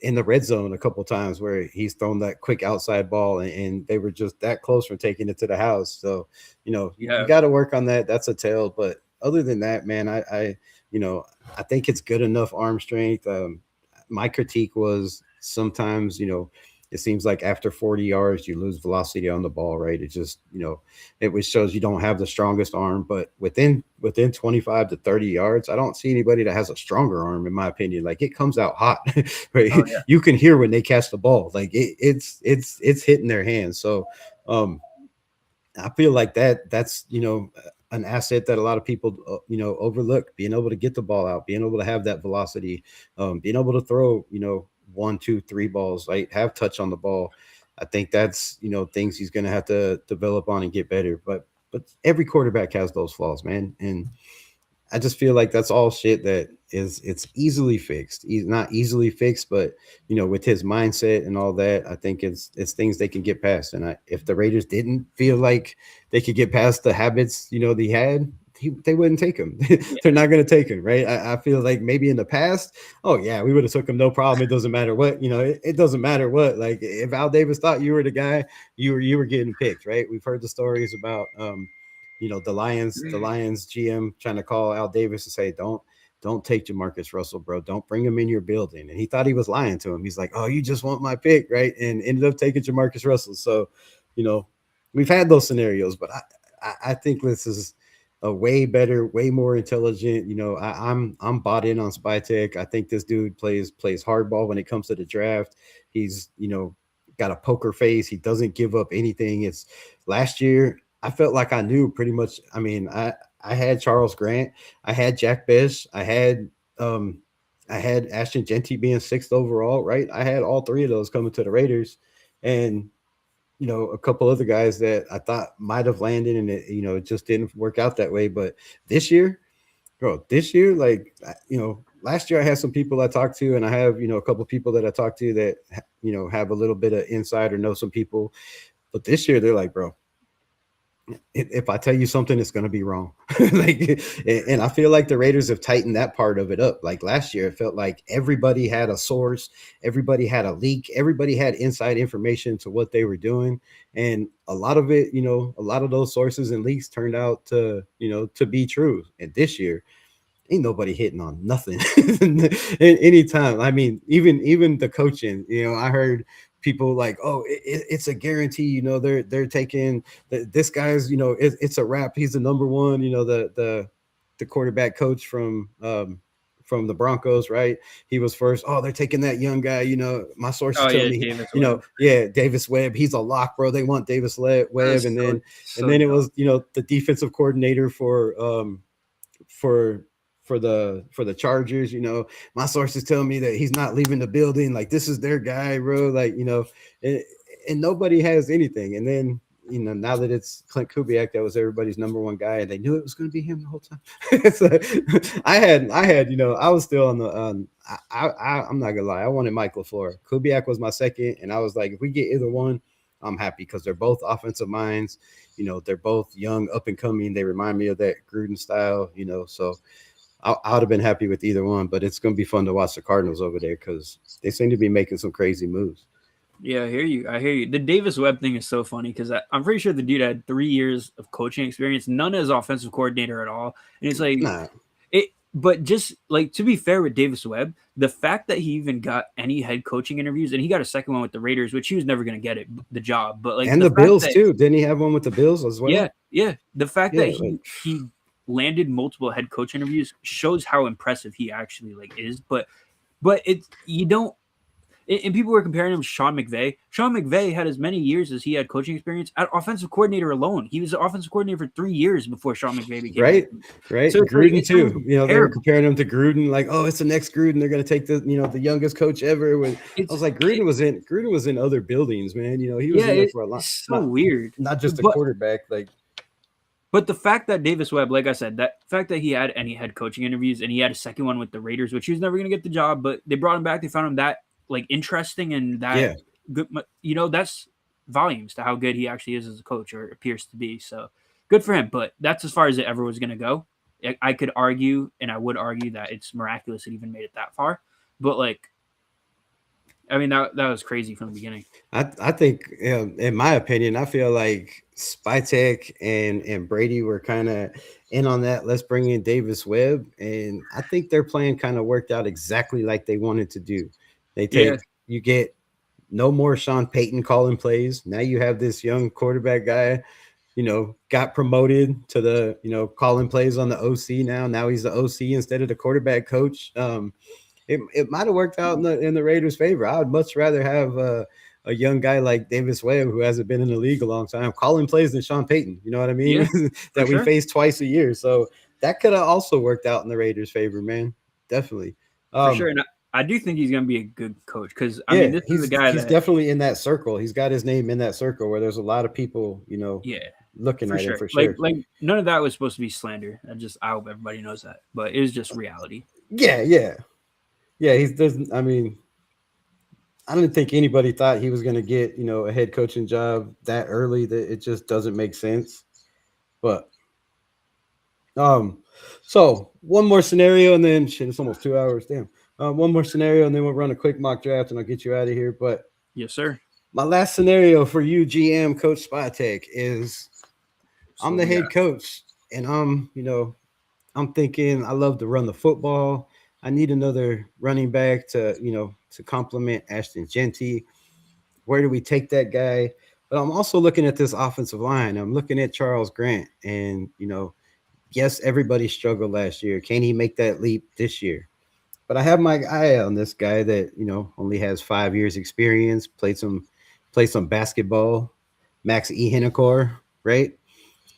in the red zone a couple times where he's thrown that quick outside ball and they were just that close from taking it to the house. So, you got to work on that. That's a tell. But other than that, man, I think it's good enough arm strength. My critique was sometimes, it seems like after 40 yards, you lose velocity on the ball, right? It just, it shows you don't have the strongest arm, but within 25 to 30 yards, I don't see anybody that has a stronger arm, in my opinion. Like it comes out hot, right? Oh, yeah. You can hear when they catch the ball, like it's hitting their hands. So, I feel like that's, an asset that a lot of people, overlook, being able to get the ball out, being able to have that velocity, being able to throw, 1, 2, 3 balls, right? Have touch on the ball. I think that's, things he's going to have to develop on and get better. But every quarterback has those flaws, man. And I just feel like that's all shit that it's easily fixed. Not easily fixed, but with his mindset and all that, I think it's things they can get past. And if the Raiders didn't feel like they could get past the habits, they had, they wouldn't take him. They're not going to take him, right? I feel like maybe in the past, oh yeah, we would have took him, no problem. It doesn't matter what, it doesn't matter what. Like if Al Davis thought you were the guy, you were getting picked, right? We've heard the stories about the Lions GM trying to call Al Davis and say, don't take Jamarcus Russell, bro. Don't bring him in your building. And he thought he was lying to him. He's like, oh, you just want my pick, right? And ended up taking Jamarcus Russell. So, we've had those scenarios, but I think this is a way better, way more intelligent. I'm bought in on Spytek. I think this dude plays hardball when it comes to the draft. He's, got a poker face. He doesn't give up anything. It's last year, I felt like I knew pretty much. I mean, I had Charles Grant, I had Jack Bish, I had Ashton Genty being 6th overall, right? I had all 3 of those coming to the Raiders, and a couple other guys that I thought might have landed, and it just didn't work out that way. But this year, like last year I had some people I talked to, and I have a couple of people that I talked to that have a little bit of insight or know some people, but this year they're like, bro, if I tell you something, it's going to be wrong. And I feel like the Raiders have tightened that part of it up. Like last year, it felt like everybody had a source, everybody had a leak, everybody had inside information to what they were doing. And a lot of it, a lot of those sources and leaks turned out to be true. And this year, ain't nobody hitting on nothing anytime. I mean, even the coaching, I heard people like, oh, it's a guarantee, they're taking this guy's, it's a wrap. He's the number one, the quarterback coach from the Broncos, right? He was first. Oh, they're taking that young guy, my sources tell me, Davis Webb, he's a lock, bro. They want Davis Webb. And then it was, the defensive coordinator for the Chargers, my sources tell me that he's not leaving the building. Like, this is their guy, bro. Like, and nobody has anything. And then, now that it's Clint Kubiak, that was everybody's number one guy, and they knew it was going to be him the whole time. So I was still on the, I'm not gonna lie, I wanted Mike LaFleur. Kubiak was my second, and I was like, if we get either one, I'm happy, because they're both offensive minds. They're both young, up and coming. They remind me of that Gruden style, so I would have been happy with either one, but it's going to be fun to watch the Cardinals over there because they seem to be making some crazy moves. Yeah, I hear you. The Davis Webb thing is so funny because I'm pretty sure the dude had 3 years of coaching experience, none as offensive coordinator at all. And it's like, but just like, to be fair with Davis Webb, the fact that he even got any head coaching interviews, and he got a second one with the Raiders, which he was never going to get the job. But like, and the Bills too. Didn't he have one with the Bills as well? Yeah. The fact that he landed multiple head coach interviews shows how impressive he actually is. But it's, and people were comparing him to Sean McVay. Sean McVay had as many years as he had coaching experience at offensive coordinator alone. He was the offensive coordinator for 3 years before Sean McVay became right. So Gruden too. They were comparing him to Gruden, like, oh, it's the next Gruden. They're going to take the youngest coach ever. I was like, Gruden was in other buildings, man. He was in there for a lot. It's so weird. Not just a quarterback, like. But the fact that Davis Webb, like I said, that fact that he had any head coaching interviews, and he had a second one with the Raiders, which he was never going to get the job, but they brought him back. They found him that interesting and that good. That's volumes to how good he actually is as a coach, or appears to be. So good for him. But that's as far as it ever was going to go. I could argue, and I would argue, that it's miraculous it even made it that far. But that was crazy from the beginning. I think, in my opinion, I feel like Spytek and Brady were kind of in on that. Let's bring in Davis Webb, and I think their plan kind of worked out exactly like they wanted to do. You get no more Sean Payton calling plays. Now you have this young quarterback guy, got promoted to the calling plays on the OC. Now he's the OC instead of the quarterback coach. It might have worked out in the Raiders' favor. I would much rather have a young guy like Davis Webb, who hasn't been in the league a long time, calling plays than Sean Payton. You know what I mean? Yeah, that we face twice a year. So that could have also worked out in the Raiders' favor, man. Definitely. For sure. And I do think he's going to be a good coach, because this is a guy he's definitely in that circle. He's got his name in that circle where there's a lot of people, Yeah. looking For at sure. him for sure. Like none of that was supposed to be slander. I hope everybody knows that. But it was just reality. Yeah. I mean, I don't think anybody thought he was going to get, a head coaching job that early. That it just doesn't make sense. But so one more scenario, and then shit, it's almost 2 hours. Damn. One more scenario, and then we'll run a quick mock draft, and I'll get you out of here. But yes, sir. My last scenario for you, GM Coach Spytek, is I'm the head coach, and I'm thinking I love to run the football. I need another running back to complement Ashton Genty. Where do we take that guy? But I'm also looking at this offensive line. I'm looking at Charles Grant, and yes, everybody struggled last year. Can he make that leap this year? But I have my eye on this guy that only has 5 years experience, played some basketball, Max Ehenekor, right?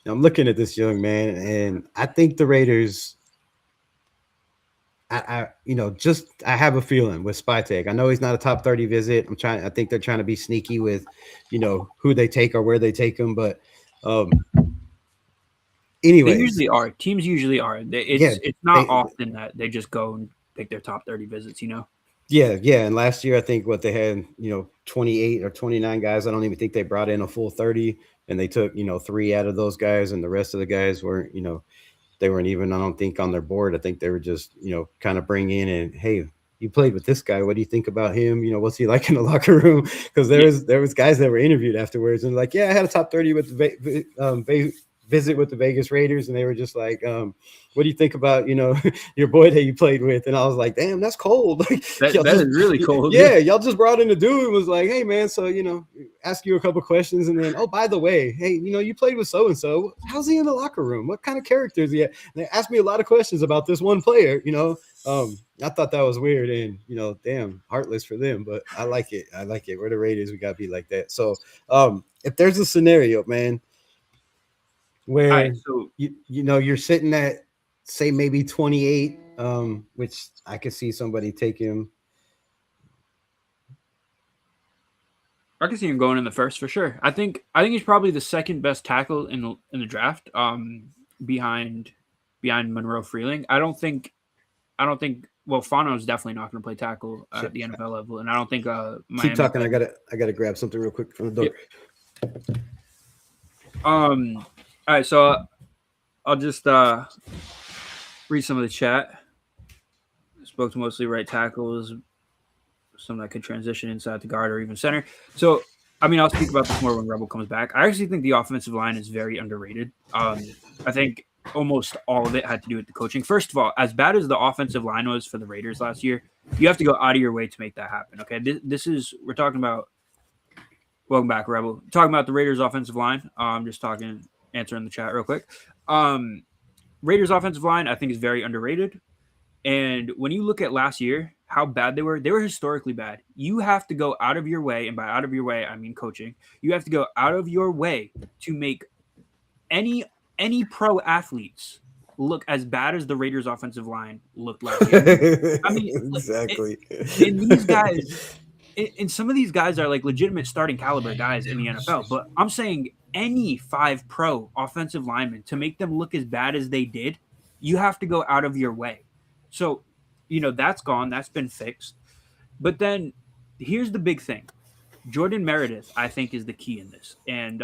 Now I'm looking at this young man, and I think the Raiders. I have a feeling with Spytek. I know he's not a top 30 visit. I think they're trying to be sneaky with, who they take or where they take him. But, anyway, they usually are. Teams usually are. It's not often that they just go and pick their top 30 visits. Yeah. And last year, I think they had, 28 or 29 guys. I don't even think they brought in a full 30, and they took, 3 out of those guys, and the rest of the guys weren't, they weren't even, I don't think, on their board. I think they were just, kind of bring in and, hey, you played with this guy. What do you think about him? What's he like in the locker room? Because there was guys that were interviewed afterwards and like, yeah, I had a top 30 with the visit with the Vegas Raiders, and they were just like, what do you think about your boy that you played with? And I was like, damn, that's cold. Like, that is really cold. Yeah, y'all just brought in a dude and was like, hey man, so ask you a couple questions, and then, oh, by the way, hey, you played with so and so. How's he in the locker room? What kind of character is he at? And they asked me a lot of questions about this one player. I thought that was weird, and damn, heartless for them, but I like it. We're the Raiders. We gotta be like that. So if there's a scenario, man, where you're sitting at, say, maybe 28, which I could see somebody take him. I can see him going in the first for sure. I think he's probably the second best tackle in the draft, behind Monroe Freeling. I don't think. Well, Fano's definitely not going to play tackle at the NFL level, and I don't think. Keep talking. I gotta grab something real quick from the door. All right, so I'll just read some of the chat. Spoke to mostly right tackles, some that could transition inside the guard or even center. So, I'll speak about this more when Rebel comes back. I actually think the offensive line is very underrated. I think almost all of it had to do with the coaching. First of all, as bad as the offensive line was for the Raiders last year, you have to go out of your way to make that happen. Okay, we're talking about. Welcome back, Rebel. Talking about the Raiders offensive line. I'm just answering the chat real quick. Raiders offensive line, I think, is very underrated. And when you look at last year, how bad they were historically bad. You have to go out of your way, and by out of your way, I mean coaching. You have to go out of your way to make any pro athletes look as bad as the Raiders offensive line looked last year. Exactly. And these guys, and some of these guys are like legitimate starting caliber guys in the NFL, but I'm saying any 5 pro offensive linemen, to make them look as bad as they did, you have to go out of your way. So, that's gone. That's been fixed. But then here's the big thing. Jordan Meredith, I think, is the key in this. And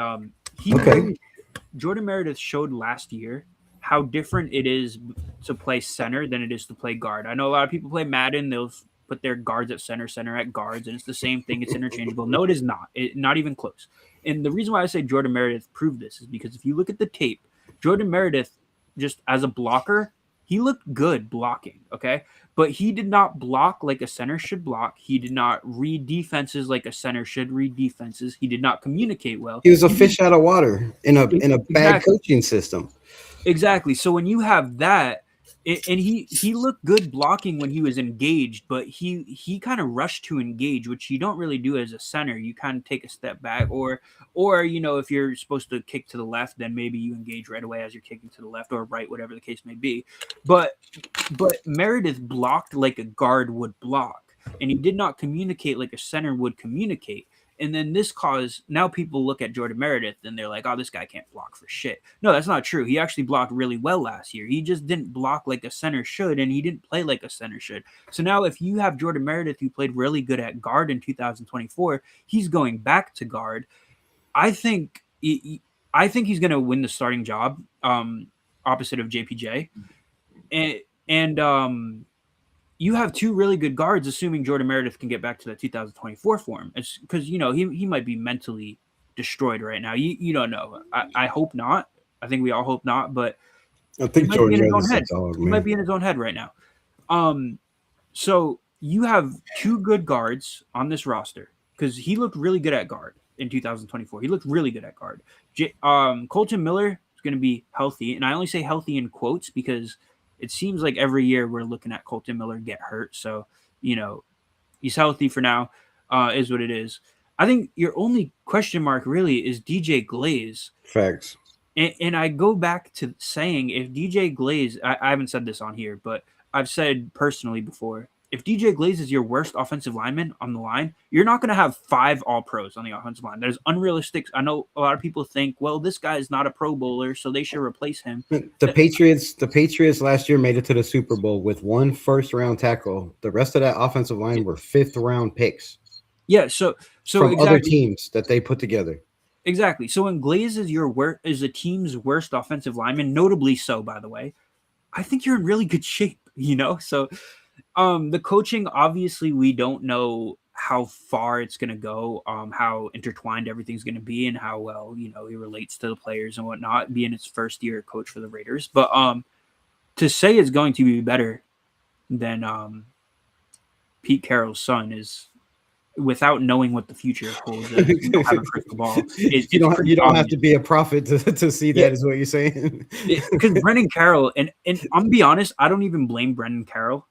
Jordan Meredith showed last year how different it is to play center than it is to play guard. I know a lot of people play Madden. They'll put their guards at center at guards, and it's the same thing. It's interchangeable. No, it is not. Not even close. And the reason why I say Jordan Meredith proved this is because if you look at the tape, Jordan Meredith, just as a blocker, he looked good blocking, okay? But he did not block like a center should block. He did not read defenses like a center should read defenses. He did not communicate well. He was a fish out of water in a bad coaching system. Exactly. So when you have that, and he looked good blocking when he was engaged, but he kind of rushed to engage, which you don't really do as a center. You kind of take a step back, or if you're supposed to kick to the left, then maybe you engage right away as you're kicking to the left or right, whatever the case may be. But Meredith blocked like a guard would block, and he did not communicate like a center would communicate. And then this caused, now people look at Jordan Meredith and they're like, oh, this guy can't block for shit. No, that's not true. He actually blocked really well last year. He just didn't block like a center should, and he didn't play like a center should. So now if you have Jordan Meredith, who played really good at guard in 2024, he's going back to guard. I think he's going to win the starting job opposite of JPJ. And you have two really good guards, assuming Jordan Meredith can get back to that 2024 form. It's because, he might be mentally destroyed right now. You don't know. I hope not. I think we all hope not, but I think Jordan Meredith might be in his own head right now. So you have two good guards on this roster because he looked really good at guard in 2024. He looked really good at guard. Colton Miller is going to be healthy, and I only say healthy in quotes because it seems like every year we're looking at Colton Miller get hurt. So, he's healthy for now, is what it is. I think your only question mark really is DJ Glaze. Facts. And I go back to saying if DJ Glaze, I haven't said this on here, but I've said personally before, if DJ Glaze is your worst offensive lineman on the line, you're not going to have 5 All-Pros on the offensive line. That is unrealistic. I know a lot of people think, well, this guy is not a Pro Bowler, so they should replace him. The Patriots last year made it to the Super Bowl with 1 first-round tackle. The rest of that offensive line were 5th-round picks. Yeah, so from other teams that they put together. Exactly. So when Glaze is a team's worst offensive lineman, notably so, by the way, I think you're in really good shape. So. The coaching, obviously, we don't know how far it's going to go, how intertwined everything's going to be, and how well, he relates to the players and whatnot, being his first year coach for the Raiders. But to say it's going to be better than Pete Carroll's son is, without knowing what the future holds, you don't have a crystal ball. You don't have to be a prophet to see that, is what you're saying. Because Brendan Carroll, and I'm going to be honest, I don't even blame Brendan Carroll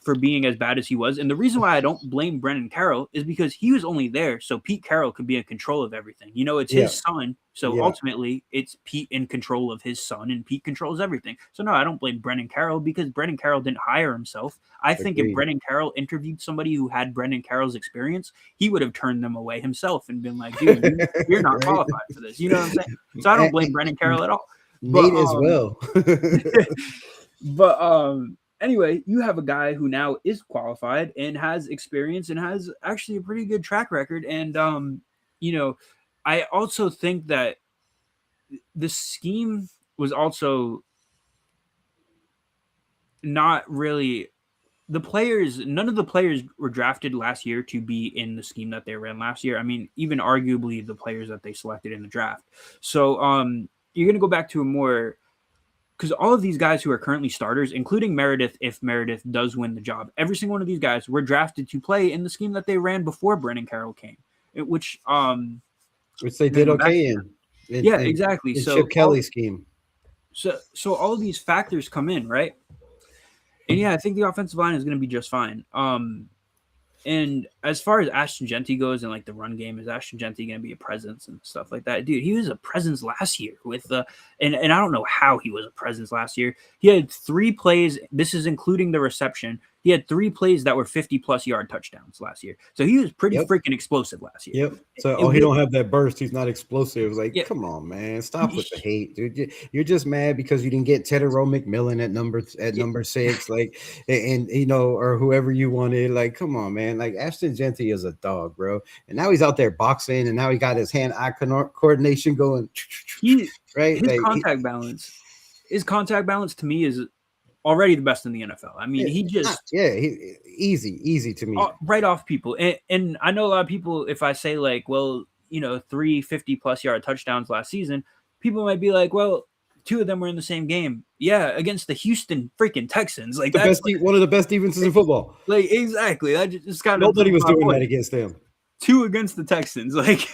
for being as bad as he was. And the reason why I don't blame Brendan Carroll is because he was only there so Pete Carroll could be in control of everything. It's his son. So ultimately it's Pete in control of his son, and Pete controls everything. So no, I don't blame Brendan Carroll because Brendan Carroll didn't hire himself. I think if Brendan Carroll interviewed somebody who had Brendan Carroll's experience, he would have turned them away himself and been like, dude, you're not qualified for this. You know what I'm saying? So I don't blame Brendan Carroll at all. Nate as well. But anyway, you have a guy who now is qualified and has experience and has actually a pretty good track record. And, I also think that the scheme was also not really the players. None of the players were drafted last year to be in the scheme that they ran last year. I mean, even arguably the players that they selected in the draft. So you're going to go back to a more, because all of these guys who are currently starters, including Meredith, if Meredith does win the job, every single one of these guys were drafted to play in the scheme that they ran before Brendan Carroll came, which they did okay in. Exactly. So Chip Kelly's scheme. So all of these factors come in, right? And I think the offensive line is going to be just fine. And as far as Ashton Genty goes and like the run game, is Ashton Genty going to be a presence and stuff like that? Dude, he was a presence last year with and I don't know how he was a presence last year. He had 3 plays. This is including the reception. He had 3 plays that were 50+ yard touchdowns last year. So he was pretty freaking explosive last year. Yep. So he don't have that burst. He's not explosive. It was like, come on, man, stop with the hate, dude. You're just mad because you didn't get Tedero McMillan at number 6, like, and or whoever you wanted. Like, come on, man. Like Ashton Genty is a dog, bro. And now he's out there boxing, and now he got his hand-eye coordination going. Right. His contact balance to me is already the best in the NFL. I mean, he easy to me. Right off people. And I know a lot of people, if I say like, well, 3 50+ yard touchdowns last season, people might be like, well, 2 of them were in the same game. Yeah, against the Houston freaking Texans. Like that's one of the best defenses in football. Like exactly. That just kind of nobody was doing that against them. 2 against the Texans. Like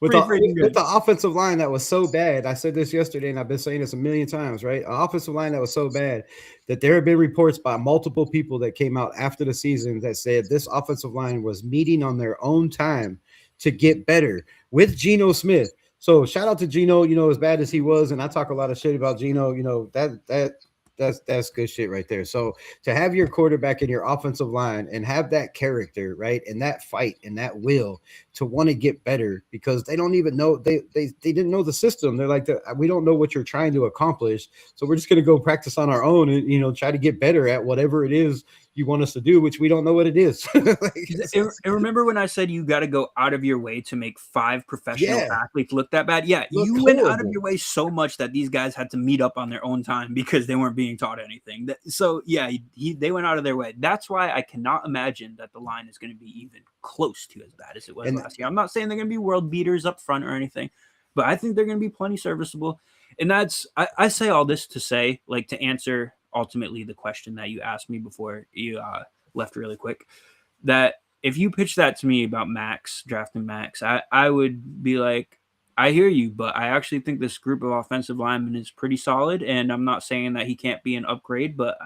with the offensive line that was so bad. I said this yesterday, and I've been saying this a million times, right? An offensive line that was so bad that there have been reports by multiple people that came out after the season that said this offensive line was meeting on their own time to get better with Geno Smith. So shout out to Geno, as bad as he was, and I talk a lot of shit about Geno, that that's good shit right there. So to have your quarterback and your offensive line and have that character, right, and that fight and that will to want to get better because they don't even know they didn't know the system. They're like, we don't know what you're trying to accomplish, so we're just going to go practice on our own and try to get better at whatever it is you want us to do, which we don't know what it is. And remember when I said you got to go out of your way to make 5 professional athletes look that bad? Yeah, you went out of your way so much that these guys had to meet up on their own time because they weren't being taught anything. So yeah, they went out of their way. That's why I cannot imagine that the line is going to be even close to as bad as it was last year. I'm not saying they're going to be world beaters up front or anything, but I think they're going to be plenty serviceable. And that's I say all this to say, like, to answer ultimately the question that you asked me before you left really quick, that if you pitch that to me about drafting Max, I would be like, I hear you, but I actually think this group of offensive linemen is pretty solid. And I'm not saying that he can't be an upgrade, but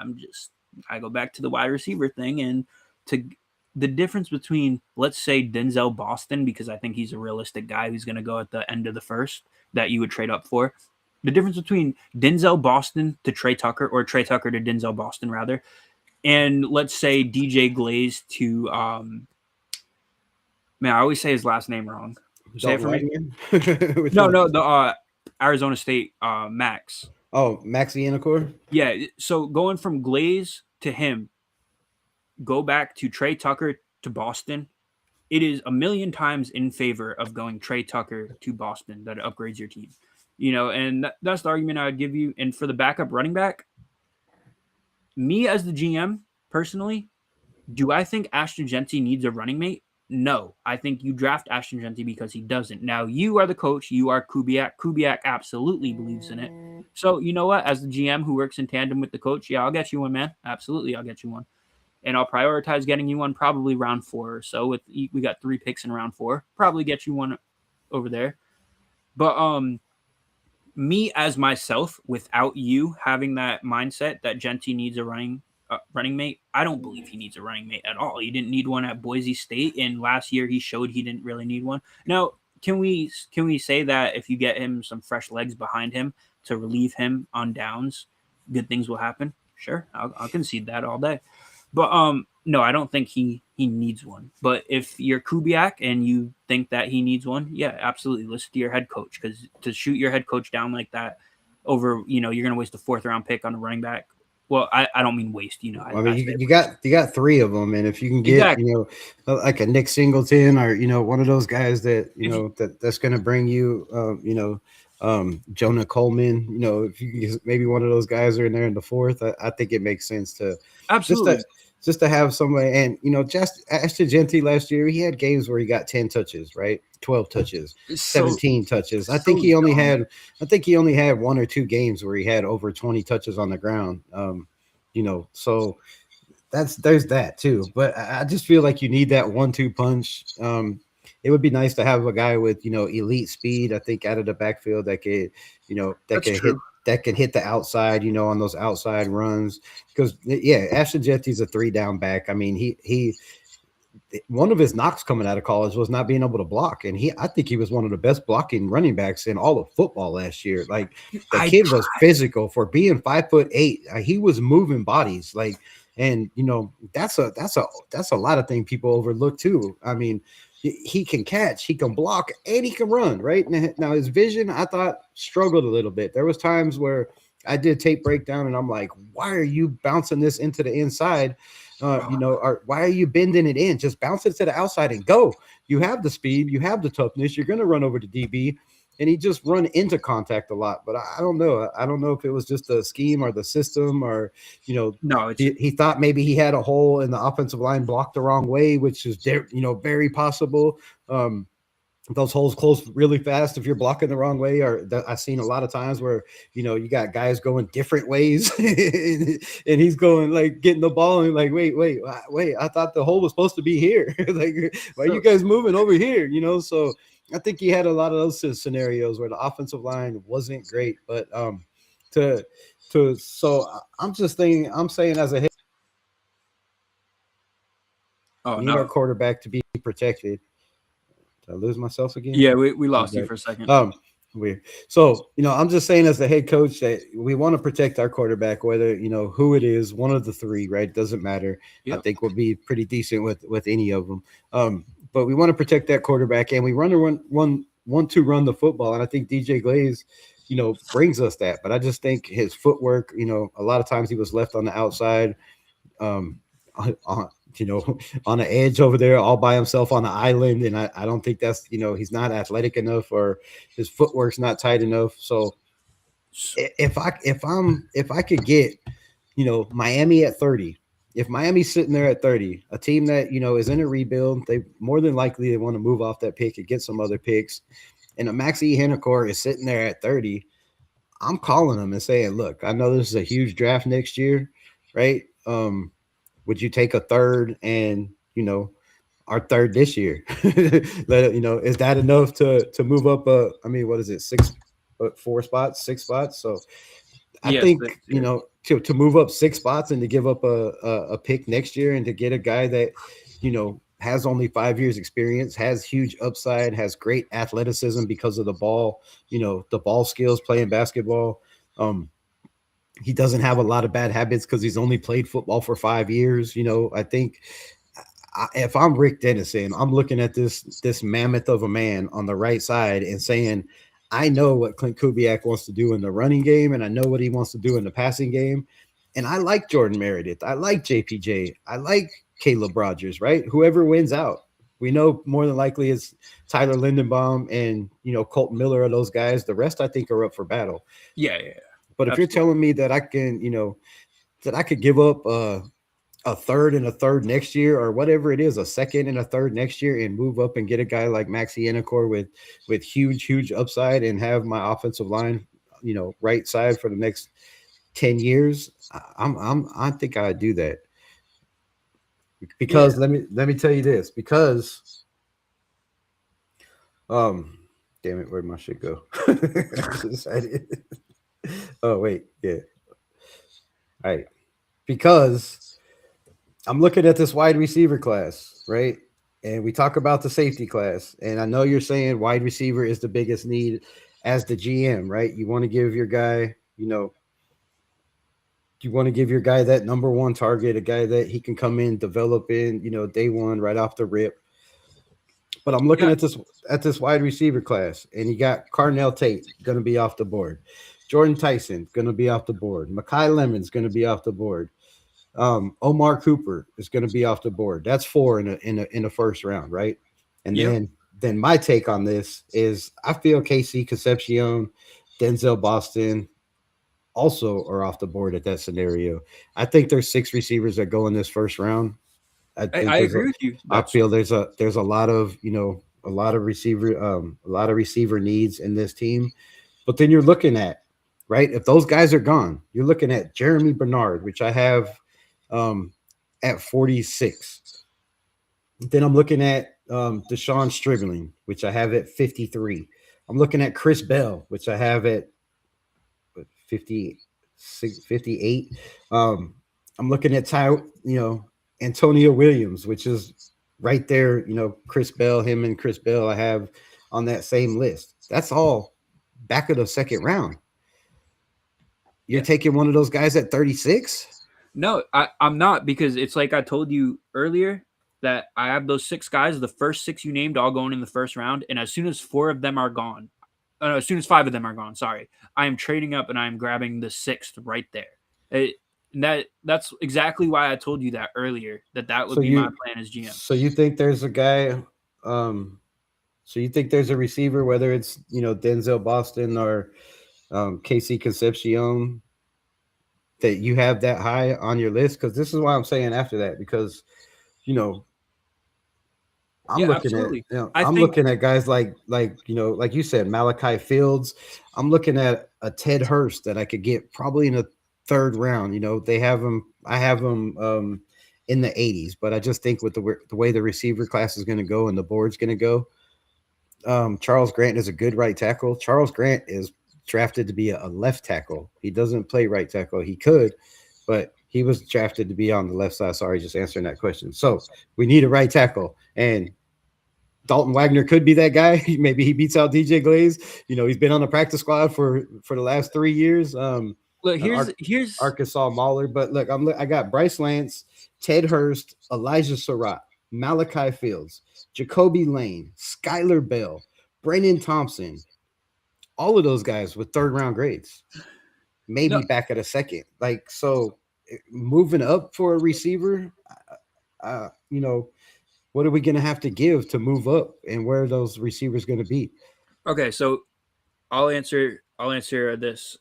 I go back to the wide receiver thing and to the difference between, let's say, Denzel Boston, because I think he's a realistic guy who's going to go at the end of the first that you would trade up for. The difference between Denzel Boston to Trey Tucker, or Trey Tucker to Denzel Boston, rather, and let's say DJ Glaze to man, I always say his last name wrong. Say it for me. No, the Arizona State Max. Oh, Maxi Iannacor? Yeah, so going from Glaze to him, go back to Trey Tucker to Boston. It is a million times in favor of going Trey Tucker to Boston that it upgrades your team. And that's the argument I would give you. And for the backup running back, me as the GM, personally, do I think Ashton Genty needs a running mate? No. I think you draft Ashton Genty because he doesn't. Now, you are the coach. You are Kubiak. Kubiak absolutely believes in it. So, you know what? As the GM who works in tandem with the coach, yeah, I'll get you one, man. Absolutely, I'll get you one. And I'll prioritize getting you one probably round 4 or so. We got 3 picks in round 4. Probably get you one over there. But me as myself, without you having that mindset that Genty needs a running mate, I don't believe he needs a running mate at all. He didn't need one at Boise State, and last year he showed he didn't really need one. Now, can we say that if you get him some fresh legs behind him to relieve him on downs, good things will happen? Sure, I'll concede that all day. But no, I don't think he needs one. But if you're Kubiak and you think that he needs one, yeah, absolutely. Listen to your head coach, because to shoot your head coach down like that over, you're going to waste a 4th round pick on a running back. Well, I don't mean waste. I mean, you got 3 of them, and if you can get like a Nick Singleton or one of those guys that that's going to bring you Jonah Coleman, if you can get maybe one of those guys are in there in the 4th, I think it makes sense to absolutely just to have somebody. And just Ashton Genty last year, he had games where he got 10 touches, right? 12 touches, 17 touches. I think he only had 1 or 2 games where he had over 20 touches on the ground. So there's that too. But I just feel like you need that 1-2 punch. It would be nice to have a guy with elite speed, I think, out of the backfield that could hit the outside, on those outside runs. Because Ashton Genty's a 3-down back. I mean, he one of his knocks coming out of college was not being able to block, and I think he was one of the best blocking running backs in all of football last year. Like, the kid was physical for being 5'8". He was moving bodies, and that's a lot of things people overlook too. I mean, he can catch, he can block, and he can run, right? Now his vision, I thought, struggled a little bit. There was times where I did tape breakdown and I'm like, why are you bouncing this into the inside? Or why are you bending it in? Just bounce it to the outside and go. You have the speed, you have the toughness, you're going to run over to DB. And he just run into contact a lot. But I don't know. I don't know if it was just the scheme or the system or, no, he thought maybe he had a hole in the offensive line blocked the wrong way, which is, very possible. Those holes close really fast if you're blocking the wrong way. Or I've seen a lot of times where, you got guys going different ways and he's going getting the ball and wait, I thought the hole was supposed to be here. Why are you guys moving over here? So I think he had a lot of those scenarios where the offensive line wasn't great, but so I'm saying as a head, need our quarterback to be protected. Did I lose myself again? Yeah, we lost you for a second. Weird. So, I'm just saying as the head coach that we want to protect our quarterback, whether, who it is, one of the three, right? Doesn't matter. Yep. I think we'll be pretty decent with any of them. But we want to protect that quarterback, and we want to run the football. And I think DJ Glaze, brings us that. But I just think his footwork, a lot of times he was left on the outside, on, on the edge over there all by himself on the island. And I don't think that's, he's not athletic enough or his footwork's not tight enough. So if I could get, Miami at 30, if Miami's sitting there at 30, a team that, is in a rebuild, they more than likely they want to move off that pick and get some other picks. And a Maxi Hennecore is sitting there at 30. I'm calling them and saying, look, I know this is a huge draft next year, right? Would you take a third and, our third this year? Is that enough to move up? What is it? 6 spots? So I think, to move up 6 spots and to give up a pick next year and to get a guy that, has only 5 years experience, has huge upside, has great athleticism because of the ball, the ball skills playing basketball. He doesn't have a lot of bad habits because he's only played football for 5 years. I think if I'm Rick Dennison, I'm looking at this mammoth of a man on the right side and saying, I know what Clint Kubiak wants to do in the running game, and I know what he wants to do in the passing game. And I like Jordan Meredith. I like JPJ. I like Caleb Rogers, right? Whoever wins out. We know more than likely it's Tyler Lindenbaum and, Colton Miller are those guys. The rest, I think, are up for battle. Yeah. But if you're telling me that I can, that I could give up a third and a third next year or whatever it is, a second and a third next year and move up and get a guy like Maxi Hennecore with huge upside and have my offensive line, right side for the next 10 years, I think I'd do that. Because let me tell you this, because damn it, where'd my shit go? Oh wait, yeah. All right. Because I'm looking at this wide receiver class, right? And we talk about the safety class. And I know you're saying wide receiver is the biggest need as the GM, right? You want to give your guy, you want to give your guy that number one target, a guy that he can come in, develop in, day one, right off the rip. But I'm looking at this wide receiver class, and you got Carnell Tate going to be off the board. Jordan Tyson going to be off the board. Mekhi Lemon's going to be off the board. Omar Cooper is going to be off the board. That's 4 in the first round, right? And then my take on this is I feel KC Concepcion, Denzel Boston also are off the board at that scenario. I think there's 6 receivers that go in this first round. I agree with you. I feel there's a lot of a lot of receiver needs in this team. But then you're looking at, right, if those guys are gone, you're looking at Jeremy Bernard, which I have at 46. Then I'm looking at Deshaun Stribling, which I have at 53. I'm looking at Chris Bell, which I have at 58. I'm looking at Antonio Williams, which is right there. Chris Bell, him and Chris Bell, I have on that same list. That's all back of the second round. You're taking one of those guys at 36? No, I'm not, because it's like I told you earlier that I have those 6 guys. The first 6 you named all going in the first round, and as soon as 4 of them are gone, as soon as 5 of them are gone, sorry, I am trading up and I am grabbing the 6th right there. That's exactly why I told you that earlier, that would be my plan as GM. So you think there's a guy, so you think there's a receiver, whether it's, Denzel Boston or KC Concepcion, that you have that high on your list? Because this is why I'm saying after that, because, I'm looking at guys like you said, Malachi Fields. I'm looking at a Ted Hurst that I could get probably in the 3rd round. They have him. I have him in the 80s, but I just think with the way the receiver class is going to go and the board's going to go, Charles Grant is a good right tackle. Charles Grant is drafted to be a left tackle. He doesn't play right tackle. He could, but he was drafted to be on the left side. Sorry, just answering that question. So we need a right tackle, and Dalton Wagner could be that guy. Maybe he beats out DJ Glaze. He's been on the practice squad for the last 3 years. Look, here's Arkansas Mauler. But look, I got Bryce Lance, Ted Hurst, Elijah Surratt, Malachi Fields, Jacoby Lane, Skylar Bell, Brandon Thompson. All of those guys with 3rd-round grades. Maybe back at a second. Like, so moving up for a receiver, what are we going to have to give to move up, and where are those receivers going to be? Okay, so I'll answer this.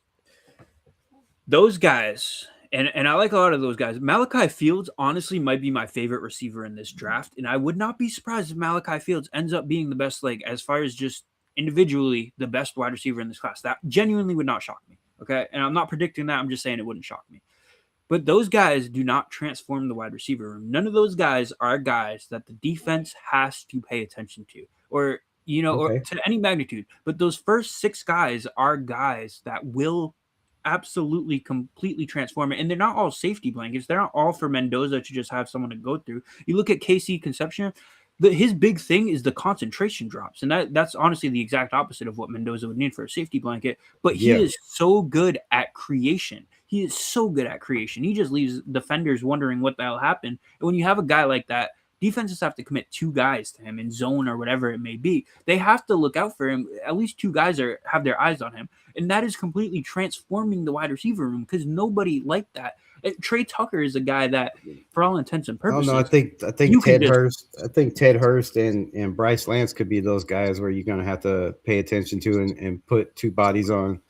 Those guys, and I like a lot of those guys. Malachi Fields honestly might be my favorite receiver in this draft, and I would not be surprised if Malachi Fields ends up being the best, like as far as just individually the best wide receiver in this class. That genuinely would not shock me. Okay, and I'm not predicting that. I'm just saying it wouldn't shock me. But those guys do not transform the wide receiver room. None of those guys are guys that the defense has to pay attention to, or or to any magnitude. But those first 6 guys are guys that will absolutely completely transform it. And they're not all safety blankets. They're not all for Mendoza to just have someone to go through. You look at KC Concepcion, his big thing is the concentration drops. And that's honestly the exact opposite of what Mendoza would need for a safety blanket. But he is so good at creation. He is so good at creation. He just leaves defenders wondering what the hell happened. And when you have a guy like that, defenses have to commit 2 guys to him in zone or whatever it may be. They have to look out for him. At least 2 guys have their eyes on him. And that is completely transforming the wide receiver room, because nobody like that. Trey Tucker is a guy that, for all intents and purposes, I think Ted Hurst and Bryce Lance could be those guys where you're going to have to pay attention to and put 2 bodies on.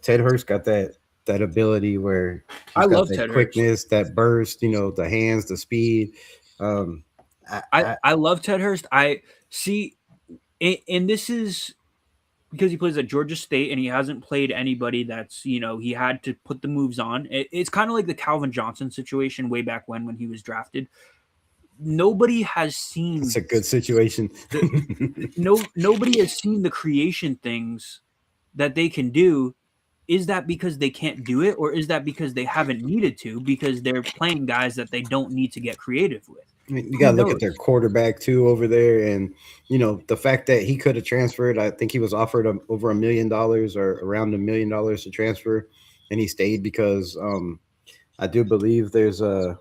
Ted Hurst got that ability where I love that Ted quickness, Hurst. that burst, the hands, the speed. I love Ted Hurst. I see, and this is because he plays at Georgia State and he hasn't played anybody that's, he had to put the moves on. It's kind of like the Calvin Johnson situation way back when he was drafted. Nobody has seen. It's a good situation. Nobody has seen the creation things that they can do. Is that because they can't do it, or is that because they haven't needed to, because they're playing guys that they don't need to get creative with? I mean, you got to look at their quarterback too over there, and the fact that he could have transferred. I think he was offered over $1 million or around $1 million to transfer, and he stayed because I do believe there's a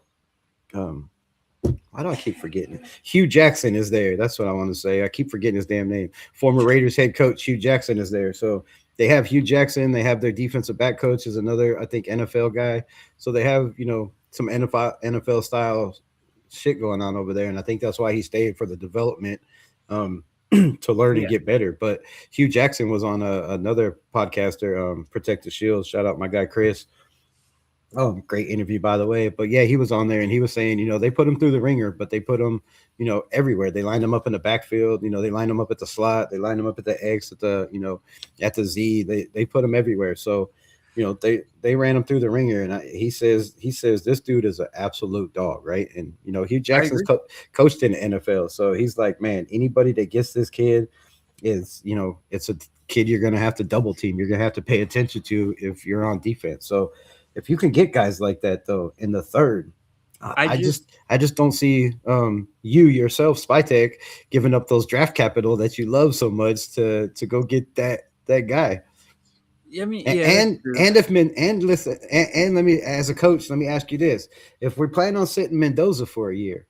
why do I keep forgetting it? Hugh Jackson is there. That's what I want to say. I keep forgetting his damn name. Former Raiders head coach Hugh Jackson is there. So they have Hugh Jackson. They have their defensive back coach is another, I think, NFL guy. So they have some NFL style shit going on over there, and I think that's why he stayed for the development to learn and get better. But Hugh Jackson was on another podcaster, Protect the Shield. Shout out my guy Chris. Oh, great interview, by the way. But yeah, he was on there and he was saying, they put him through the ringer, but they put him, everywhere. They lined him up in the backfield. They lined him up at the slot. They lined him up at the X, at the, at the Z. They put him everywhere. So, they ran him through the ringer. And he says this dude is an absolute dog, right? And, Hugh Jackson's coached in the NFL. So he's like, man, anybody that gets this kid is, it's a kid you're going to have to double team. You're going to have to pay attention to if you're on defense. So, if you can get guys like that, though, in the third, I just don't see you yourself, Spytek, giving up those draft capital that you love so much to go get that guy. I mean, and let me, as a coach, let me ask you this: if we're planning on sitting Mendoza for a year,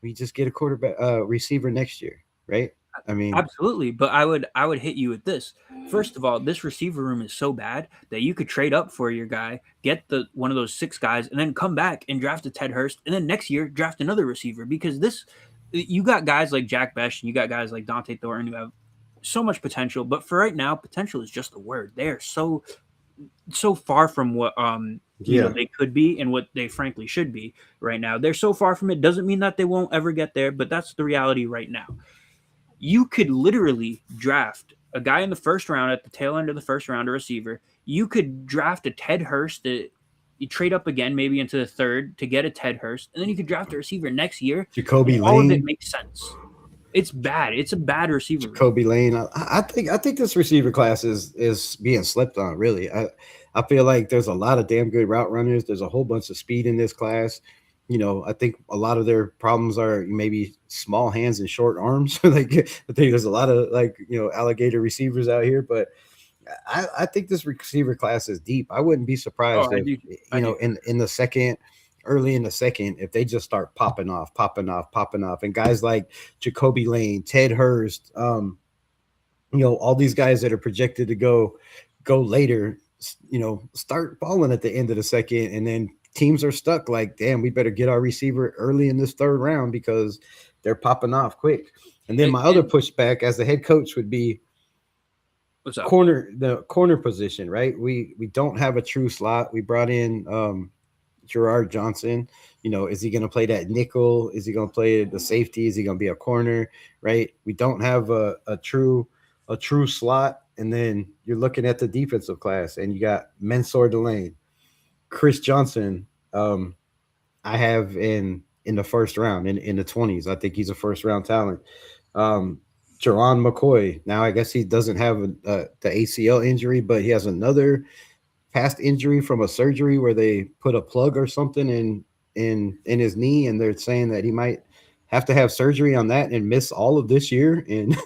we just get a quarterback receiver next year, right? I mean, absolutely. But I would hit you with this. First of all, this receiver room is so bad that you could trade up for your guy, get one of those 6 guys, and then come back and draft a Ted Hurst, and then next year draft another receiver, because you got guys like Jack Besh and you got guys like Dante Thornton who have so much potential. But for right now, potential is just a word. They are so far from what they could be and what they frankly should be right now. They're so far from it. Doesn't mean that they won't ever get there, but that's the reality right now. You could literally draft a guy in the first round at the tail end of the first round, a receiver. You could draft a Ted Hurst. You trade up again, maybe into the third to get a Ted Hurst, and then you could draft a receiver next year. Jacoby Lane. All of it makes sense. It's bad. It's a bad receiver. Jacoby Lane. I think this receiver class is being slept on. Really, I feel like there's a lot of damn good route runners. There's a whole bunch of speed in this class. I think a lot of their problems are maybe small hands and short arms. Like I think there's a lot of alligator receivers out here, but I think this receiver class is deep. I wouldn't be Oh, surprised I if do. I do. in the second, early in the second, if they just start popping off, and guys like Jacoby Lane, Ted Hurst, all these guys that are projected to go later, start balling at the end of the second, and then teams are stuck like, damn, we better get our receiver early in this third round because they're popping off quick. And then my other pushback as the head coach would be What's up? the corner position, right? We don't have a true slot. We brought in Gerard Johnson. Is he going to play that nickel? Is he going to play the safety? Is he going to be a corner? Right? We don't have a true slot. And then you're looking at the defensive class, and you got Mensor Delane, Chris Johnson. I have in the first round in the 20s. I think he's a first round talent. Jerron McCoy. Now I guess he doesn't have the ACL injury, but he has another past injury from a surgery where they put a plug or something in his knee, and they're saying that he might have to have surgery on that and miss all of this year, and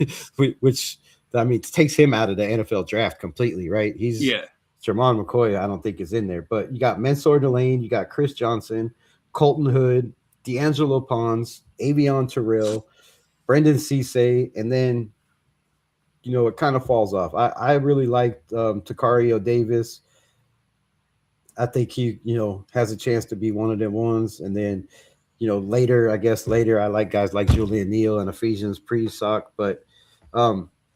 which I mean takes him out of the NFL draft completely, right? Jermon McCoy, I don't think is in there, but you got Mensor Delane, you got Chris Johnson, Colton Hood, D'Angelo Pons, Avion Terrell, Brendan Cisse, and then it kind of falls off. I really liked Takario Davis. I think he, has a chance to be one of them ones. And then, later, I like guys like Julian Neal and Ephesians Prisock. But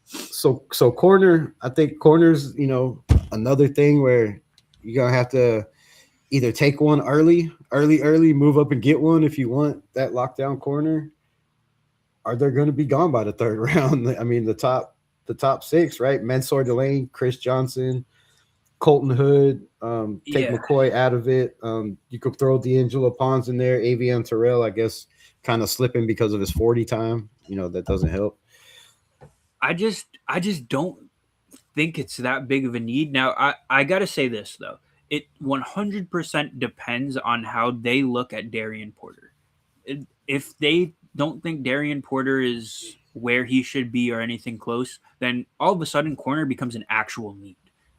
so corner, I think corner's, another thing where you're gonna have to either take one early, move up and get one if you want that lockdown corner. Are they going to be gone by the third round? I mean, the top six, right? Mensor Delane, Chris Johnson, Colton Hood, take McCoy out of it. You could throw D'Angelo Pons in there, Avion Terrell, I guess, kind of slipping because of his 40 time. That doesn't help. I just don't think it's that big of a need. Now, I got to say this, though. It 100% depends on how they look at Darian Porter. If they don't think Darian Porter is where he should be or anything close, then all of a sudden corner becomes an actual need,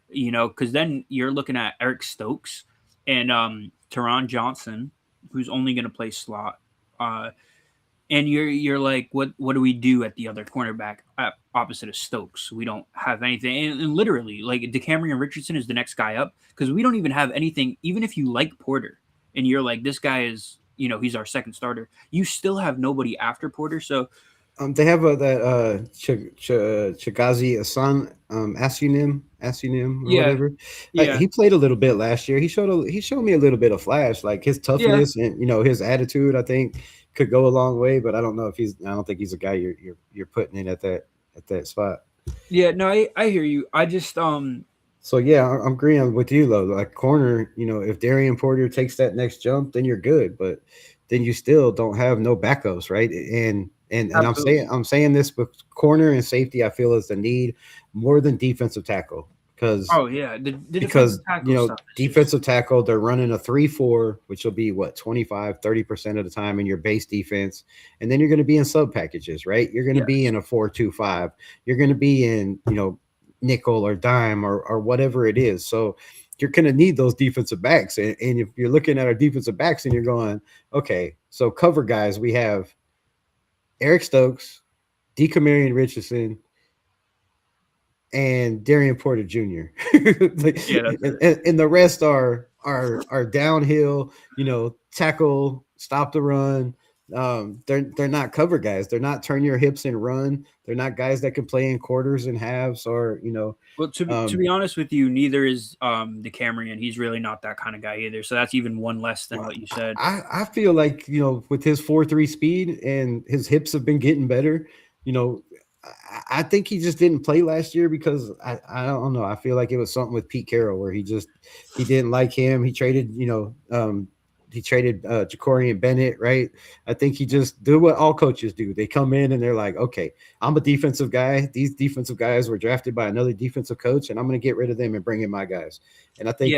because then you're looking at Eric Stokes and Teron Johnson, who's only going to play slot. And you're like, what do we do at the other cornerback opposite of Stokes? We don't have anything. And literally, like DeCamerion Richardson is the next guy up because we don't even have anything. Even if you like Porter and you're like, this guy is, he's our second starter, you still have nobody after Porter. So they have that Chagazi Asan Asunim or whatever. Yeah. He played a little bit last year. He showed me a little bit of flash, like his toughness and his attitude. I think could go a long way, but I don't know if I don't think he's a guy you're putting in at that spot. Yeah, no, I hear you. I just So yeah, I'm agreeing with you though. Like corner, if Darian Porter takes that next jump, then you're good. But then you still don't have no backups, right? And I'm saying this with corner and safety, I feel is the need more than defensive tackle. Because defensive tackle, they're running a 3-4, which will be 25-30% of the time in your base defense, and then you're going to be in sub packages, right? You're going to be in a 4-2-5. You're going to be in nickel or dime or whatever it is. So you're going to need those defensive backs, and if you're looking at our defensive backs and you're going, okay, so cover guys, we have Eric Stokes, DeCamerion Richardson, and Darian Porter Jr. And the rest are downhill, tackle, stop the run. They're not cover guys. They're not turn your hips and run. They're not guys that can play in quarters and halves or Well, to be honest with you, neither is DeCamerion. He's really not that kind of guy either. So that's even one less than what you said. I feel like with his 4.3 speed and his hips have been getting better. I think he just didn't play last year because I don't know. I feel like it was something with Pete Carroll where he didn't like him. He traded traded Jacorian Bennett, right? I think he just do what all coaches do. They come in and they're like, okay, I'm a defensive guy. These defensive guys were drafted by another defensive coach, and I'm going to get rid of them and bring in my guys. And I think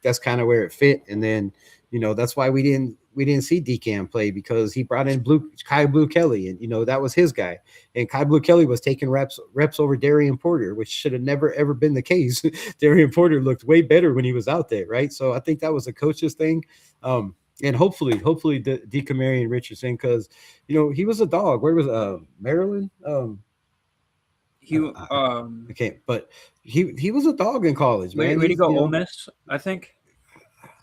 that's kind of where it fit. And then, that's why we didn't see DCAM play, because he brought in Kai Blue Kelly, and that was his guy. And Kai Blue Kelly was taking reps over Darian Porter, which should have never ever been the case. Darian Porter looked way better when he was out there, right? So I think that was a coach's thing. And hopefully DeCamarion Richardson, because he was a dog. Where was Maryland? I can't, but he was a dog in college, man. Where'd he go? Ole Miss, I think.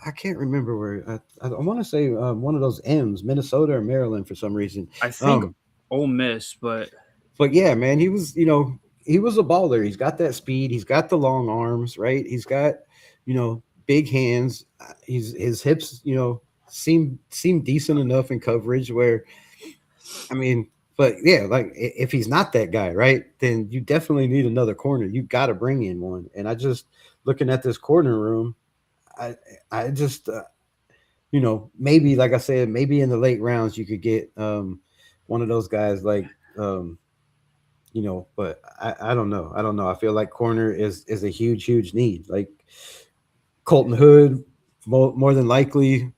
I can't remember where. I want to say one of those M's, Minnesota or Maryland, for some reason. I think Ole Miss, but yeah, man, he was he was a baller. He's got that speed. He's got the long arms, right? He's got big hands. His hips seem decent enough in coverage. Where, I mean, but yeah, like if he's not that guy, right, then you definitely need another corner. You got to bring in one. And I just looking at this corner room. I just, maybe, like I said, maybe in the late rounds you could get one of those guys like, but I don't know. I don't know. I feel like corner is a huge need. Like Colton Hood, more than likely,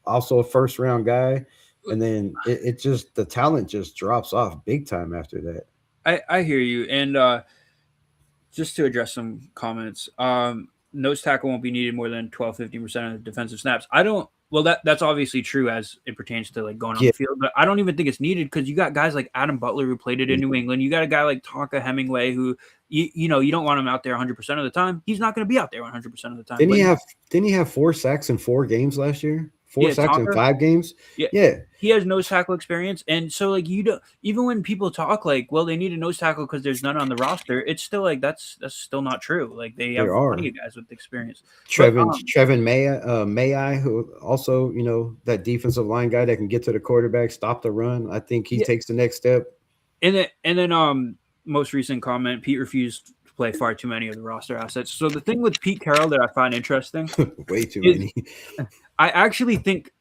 also a first round guy. And then it just, the talent just drops off big time after that. I hear you. And just to address some comments, nose tackle won't be needed more than 12-15% of the defensive snaps. That's obviously true as it pertains to like going on the field, but I don't even think it's needed, because you got guys like Adam Butler who played it in New England. You got a guy like Tonka Hemingway who you don't want him out there 100% of the time. He's not going to be out there 100% of the time. Didn't he have 4 sacks in 4 games last year? 4 sacks in 5 games. Yeah. He has nose tackle experience. And so like, even when people talk like, well, they need a nose tackle because there's none on the roster, it's still like, that's still not true. Like they have plenty of guys with experience. Trevin May, who also, that defensive line guy that can get to the quarterback, stop the run. I think he takes the next step. And then most recent comment, Pete refused to play far too many of the roster assets. So the thing with Pete Carroll that I find interesting, way too many. I actually think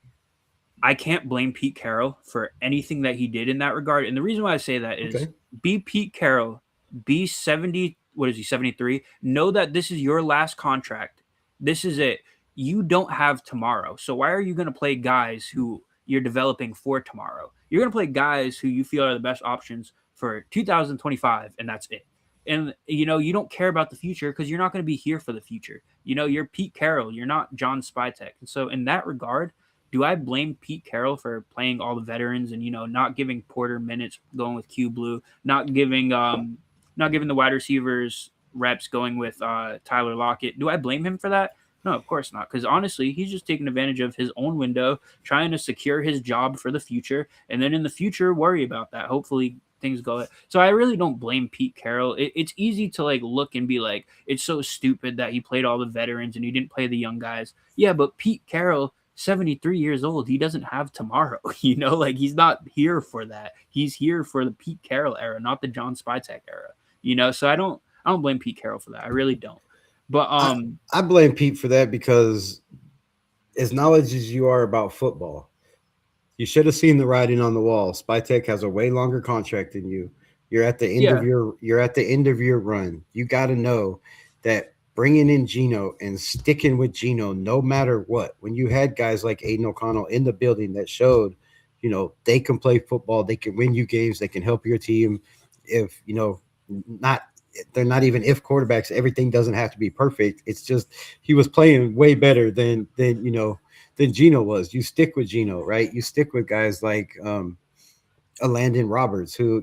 I can't blame Pete Carroll for anything that he did in that regard. And the reason why I say that is be Pete Carroll, be 70, what is he, 73? Know that this is your last contract. This is it. You don't have tomorrow. So why are you going to play guys who you're developing for tomorrow? You're going to play guys who you feel are the best options for 2025, and that's it. And, you don't care about the future because you're not going to be here for the future. You're Pete Carroll. You're not John Spytek. And so in that regard, do I blame Pete Carroll for playing all the veterans and, not giving Porter minutes going with Q Blue, not giving the wide receivers reps going with Tyler Lockett? Do I blame him for that? No, of course not. Because honestly, he's just taking advantage of his own window, trying to secure his job for the future. And then in the future, worry about that. Hopefully things go. So I really don't blame Pete Carroll. It's easy to like look and be like, it's so stupid that he played all the veterans and he didn't play the young guys. Yeah, but Pete Carroll, 73 years old, he doesn't have tomorrow. Like he's not here for that. He's here for the Pete Carroll era, not the John Spytek era. So I don't blame Pete Carroll for that. I really don't. But I blame Pete for that because as knowledge as you are about football, you should have seen the writing on the wall. Spytek has a way longer contract than you. You're at the end of your run. You got to know that bringing in Geno and sticking with Geno no matter what. When you had guys like Aiden O'Connell in the building that showed, they can play football, they can win you games, they can help your team. If they're not even if quarterbacks, everything doesn't have to be perfect. It's just he was playing way better than Geno was. You stick with Geno, right? You stick with guys like a Landon Roberts, who,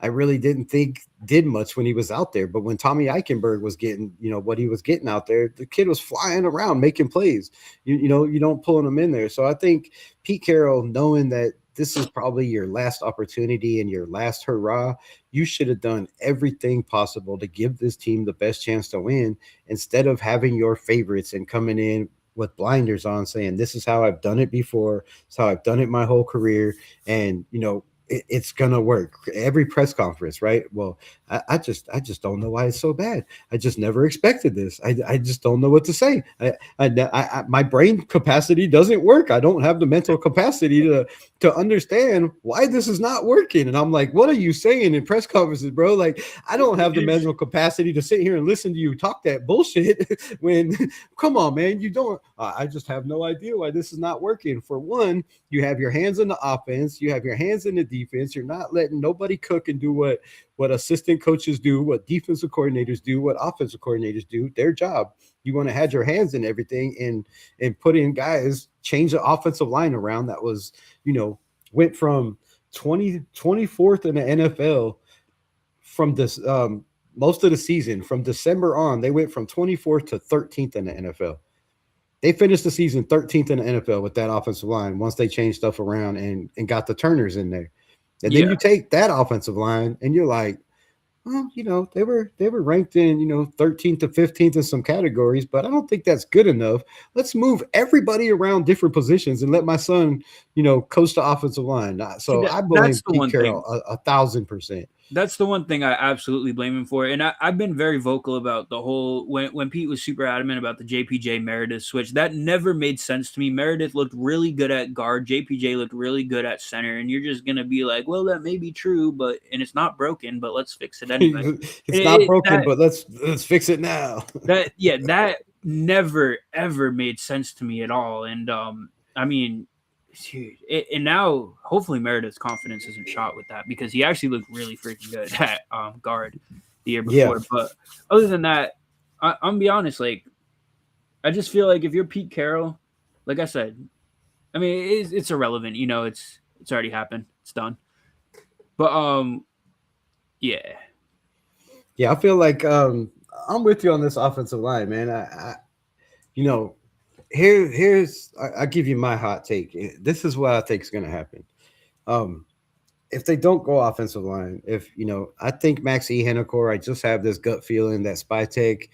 I really didn't think did much when he was out there. But when Tommy Eichenberg was getting, what he was getting out there, the kid was flying around making plays. You don't pulling him in there. So I think Pete Carroll, knowing that this is probably your last opportunity and your last hurrah, you should have done everything possible to give this team the best chance to win, instead of having your favorites and coming in with blinders on saying, this is how I've done it before. It's how I've done it my whole career. And, it's going to work every press conference, right? Well, I just don't know why it's so bad. I just never expected this. I just don't know what to say. My brain capacity doesn't work. I don't have the mental capacity to understand why this is not working. And I'm like, what are you saying in press conferences, bro? Like, I don't have the mental capacity to sit here and listen to you talk that bullshit when, come on, man, you don't. I just have no idea why this is not working. For one, you have your hands in the offense, you have your hands in the defense. You're not letting nobody cook and do what assistant coaches do, what defensive coordinators do, what offensive coordinators do, their job. You want to have your hands in everything and put in guys, change the offensive line around that was, went from 24th in the NFL from this most of the season. From December on, they went from 24th to 13th in the NFL. They finished the season 13th in the NFL with that offensive line once they changed stuff around and got the Turners in there. And then you take that offensive line and you're like, well, they were ranked in, 13th to 15th in some categories, but I don't think that's good enough. Let's move everybody around different positions and let my son, coach the offensive line. So I blame Pete Carroll 1,000%. That's the one thing I absolutely blame him for. And I've been very vocal about the whole, when Pete was super adamant about the JPJ Meredith switch, that never made sense to me. Meredith looked really good at guard. JPJ looked really good at center. And you're just going to be like, well, that may be true, and it's not broken, but let's fix it anyway. It's not broken, but let's fix it now. That never, ever made sense to me at all. And I mean, and now hopefully Meredith's confidence isn't shot with that, because he actually looked really freaking good at guard the year before. Yeah. But other than that, I'm gonna be honest, like, I just feel like if you're Pete Carroll, like I said, I mean, it's irrelevant. It's already happened. It's done. But yeah, I feel like I'm with you on this offensive line, man. I'll give you my hot take. This is what I think is going to happen. If they don't go offensive line, I think Max Hennecourt, I just have this gut feeling that Spytek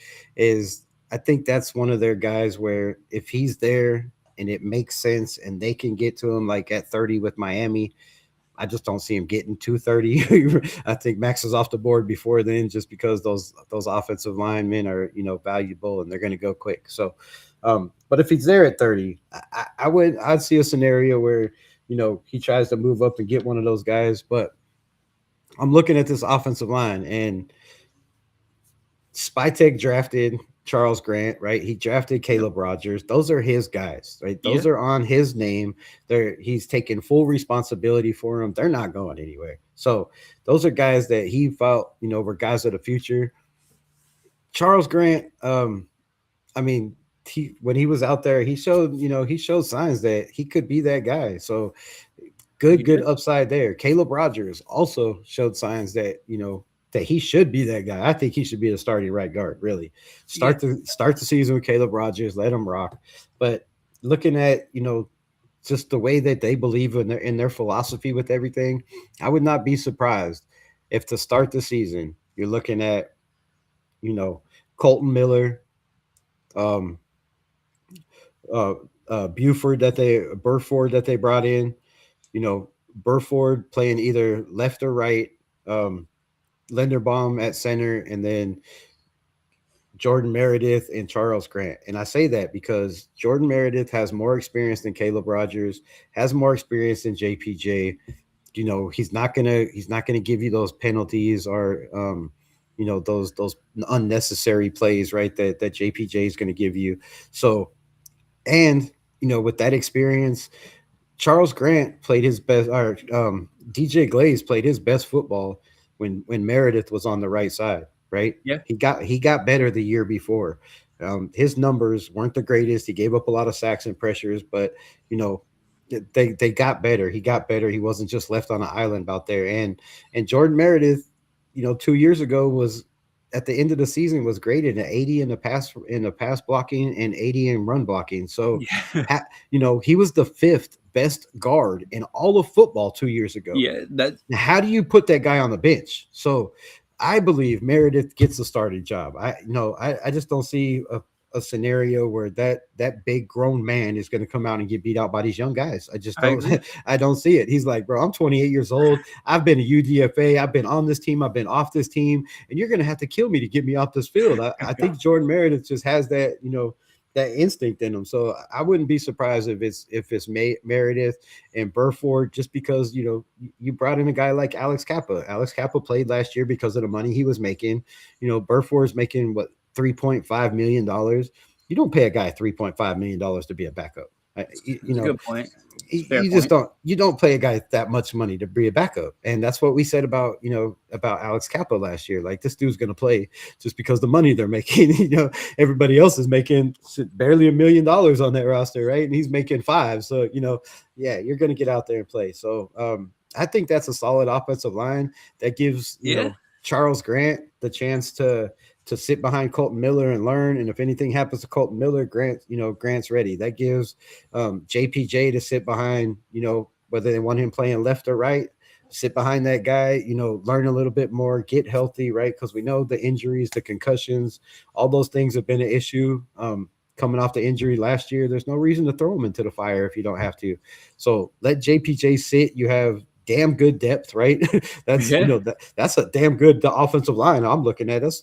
I think that's one of their guys where if he's there and it makes sense and they can get to him like at 30 with Miami, I just don't see him getting to 30. I think Max is off the board before then, just because those offensive linemen are, valuable and they're going to go quick. So, but if he's there at 30, I'd see a scenario where, he tries to move up and get one of those guys. But I'm looking at this offensive line, and Spytek drafted Charles Grant, right? He drafted Caleb Rogers. Those are his guys, right? Those are on his name. He's taking full responsibility for them. They're not going anywhere. So those are guys that he felt, were guys of the future. Charles Grant, when he was out there, he showed signs that he could be that guy. So good upside there. Caleb Rogers also showed signs that, that he should be that guy. I think he should be the starting right guard, really. Start the season with Caleb Rogers, let him rock. But looking at, just the way that they believe in their philosophy with everything, I would not be surprised if to start the season, you're looking at, Colton Miller, Burford that they brought in, Burford playing either left or right, Linderbaum at center, and then Jordan Meredith and Charles Grant. And I say that because Jordan Meredith has more experience than Caleb Rogers, has more experience than JPJ. He's not gonna give you those penalties or those unnecessary plays, right? That JPJ is going to give you. So, and with that experience, Charles Grant played his best, or DJ Glaze played his best football when Meredith was on the right side, right? Yeah. He got better the year before. His numbers weren't the greatest. He gave up a lot of sacks and pressures, but they got better. He got better. He wasn't just left on an island out there. And Jordan Meredith, 2 years ago was at the end of the season was graded at 80 in the pass blocking and 80 in run blocking. So, he was the 5th best guard in all of football 2 years ago. Yeah. How do you put that guy on the bench? So I believe Meredith gets the starting job. I just don't see a scenario where that big grown man is going to come out and get beat out by these young guys. I just don't I don't see it. He's like, bro, I'm 28 years old. I've been a UDFA. I've been on this team. I've been off this team, and you're going to have to kill me to get me off this field. I think Jordan Meredith just has that, that instinct in him. So I wouldn't be surprised if it's Meredith and Burford, just because, you brought in a guy like Alex Kappa. Alex Kappa played last year because of the money he was making. Burford's making what, $3.5 million. You don't pay a guy $3.5 million to be a backup. Good point. You don't pay a guy that much money to be a backup. And that's what we said about Alex Kappa last year. Like, this dude's going to play just because the money they're making. Everybody else is making barely $1 million on that roster, right? And he's making $5 million. So, you're going to get out there and play. So I think that's a solid offensive line that gives, Charles Grant the chance to sit behind Colton Miller and learn. And if anything happens to Colton Miller, Grant's ready. That gives JPJ to sit behind, whether they want him playing left or right, sit behind that guy, learn a little bit more, get healthy, right? Because we know the injuries, the concussions, all those things have been an issue. Coming off the injury last year, there's no reason to throw him into the fire if you don't have to. So let JPJ sit. You have damn good depth, right? That's that's a damn good offensive line. I'm looking at us,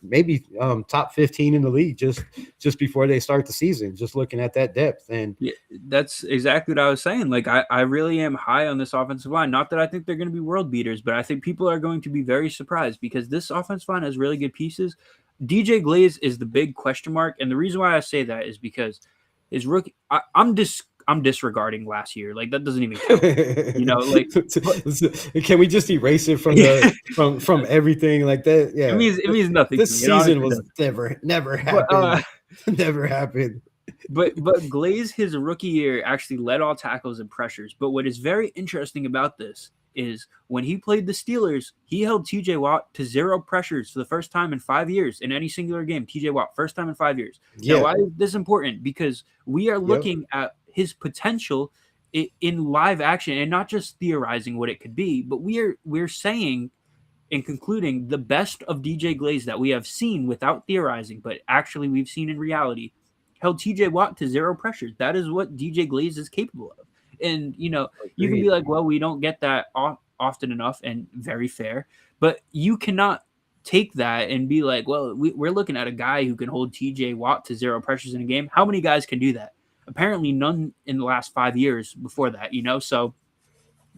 maybe top 15 in the league just before they start the season, just looking at that depth. And that's exactly what I was saying. Like, I really am high on this offensive line. Not that I think they're going to be world beaters, but I think people are going to be very surprised because this offensive line has really good pieces. DJ Glaze is the big question mark. And the reason why I say that is because his rookie, I'm disregarding last year. Like, that doesn't even count. Can we just erase it from from everything like that? Yeah, it means nothing. This season was never happened. Never happened. But Glaze, his rookie year, actually led all tackles and pressures. But what is very interesting about this is when he played the Steelers, he held TJ Watt to 0 pressures for the first time in 5 years in any singular game. TJ Watt, first time in 5 years. Yeah. Now, why is this important? Because we are looking at his potential in live action and not just theorizing what it could be, but we're saying and concluding the best of DJ Glaze that we have seen without theorizing, but actually we've seen in reality, held TJ Watt to 0 pressures. That is what DJ Glaze is capable of. And, you can be like, well, we don't get that often enough, and very fair, but you cannot take that and be like, well, we're looking at a guy who can hold TJ Watt to 0 pressures in a game. How many guys can do that? Apparently none in the last 5 years before that, so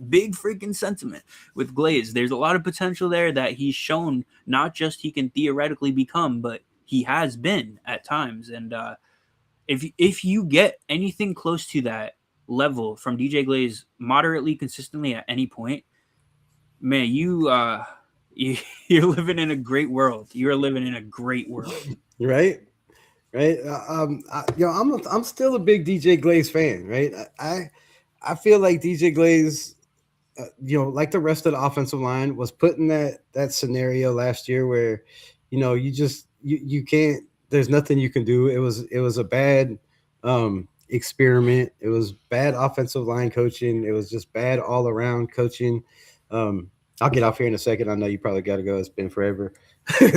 big freaking sentiment with Glaze. There's a lot of potential there that he's shown, not just he can theoretically become, but he has been at times. And if you get anything close to that level from DJ Glaze moderately consistently at any point, man, you're living in a great world. You're living in a great world. Right. I'm still a big DJ Glaze fan, right? I feel like DJ Glaze, like the rest of the offensive line, was put in that scenario last year where, you can't. There's nothing you can do. It was a bad experiment. It was bad offensive line coaching. It was just bad all around coaching. I'll get off here in a second. I know you probably got to go. It's been forever.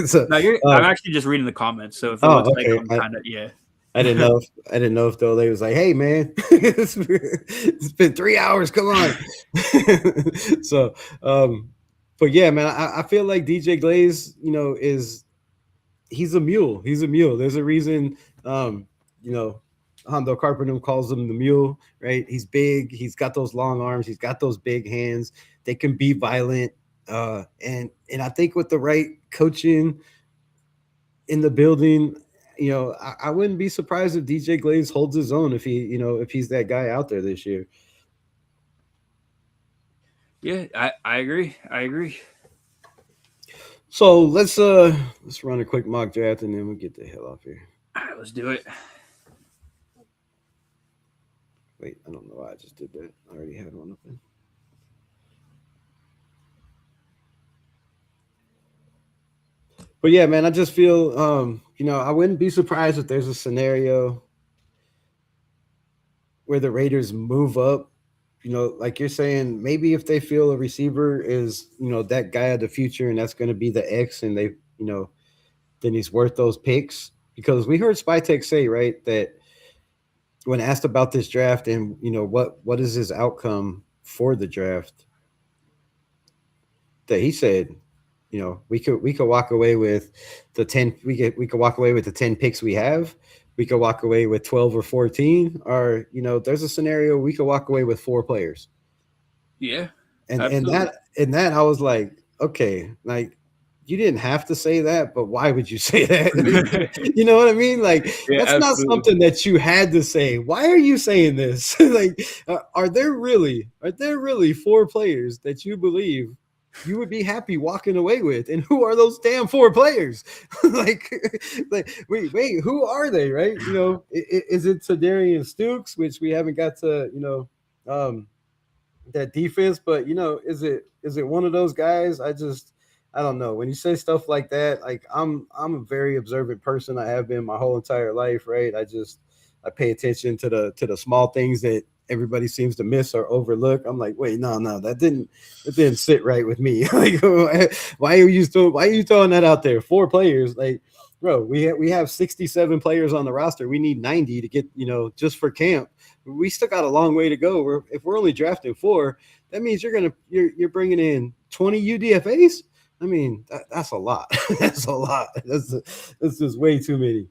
So, I'm actually just reading the comments. So if it looks like I'm kind of I didn't know if though they was like, hey man, it's been 3 hours. Come on. So, but yeah, man, I feel like DJ Glaze, he's a mule. He's a mule. There's a reason, Hondo Carpenter calls him the mule, right? He's big. He's got those long arms. He's got those big hands. They can be violent. And I think with the right coaching in the building, I wouldn't be surprised if DJ Glaze holds his own if if he's that guy out there this year. Yeah, I agree. So let's run a quick mock draft and then we'll get the hell off here. All right, let's do it. Wait, I don't know why I just did that. I already had one open. But yeah, man, I just feel, I wouldn't be surprised if there's a scenario where the Raiders move up, like you're saying, maybe if they feel a receiver is, that guy of the future and that's going to be the X and they, then he's worth those picks, because we heard Spytek say, right, that when asked about this draft and what is his outcome for the draft, that he said, we could walk away with the 10 we could walk away with the 10 picks we have. We could walk away with 12 or 14, or there's a scenario we could walk away with 4 players. Yeah. And absolutely. that I was like, okay, like you didn't have to say that, but why would you say that? You know what I mean? Like Yeah, that's not absolutely. something that you had to say. Why are you saying this? Like, are there really 4 players that you believe you would be happy walking away with? And who are those damn 4 players? like, wait, who are they? Right? Is it Tadarian Stukes, which we haven't got to, that defense, but is it one of those guys? I don't know. When you say stuff like that, like I'm a very observant person. I have been my whole entire life, right? I pay attention to the small things that everybody seems to miss or overlook. I'm like, wait, no, that didn't sit right with me. Like, why are you throwing that out there? 4 players, like, bro, we have 67 players on the roster. We need 90 to get, just for camp. We still got a long way to go. If we're only drafting 4, that means you're bringing in 20 UDFAs. I mean, that's a lot. That's a lot. That's just way too many.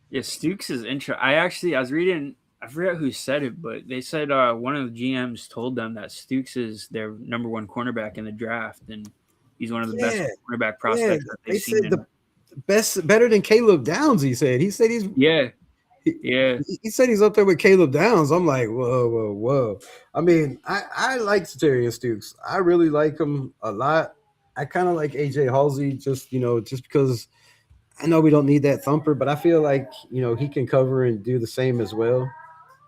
Yeah, Stukes is I was reading, I forget who said it, but they said one of the GMs told them that Stukes is their number 1 cornerback in the draft, and he's one of the best cornerback prospects that they've seen. Better than Caleb Downs. He said he's he said he's up there with Caleb Downs. I'm like, whoa. I mean, I like Tadarian Stukes. I really like him a lot. I kind of like AJ Halsey just because I know we don't need that thumper, but I feel like, he can cover and do the same as well.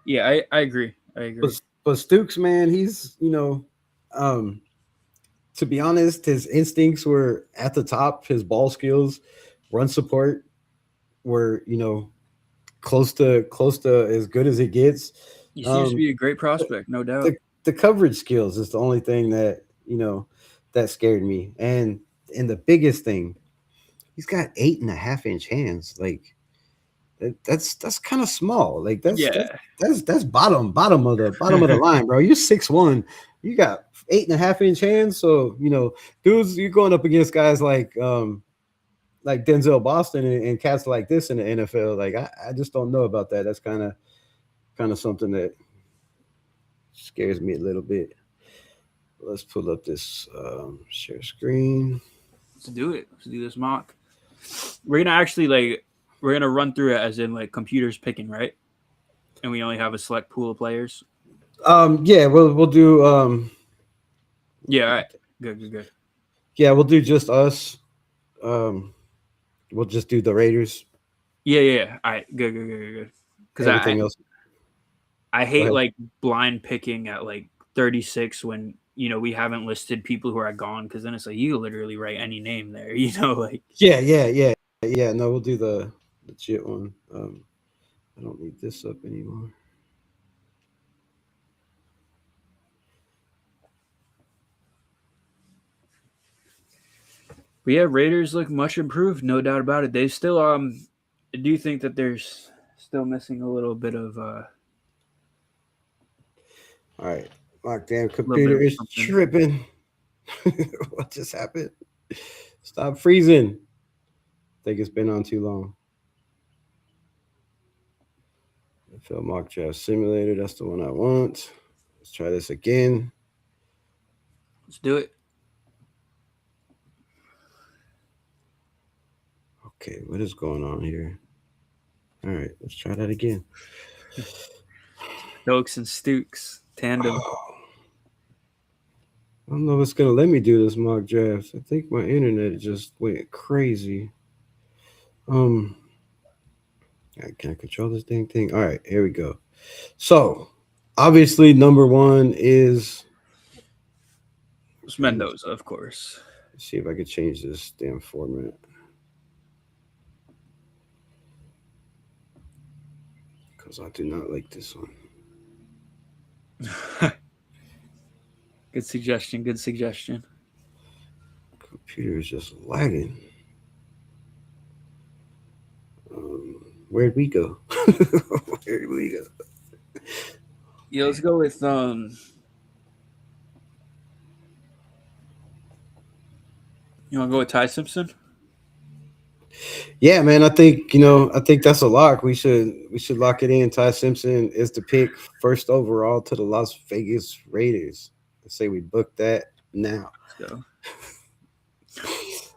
Yeah, I agree. But Stukes, man, he's, to be honest, his instincts were at the top. His ball skills, run support were, close to as good as it gets. He seems to be a great prospect, no doubt. The coverage skills is the only thing that that scared me, and the biggest thing, he's got 8.5-inch hands. Like that's kind of small. Like that's bottom of the line, bro. You're 6'1", you got 8.5-inch hands. So dudes, you're going up against guys like Denzel Boston and cats like this in the NFL. Like I just don't know about that. That's kind of something that scares me a little bit. Let's pull up this share screen. Let's do it. Let's do this mock. We're gonna run through it as in like computers picking, right? And we only have a select pool of players. Yeah, we'll do. Yeah, all right. Good. Yeah, we'll do just us. We'll just do the Raiders. Yeah. All right, good. Because everything else, I hate like blind picking at like 36 when we haven't listed people who are gone, because then it's like you literally write any name there, like. Yeah. No, we'll do the legit one. I don't need this up anymore. But yeah, Raiders look much improved, no doubt about it. They still I do think that there's still missing a little bit of all right. My damn computer is tripping. What just happened? Stop freezing. I think it's been on too long. NFL mock draft simulator. That's the one I want. Let's try this again. Let's do it. Okay, what is going on here? All right, let's try that again. Stokes and Stukes tandem. I don't know if it's gonna let me do this mock draft. I think my internet just went crazy. I can't control this dang thing. All right, here we go. So obviously, number 1 is Mendoza, of course. Let's see if I could change this damn format. Because I do not like this one. Good suggestion. Computer is just lagging. Where'd we go? Where'd we go? Yeah, let's go with you want to go with Ty Simpson? Yeah, man. I think that's a lock. We should lock it in. Ty Simpson is the pick, first overall to the Las Vegas Raiders. Let's say we book that now. Let's go.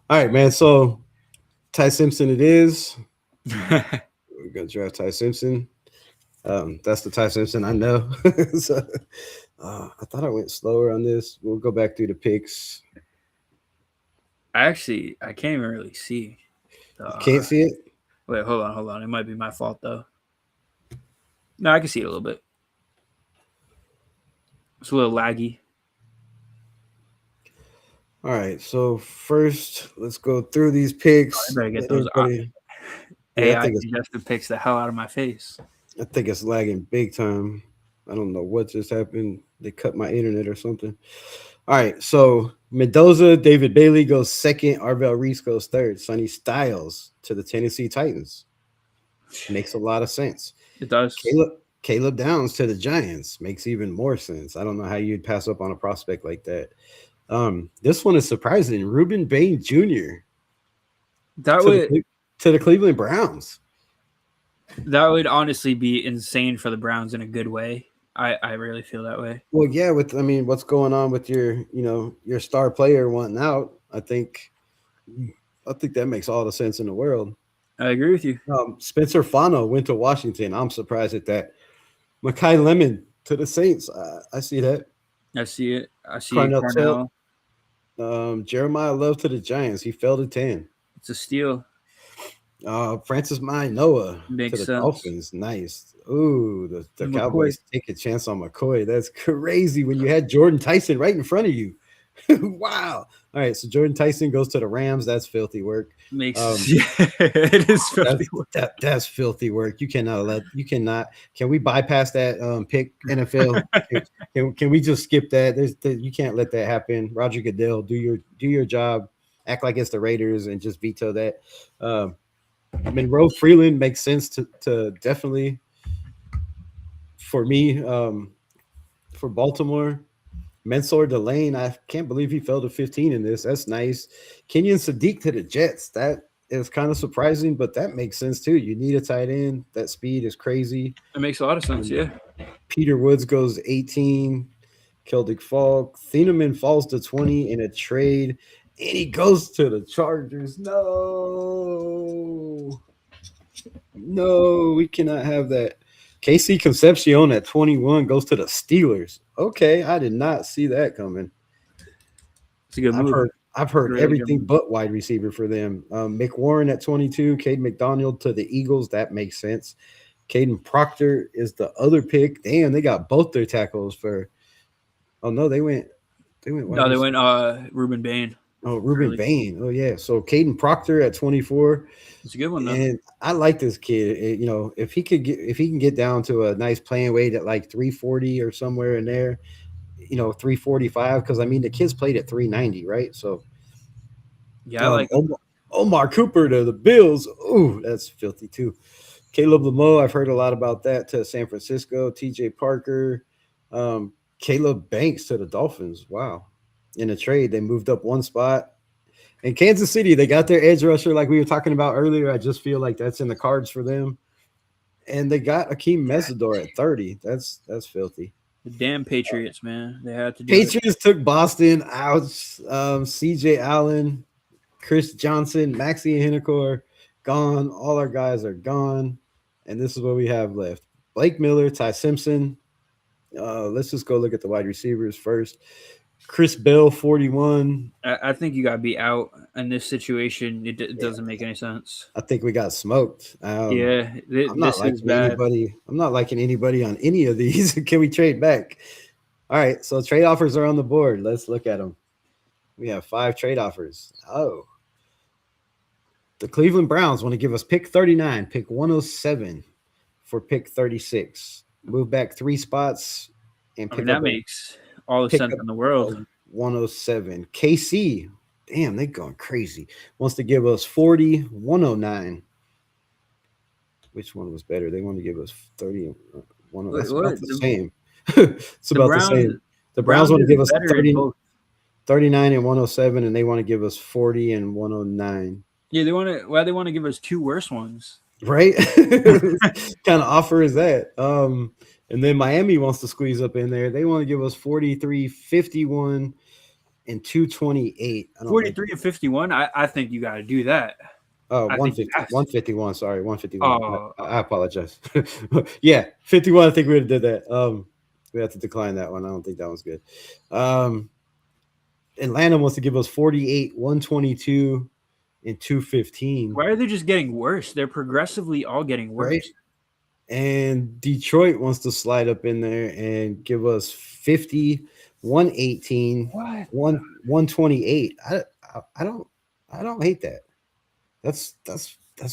All right, man. So Ty Simpson it is. We're gonna draft Ty Simpson. That's the Ty Simpson I know. So, I thought I went slower on this. We'll go back through the picks. I can't even really see. Can't see it. Wait, hold on. It might be my fault though. No, I can see it a little bit. It's a little laggy. All right, so first, let's go through these picks. I better get those AI suggested picks the hell out of my face. I think it's lagging big time. I don't know what just happened. They cut my internet or something. All right, so Mendoza, David Bailey goes second. Arvell Reese goes third. Sonny Styles to the Tennessee Titans. Makes a lot of sense. It does. Caleb Downs to the Giants makes even more sense. I don't know how you'd pass up on a prospect like that. This one is surprising. Reuben Bain Jr. To the Cleveland Browns. That would honestly be insane for the Browns in a good way. I really feel that way. Well, yeah, what's going on with your star player wanting out? I think that makes all the sense in the world. I agree with you. Spencer Fano went to Washington. I'm surprised at that. Mekhi Lemon to the Saints. I see that. I see it. Cornell. Jeremiah Love to the Giants. He fell to 10. It's a steal. Francis Noah Makes to the sense. Dolphins. Nice. Ooh, the Cowboys take a chance on McCoy. That's crazy when you had Jordan Tyson right in front of you. Wow. All right, so Jordan Tyson goes to the Rams. That's filthy work. It is filthy work. That's filthy work. You cannot. Can we bypass that pick, NFL? Can we just skip that? You can't let that happen. Roger Goodell, do your job. Act like it's the Raiders and just veto that. Monroe Freeland makes sense to definitely for me. For Baltimore. Mansour Delane, I can't believe he fell to 15 in this. That's nice. Kenyon Sadiq to the Jets. That is kind of surprising, but that makes sense too. You need a tight end. That speed is crazy. It makes a lot of sense, yeah. Peter Woods goes 18. Keldick Falk. Thieneman falls to 20 in a trade, and he goes to the Chargers. No, we cannot have that. KC Concepcion at 21 goes to the Steelers. Okay, I did not see that coming. It's a good move. I've heard really everything but wide receiver for them. McWarren at 22, Cade McDonald to the Eagles. That makes sense. Caden Proctor is the other pick. Damn, they got both their tackles for. Oh no, they went. Reuben Bain. Oh, Reuben Bain. Oh yeah. So Caden Proctor at 24. It's a good one, though. And I like this kid. If he can get down to a nice playing weight at like 340 or somewhere in there, 345. Because the kids played at 390, right? So yeah, I like Omar Cooper to the Bills. Ooh, that's filthy too. Caleb Lameau, I've heard a lot about that to San Francisco. TJ Parker, Caleb Banks to the Dolphins. Wow. In a trade, they moved up one spot. In Kansas City, they got their edge rusher like we were talking about earlier. I just feel like that's in the cards for them. And they got Akeem Mesidor at 30. That's filthy. The damn Patriots, man. They had to do Patriots took Boston out. CJ Allen, Chris Johnson, Maxie Hennicore, gone. All our guys are gone. And this is what we have left. Blake Miller, Ty Simpson. Let's just go look at the wide receivers first. Chris Bell, 41. I think you got to be out in this situation. It doesn't make any sense. I think we got smoked. I'm not liking anybody on any of these. Can we trade back? All right, so trade offers are on the board. Let's look at them. We have 5 trade offers. Oh. The Cleveland Browns want to give us pick 39, pick 107 for pick 36. Move back 3 spots and pick that makes all the sense in the world. 107. KC, damn, they're going crazy. Wants to give us 40, 109. which one was better. They want to give us 30 and one. That's What? about the same. It's about the same. The Browns want to give us 39 and 107, and they want to give us 40 and 109. Yeah, they want to. Why they want to give us two worse ones? Right? Kind of offer is that? And then Miami wants to squeeze up in there. They want to give us 43, 51, and 228. 43 and 51. I think you got to do that. 151. Sorry, 151. I apologize. Yeah, 51. I think we would have did that. We have to decline that one. I don't think that one's good. Atlanta wants to give us 48, 122, and 215. Why are they just getting worse? They're progressively all getting worse. Right? And Detroit wants to slide up in there and give us 50, 118, 128. I don't hate that. That's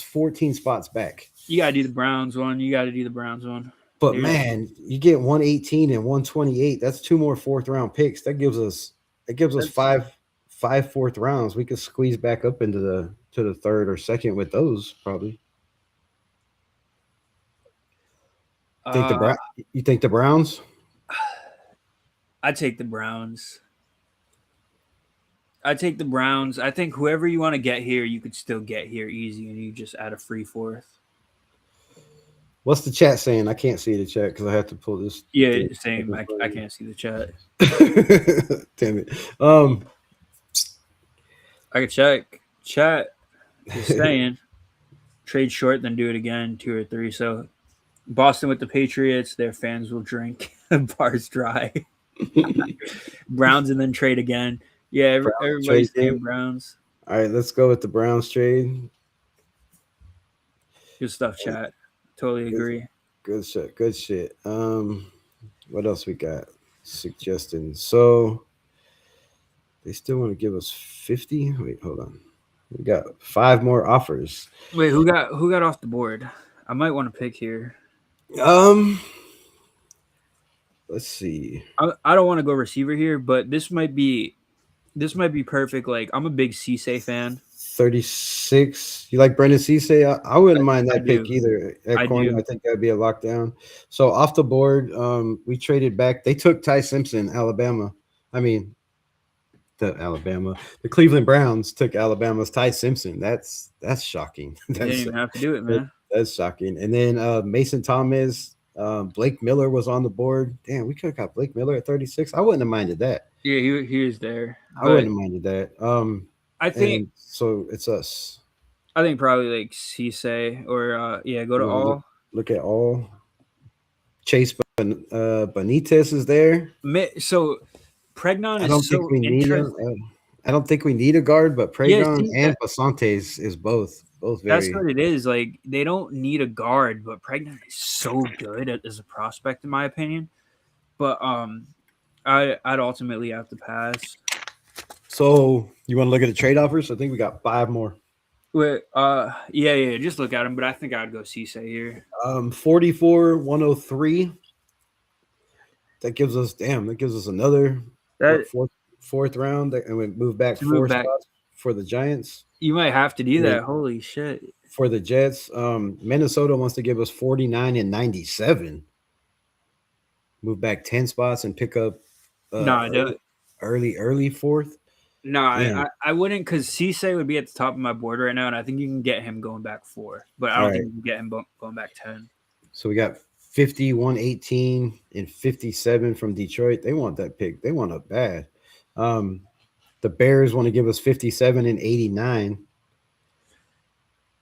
14 spots back. You gotta do the Browns one. But man, you get 118 and 128. That's two more fourth round picks. That gives us five fourth rounds. We could squeeze back up into the third or second with those probably. You think the Browns? I'd take the Browns. I think whoever you want to get here, you could still get here easy, and you just add a free fourth. What's the chat saying? I can't see the chat because I have to pull this. Yeah, same. I can't see the chat. Damn it. I can check. Chat is saying trade short, then do it again, 2 or 3. So Boston with the Patriots, their fans will drink bars dry. Browns and then trade again. Yeah, everybody's saying Browns. All right, let's go with the Browns trade. Good stuff, chat. Totally agree. Good shit. Good shit. What else we got? Suggesting. So they still want to give us 50. Wait, hold on. We got 5 more offers. Wait, who got off the board? I might want to pick here. Let's see. I don't want to go receiver here, but this might be perfect. Like, I'm a big Cisse fan. 36. You like Brendan Cisse? I wouldn't mind that pick either. At corner, I think that'd be a lockdown. So off the board, we traded back. They took Ty Simpson, Alabama. The Cleveland Browns took Alabama's Ty Simpson. That's shocking. They didn't even have to do it, man. That's shocking. And then Mason Thomas, Blake Miller was on the board. Damn, we could have got Blake Miller at 36. I wouldn't have minded that. Yeah, he was there. I wouldn't have minded that. I think so. It's us. I think probably like Cisse or go to all. Look at all. Chase Benitez is there. So Pregnon is so interesting. I don't think we need a guard, but Pregnon and Pasantes is both very. That's what it is. Like, they don't need a guard, but Pregnon is so good as a prospect, in my opinion. But I'd ultimately have to pass. So you want to look at the trade offers? I think we got 5 more. Wait, yeah. Just look at them, but I think I'd go Cisse here. 44, 103. That gives us another fourth round, and we move back 4 spots for the Giants. You might have to do that. Holy shit! For the Jets, Minnesota wants to give us 49 and 97. Move back 10 spots and pick up. Early fourth. No, I wouldn't, because Cisse would be at the top of my board right now, and I think you can get him going back 4, but I don't think you can get him going back 10. So we got 50, 118, and 57 from Detroit. They want that pick. They want it bad. The Bears want to give us 57 and 89.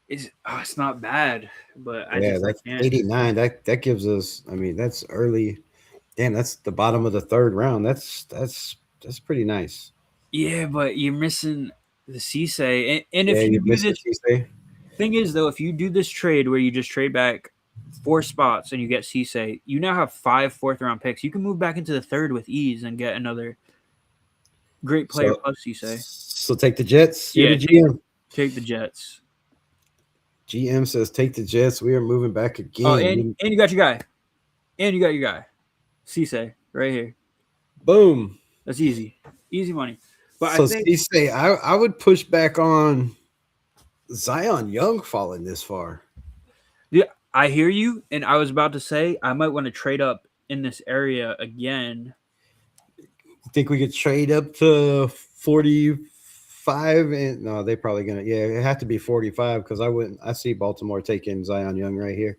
It's not bad, but I can't. 89. That gives us. That's early. Damn, that's the bottom of the third round. That's pretty nice. Yeah, but you're missing the Cisse. And if you do this, thing is, though, if you do this trade where you just trade back 4 spots and you get Cisse, you now have 5 fourth-round picks. You can move back into the third with ease and get another great player plus Cisse. So take the Jets. Yeah, take the Jets. GM says take the Jets. We are moving back again. Oh, and you got your guy. And you got your guy. Cisse, right here. Boom. That's easy. Easy money. But so Cisse, I would push back on Zion Young falling this far. Yeah, I hear you, and I was about to say I might want to trade up in this area again. Think we could trade up to 45? And no, they probably gonna, yeah, it had to be 45 because I see Baltimore taking Zion Young right here,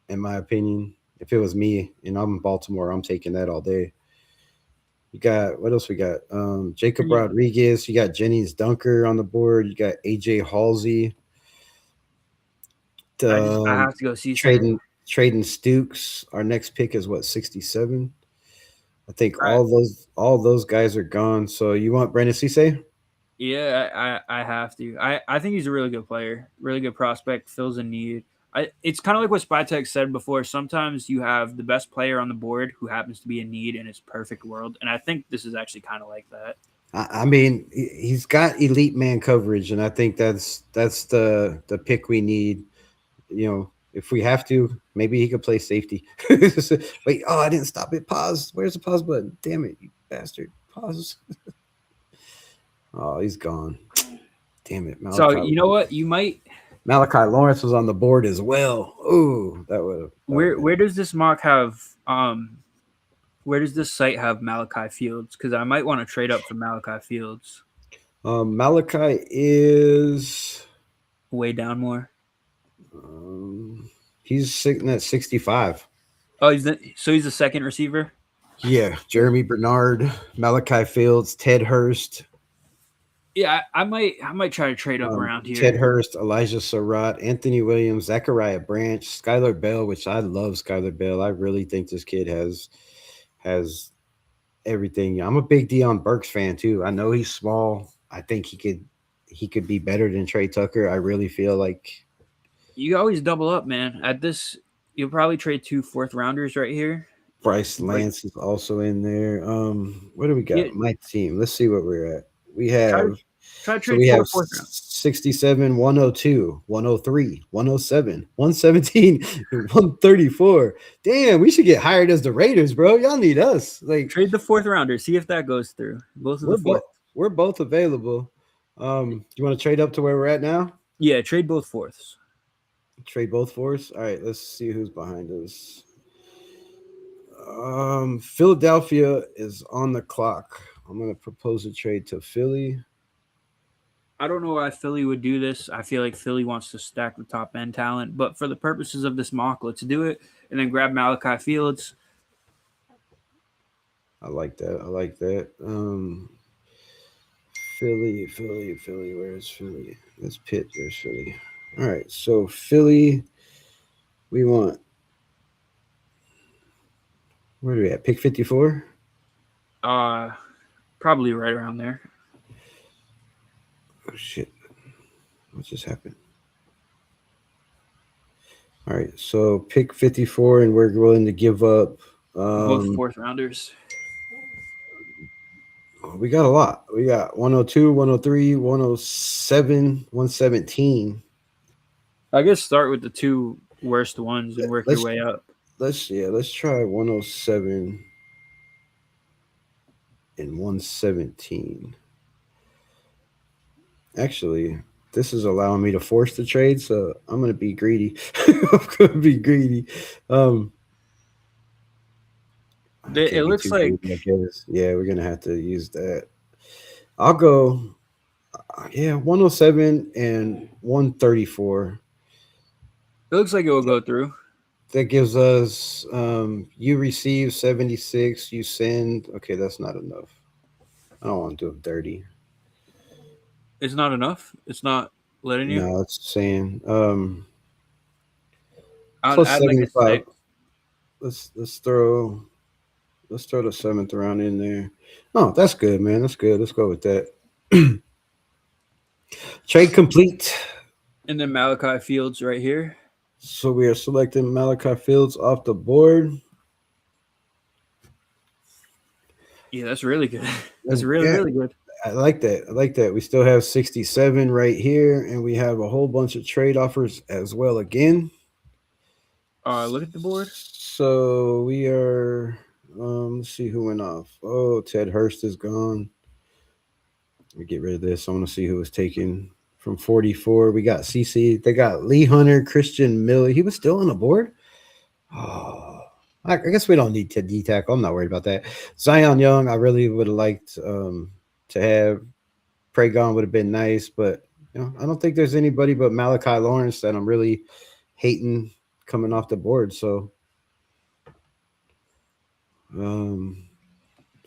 in my opinion. If it was me and I'm in Baltimore, I'm taking that all day. You got what else we got? Jacob Rodriguez, you got Jennings Dunker on the board, you got AJ Halsey. I have to go see Trading Stukes. Our next pick is what, 67? I think all those guys are gone. So you want Brandon Cisse? Yeah, I have to. I think he's a really good player, really good prospect, fills a need. It's kind of like what Spytek said before. Sometimes you have the best player on the board who happens to be a need in his perfect world, and I think this is actually kind of like that. I mean, he's got elite man coverage, and I think that's the pick we need. You know, if we have to, maybe he could play safety. Wait, I didn't stop it. Pause. Where's the pause button? Damn it, you bastard. Pause. Oh, he's gone. Damn it. So you know what? You might. Malachi Lawrence was on the board as well. Ooh, that would. Where does this mock have? Where does this site have Malachi Fields? Because I might want to trade up for Malachi Fields. Malachi is way down more. He's sitting at 65. Oh, he's the second receiver. Yeah, Jeremy Bernard, Malachi Fields, Ted Hurst. Yeah, I might try to trade up around here. Ted Hurst, Elijah Surratt, Anthony Williams, Zachariah Branch, Skylar Bell, which I love Skylar Bell. I really think this kid has everything. I'm a big Deion Burks fan too. I know he's small. I think he could be better than Trey Tucker. I really feel like you always double up, man. At this, you'll probably trade 2 4th-rounders right here. Bryce Lance is also in there. What do we got? Yeah. My team. Let's see what we're at. We have try to trade 4 4th rounds. 67, 102, 103, 107, 117, 134. Damn, we should get hired as the Raiders, bro. Y'all need us. Like, trade the 4th rounder. See if that goes through. We're both available. You want to trade up to where we're at now? Yeah, trade both 4ths. Trade both 4ths. All right, let's see who's behind us. Philadelphia is on the clock. I'm going to propose a trade to Philly. I don't know why Philly would do this. I feel like Philly wants to stack the top end talent, but for the purposes of this mock, let's do it and then grab Malachi Fields. I like that. Philly. Where's Philly? That's Pitt. There's Philly. All right, so Philly, we want. Where are we at? Pick 54? Probably right around there. Oh, shit. What just happened? All right, so pick 54, and we're willing to give up both 4th-rounders. We got a lot. We got 102, 103, 107, 117. I guess start with the 2 worst ones and work your way up. Let's try 107 and 117. Actually, this is allowing me to force the trade, so I'm gonna be greedy. It looks like greedy, yeah, we're gonna have to use that. I'll go 107 and 134. It looks like it will go through. That gives us you receive 76, you send. Okay, that's not enough. I don't want to do 30. It's not enough? It's not letting you? No, it's saying I'll plus add 75. Like let's throw the 7th round in there. Oh, that's good, man. That's good. Let's go with that. Trade complete. And then Malachi Fields right here. So we are selecting Malachi Fields off the board. Yeah, that's really good. That's really good. I like that. We still have 67 right here, and we have a whole bunch of trade offers as well again. Look at the board. So we are let's see who went off. Oh, Ted Hurst is gone. Let me get rid of this. I want to see who was taken from 44. We got CC. They got Lee Hunter, Christian Miller. He was still on the board. Oh, I guess we don't need to D-tackle. I'm not worried about that. Zion Young, I really would have liked to have. Pregon would have been nice, but I don't think there's anybody but Malachi Lawrence that I'm really hating coming off the board. So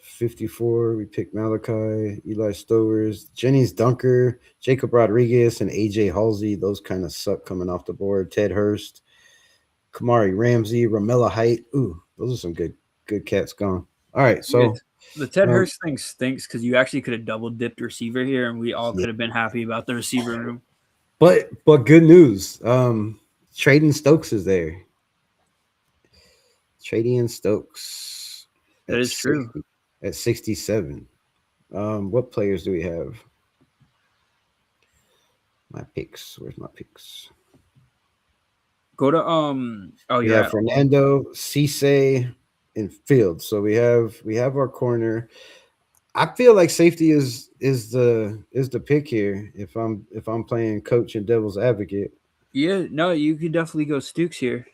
54, we picked Malachi, Eli Stowers, Jennings Dunker, Jacob Rodriguez, and AJ Halsey. Those kind of suck coming off the board. Ted Hurst, Kamari Ramsey, Ramella Height. Ooh, those are some good cats gone. All right, so the Ted Hurst thing stinks because you actually could have double dipped receiver here, and we all could have been happy about the receiver room. But good news. Traden Stokes is there. Traden Stokes. That is true. At 67. What players do we have? My picks. Where's my picks? Go to we have Fernando, Cisse, and Fields. So we have our corner. I feel like safety is the pick here if I'm playing coach and devil's advocate. Yeah, no, you could definitely go Stooks here.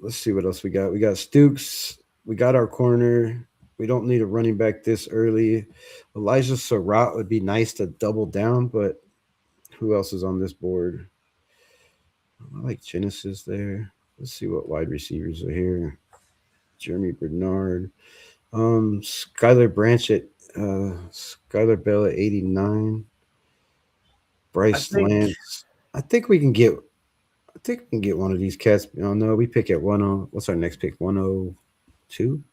Let's see what else we got. We got Stooks. We got our corner. We don't need a running back this early. Elijah Surratt would be nice to double down, but who else is on this board? I like Genesis there. Let's see what wide receivers are here. Jeremy Bernard. Skylar Branch at Skylar Bell at 89. Bryce Lance. I think we can get one of these cats. Oh no, we pick at 10. What's our next pick? 102?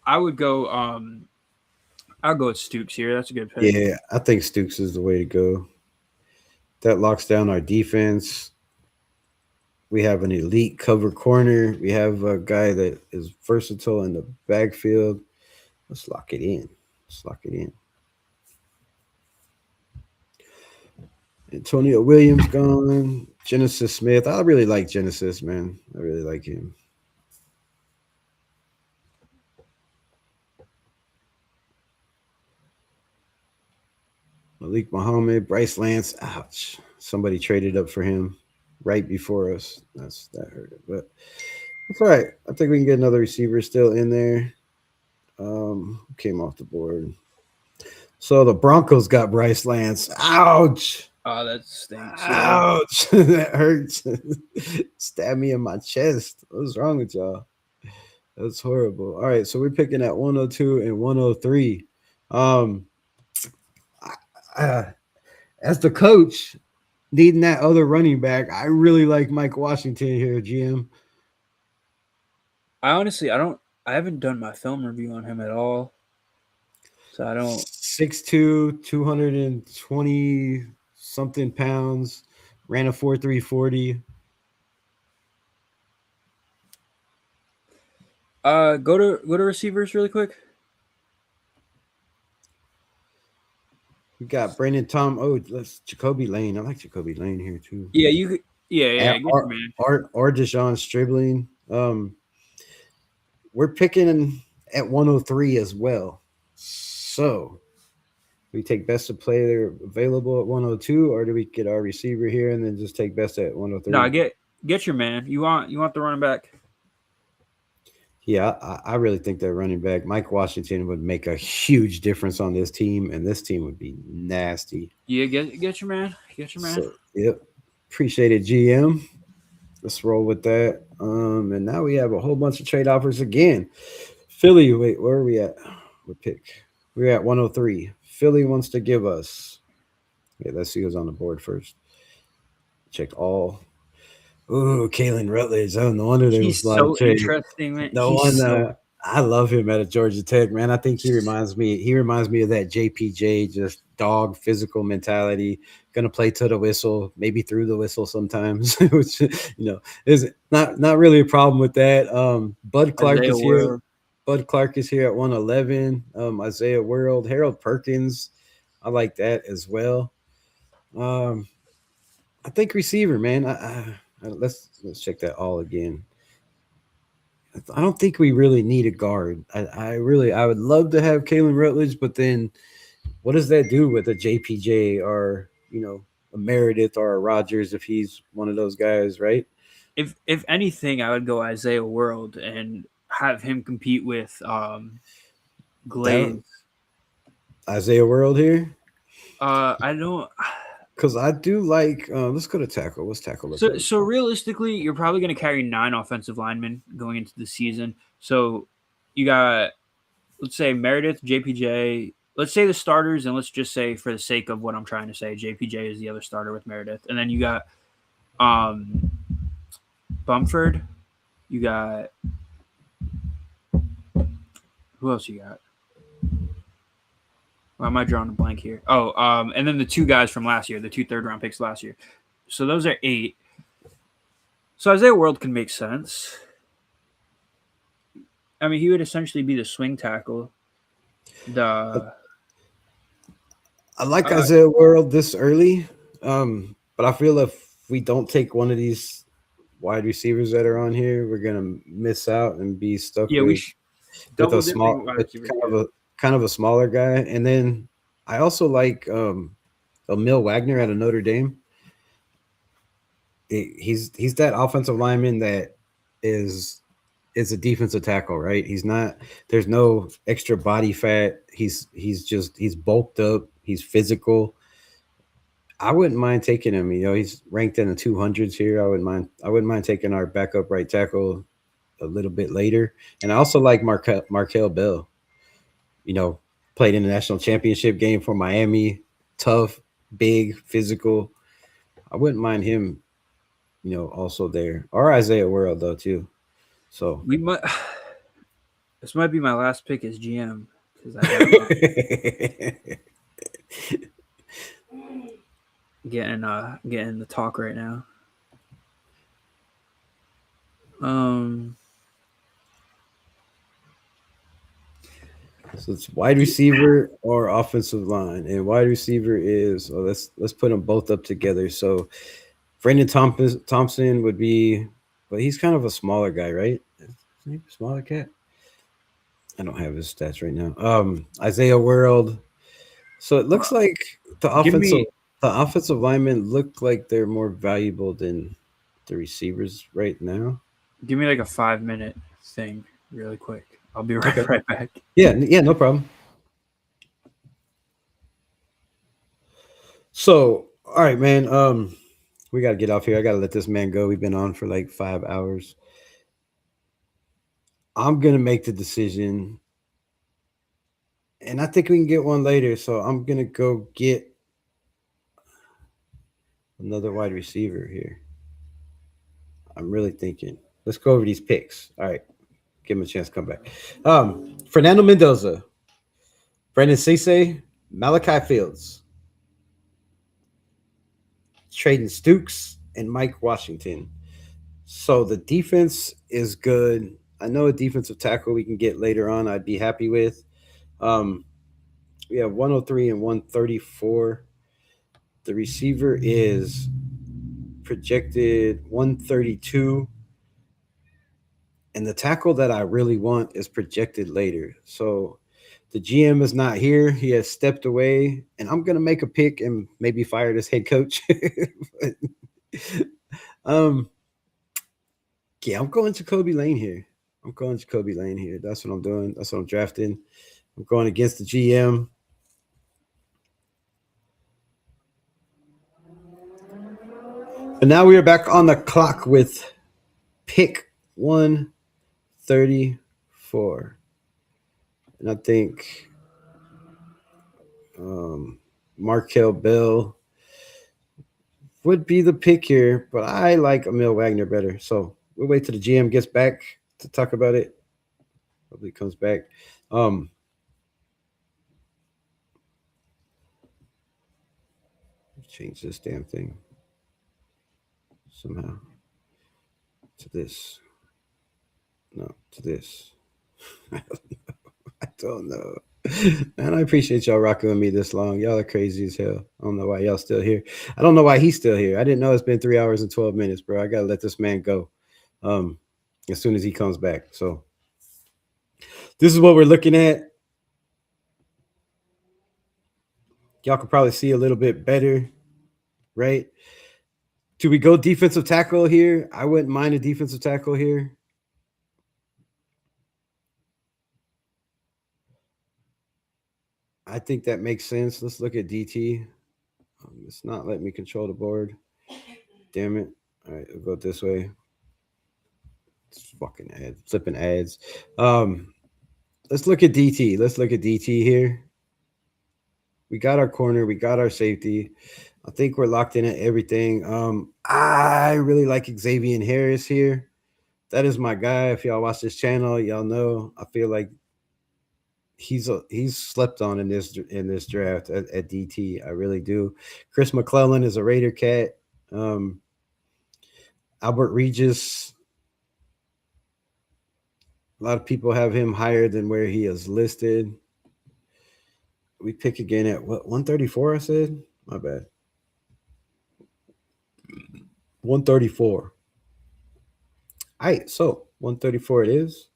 I would go I'll go with Stooks here. That's a good pick. Yeah, I think Stooks is the way to go. That locks down our defense. We have an elite cover corner. We have a guy that is versatile in the backfield. Let's lock it in. Antonio Williams gone. Genesis Smith. I really like Genesis, man. I really like him. Malik Muhammad, Bryce Lance. Ouch. Somebody traded up for him right before us. That hurt it. But that's all right. I think we can get another receiver still in there. Came off the board. So the Broncos got Bryce Lance. Ouch. Oh, that stinks. Ouch. That hurts. Stab me in my chest. What's wrong with y'all? That's horrible. All right, so we're picking at 102 and 103. As the coach, needing that other running back, I really like Mike Washington here, GM. I haven't done my film review on him at all. So I don't. 6'2", 220 something pounds, ran a 4.340. Go to receivers really quick. We got Brandon Tom. Oh, let's Jacoby Lane. I like Jacoby Lane here too. Yeah, you. Yeah. Or Deshaun Stribling. We're picking at 103 as well. So we take best of player available at 102, or do we get our receiver here and then just take best at 103? No, get your man. You want the running back? Yeah, I really think that running back Mike Washington would make a huge difference on this team, and this team would be nasty. Yeah, get your man. So, yep, appreciate it, GM. Let's roll with that. And now we have a whole bunch of trade offers again. Philly, wait, where are we at? What pick? We're at 103. Philly wants to give us. Yeah, let's see who's on the board first. Check all. Ooh, Kalen Rutledge. Oh, no wonder there was a lot of trade. Interesting, man. I love him at Georgia Tech, man. I think he reminds me of that JPJ, just dog physical mentality. Gonna play to the whistle, maybe through the whistle sometimes, which is not really a problem with that. Bud Clark is here. Bud Clark is here at 111. Isaiah World, Harold Perkins. I like that as well. I think receiver, man. Let's check that all again. I don't think we really need a guard. I would love to have Kalen Rutledge, but then what does that do with a JPJ or a Meredith or a Rogers if he's one of those guys, right? If anything, I would go Isaiah World and have him compete with Glaze. That Isaiah World here. I don't. Because I do like. Let's go to tackle. What's tackle look like? So realistically, you're probably going to carry 9 offensive linemen going into the season. So you got, let's say Meredith, JPJ. Let's say the starters, and let's just say for the sake of what I'm trying to say, JPJ is the other starter with Meredith, and then you got Bumford. You got who else you got? Why am I drawing a blank here? Oh, and then the 2 guys from last year, the 2 third-round picks last year. So those are 8. So Isaiah World can make sense. I mean, he would essentially be the swing tackle. I like Isaiah World this early, but I feel if we don't take one of these wide receivers that are on here, we're gonna miss out and be stuck with a small, kind of a smaller guy. And then I also like Emil Wagner out of Notre Dame. He's that offensive lineman that is a defensive tackle, right? He's not. There's no extra body fat. He's bulked up. He's physical. I wouldn't mind taking him. He's ranked in the 200s here. I wouldn't mind taking our backup right tackle a little bit later. And I also like Markel Bell. Played in the national championship game for Miami. Tough, big, physical. I wouldn't mind him. Also there, or Isaiah World though too. So we might. This might be my last pick as GM because I getting the talk right now. So it's wide receiver or offensive line, and wide receiver is let's put them both up together. So Brendan Thompson would be, but he's kind of a smaller guy, right? Smaller cat. I don't have his stats right now. Isaiah World. So it looks like the offensive linemen look like they're more valuable than the receivers right now. Give me like a 5-minute thing, really quick. I'll be right back. Yeah, no problem. So, all right, man. We got to get off here. I got to let this man go. We've been on for like 5 hours. I'm going to make the decision. And I think we can get one later. So I'm going to go get another wide receiver here. I'm really thinking. Let's go over these picks. All right. Give him a chance to come back. Fernando Mendoza, Brendan Cisse, Malachi Fields, Traden Stukes, and Mike Washington. So the defense is good. I know a defensive tackle we can get later on I'd be happy with. We have 103 and 134. The receiver is projected 132. And the tackle that I really want is projected later. So the GM is not here. He has stepped away. And I'm going to make a pick and maybe fire this head coach. Yeah, I'm going Jacoby Lane here. That's what I'm doing. That's what I'm drafting. I'm going against the GM. And now we are back on the clock with pick 134. And I think Markel Bell would be the pick here, but I like Emil Wagner better. So we'll wait till the GM gets back to talk about it. Hopefully he comes back. Change this damn thing somehow to this. No, to this. I don't know. Man, I appreciate y'all rocking with me this long. Y'all are crazy as hell. I don't know why y'all still here. I don't know why he's still here. I didn't know it's been 3 hours and 12 minutes, bro. I gotta let this man go. as soon as he comes back. So this is what we're looking at. Y'all can probably see a little bit better, right? Do we go defensive tackle here? I wouldn't mind a defensive tackle here. I think that makes sense. Let's look at DT. It's not letting me control the board. Damn it. All right, we'll go this way. It's fucking ads, flipping ads. Let's look at DT. Let's look at DT here. We got our corner. We got our safety. I think we're locked in at everything. I really like Xavier Harris here. That is my guy. If y'all watch this channel, y'all know I feel like he's slept on in this draft at DT. I really do. Chris McClellan is a Raider cat. Albert Regis. A lot of people have him higher than where he is listed. We pick again at what, 134? I said, my bad. 134. All right, so 134 it is.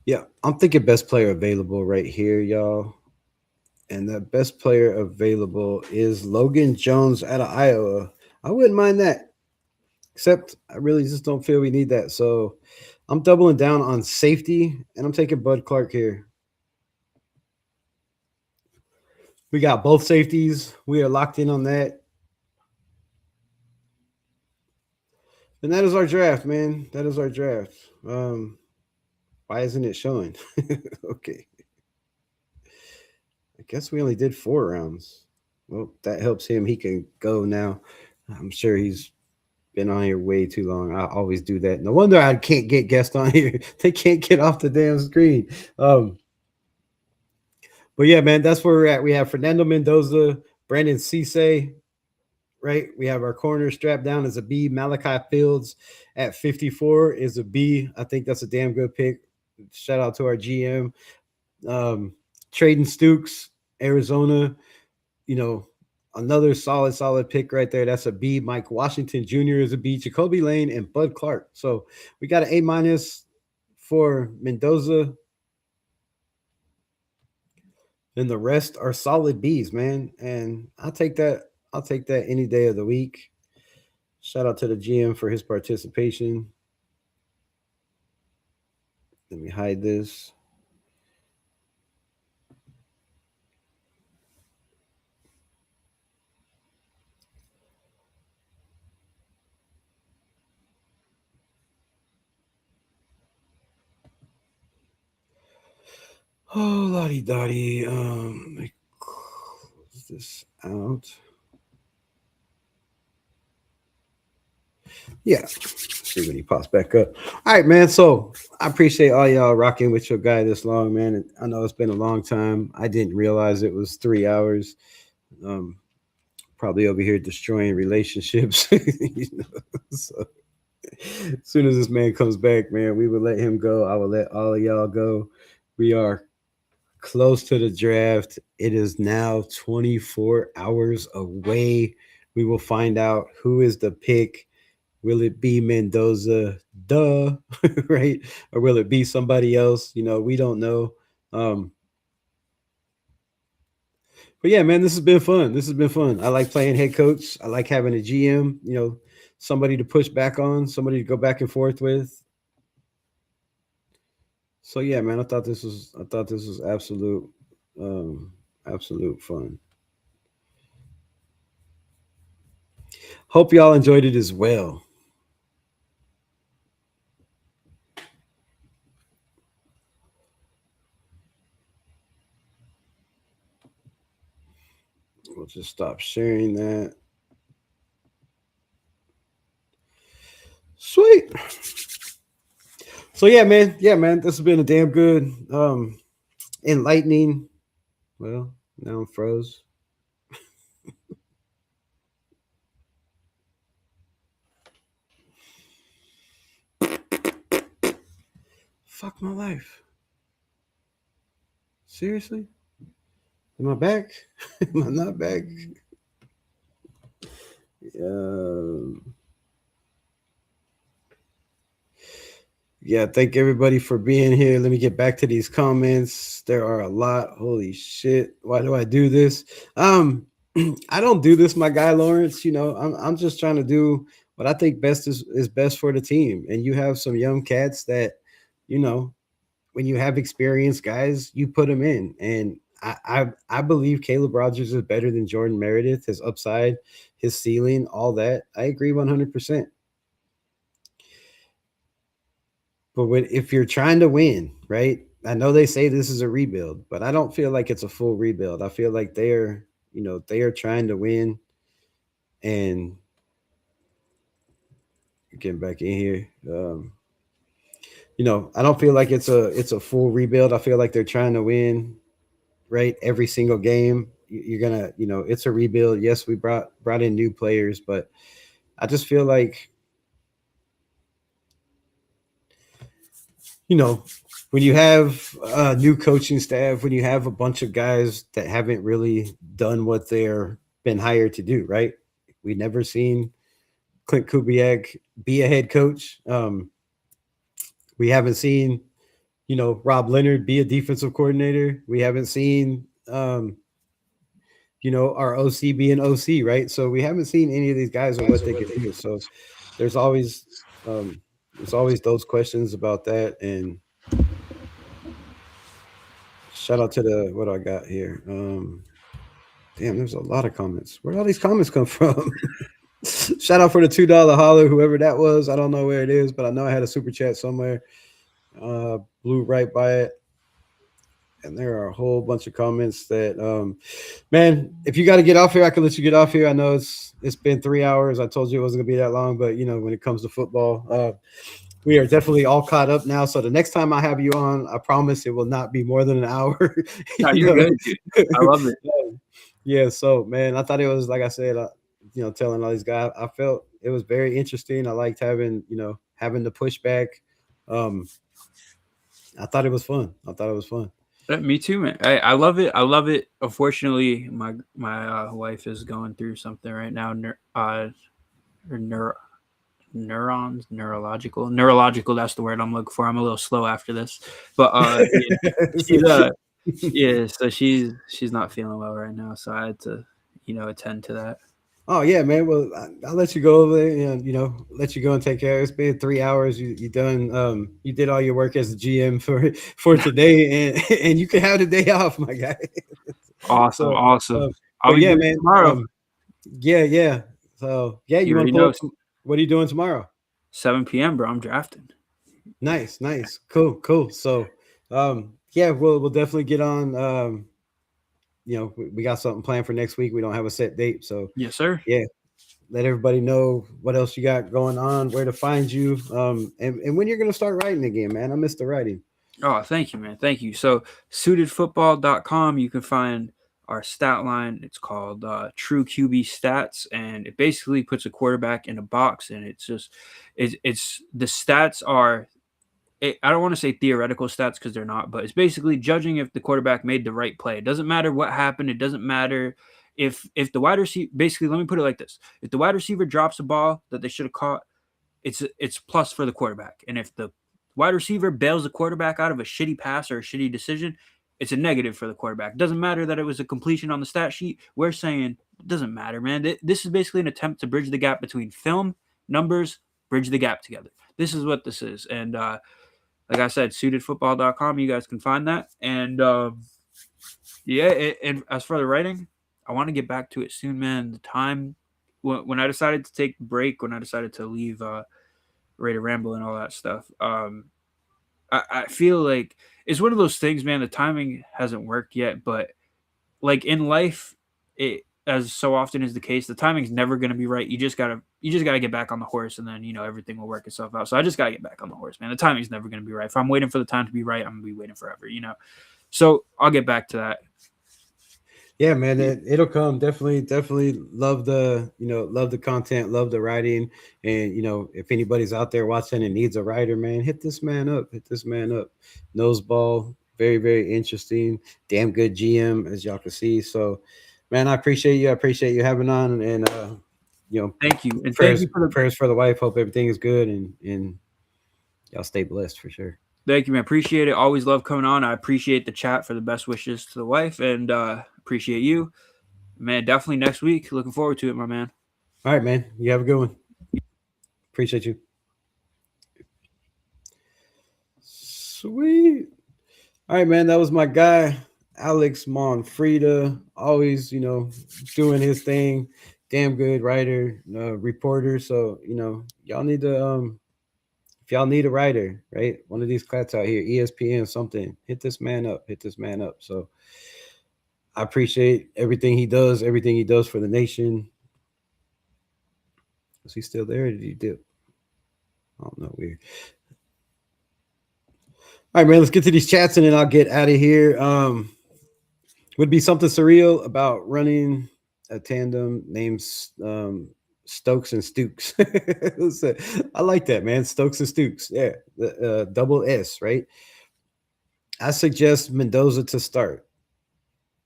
Yeah, I'm thinking best player available right here, y'all. And the best player available is Logan Jones out of Iowa. I wouldn't mind that. Except I really just don't feel we need that. So I'm doubling down on safety, and I'm taking Bud Clark here. We got both safeties. We are locked in on that. And that is our draft, man. That is our draft. Why isn't it showing? Okay. I guess we only did 4 rounds. Well, that helps him. He can go now. I'm sure he's been on here way too long. I always do that. No wonder I can't get guests on here. They can't get off the damn screen. But yeah, man, that's where we're at. We have Fernando Mendoza, Brandon Cisse, right? We have our corner strapped down as a B. Malachi Fields at 54 is a B. I think that's a damn good pick. Shout out to our GM. Traden Stukes, Arizona, another solid pick right there. That's a B. Mike Washington Jr. is a B. Jacoby Lane and Bud Clark. So we got an A- for Mendoza. And the rest are solid B's, man. And I'll take that. I'll take that any day of the week. Shout out to the GM for his participation. Let me hide this. Oh, lottie dottie. Let me close this out. Yeah. See when he pops back up. All right, man. So I appreciate all y'all rocking with your guy this long, man. I know it's been a long time. I didn't realize it was 3 hours. Probably over here destroying relationships. So as soon as this man comes back, man, we will let him go. I will let all of y'all go. We are close to the draft. It is now 24 hours away. We will find out who is the pick. Will it be Mendoza? Duh, right? Or will it be somebody else? We don't know. But yeah, man, this has been fun. I like playing head coach. I like having a GM, somebody to push back on, somebody to go back and forth with. So yeah, man, I thought this was absolute fun. Hope y'all enjoyed it as well. We'll just stop sharing that. Sweet. So yeah, man. This has been a damn good, enlightening. Well, now I'm froze. Fuck my life. Seriously? Am I back? Am I not back? Yeah, thank everybody for being here. Let me get back to these comments. There are a lot. Holy shit. Why do I do this? I don't do this, my guy Lawrence. I'm just trying to do what I think best is best for the team. And you have some young cats that, when you have experienced guys, you put them in. And I believe Caleb Rogers is better than Jordan Meredith, his upside, his ceiling, all that. I agree 100%. But if you're trying to win, right? I know they say this is a rebuild, but I don't feel like it's a full rebuild. I feel like they are trying to win. And getting back in here, I don't feel like it's a full rebuild. I feel like they're trying to win, right? Every single game. You're gonna, it's a rebuild. Yes, we brought in new players, but I just feel like, when you have a new coaching staff, when you have a bunch of guys that haven't really done what they're been hired to do, right? We never seen Clint Kubiak be a head coach. We haven't seen, Rob Leonard be a defensive coordinator. We haven't seen, our OC be an OC, right? So we haven't seen any of these guys or what they can do. So there's always those questions about that. And shout out to what I got here. Damn, there's a lot of comments. Where all these comments come from? Shout out for the $2 holler, whoever that was. I don't know where it is, but I know I had a super chat somewhere. Blew right by it. And there are a whole bunch of comments that, man, if you got to get off here, I can let you get off here. I know it's been 3 hours. I told you it wasn't going to be that long, but, when it comes to football, we are definitely all caught up now. So the next time I have you on, I promise it will not be more than an hour. No, you're good, dude. I love it. Yeah. So, man, I thought it was, like I said, telling all these guys, I felt it was very interesting. I liked having the pushback. I thought it was fun. Me too, man. I love it. I love it. Unfortunately, my wife is going through something right now. Neurological. That's the word I'm looking for. I'm a little slow after this, but so she's not feeling well right now. So I had to, attend to that. Oh yeah, man. Well, I'll let you go over there and let you go and take care. It's been 3 hours. You done. You did all your work as a GM for today, and you can have the day off, my guy. Awesome. I'll be man. Tomorrow. Yeah. So yeah, you want to pull up? What are you doing tomorrow? 7 p.m., bro. I'm drafting. Nice. Cool. So, yeah, we'll definitely get on. We got something planned for next week. We don't have a set date. So yes, sir. Yeah. Let everybody know what else you got going on, where to find you, and when you're going to start writing again, man. I missed the writing. Oh, thank you, man. Thank you. So suitedfootball.com, you can find our stat line. It's called True QB Stats, and it basically puts a quarterback in a box, and it's the stats are, I don't want to say theoretical stats because they're not, but it's basically judging if the quarterback made the right play. It doesn't matter what happened. It doesn't matter if the wide receiver, basically, let me put it like this. If the wide receiver drops a ball that they should have caught, it's plus for the quarterback. And if the wide receiver bails the quarterback out of a shitty pass or a shitty decision, it's a negative for the quarterback. It doesn't matter that it was a completion on the stat sheet. We're saying it doesn't matter, man. This is basically an attempt to bridge the gap between film, numbers, bridge the gap together. This is what this is. And like I said, suitedfootball.com, you guys can find that. And and as for the writing, I want to get back to it soon, man. The time when I decided to take a break, when I decided to leave Raider Ramble and all that stuff, I feel like it's one of those things, man. The timing hasn't worked yet, but like in life, as so often is the case, the timing's never going to be right. You just gotta get back on the horse, and then everything will work itself out. So I just gotta get back on the horse, man. The timing's never going to be right. If I'm waiting for the time to be right, I'm gonna be waiting forever, So I'll get back to that. Yeah, man, it'll come. Definitely love the content, love the writing. And, if anybody's out there watching and needs a writer, man, hit this man up. Knows ball, Very, very interesting. Damn good GM, as y'all can see. So, man, I appreciate you. I appreciate you having on, and thank you, and prayers, thank you for the prayers for the wife. Hope everything is good, and y'all stay blessed for sure. thank you, man. Appreciate it. Always love coming on. I appreciate the chat for the best wishes to the wife, and appreciate you, man. Definitely next week. Looking forward to it, my man. All right, man. You have a good one. Appreciate you. Sweet. All right, man. That was my guy, Alex Monfreda. Always, doing his thing. Damn good writer, reporter. So, y'all need to if y'all need a writer, right? One of these clats out here, ESPN, something, hit this man up. Hit this man up. So I appreciate everything he does for the nation. Is he still there? Or did he dip? I don't know. Weird. All right, man, let's get to these chats and then I'll get out of here. Would be something surreal about running a tandem named Stokes and Stooks. I like that, man. Stokes and Stooks. Yeah, the double S, right? I suggest Mendoza to start.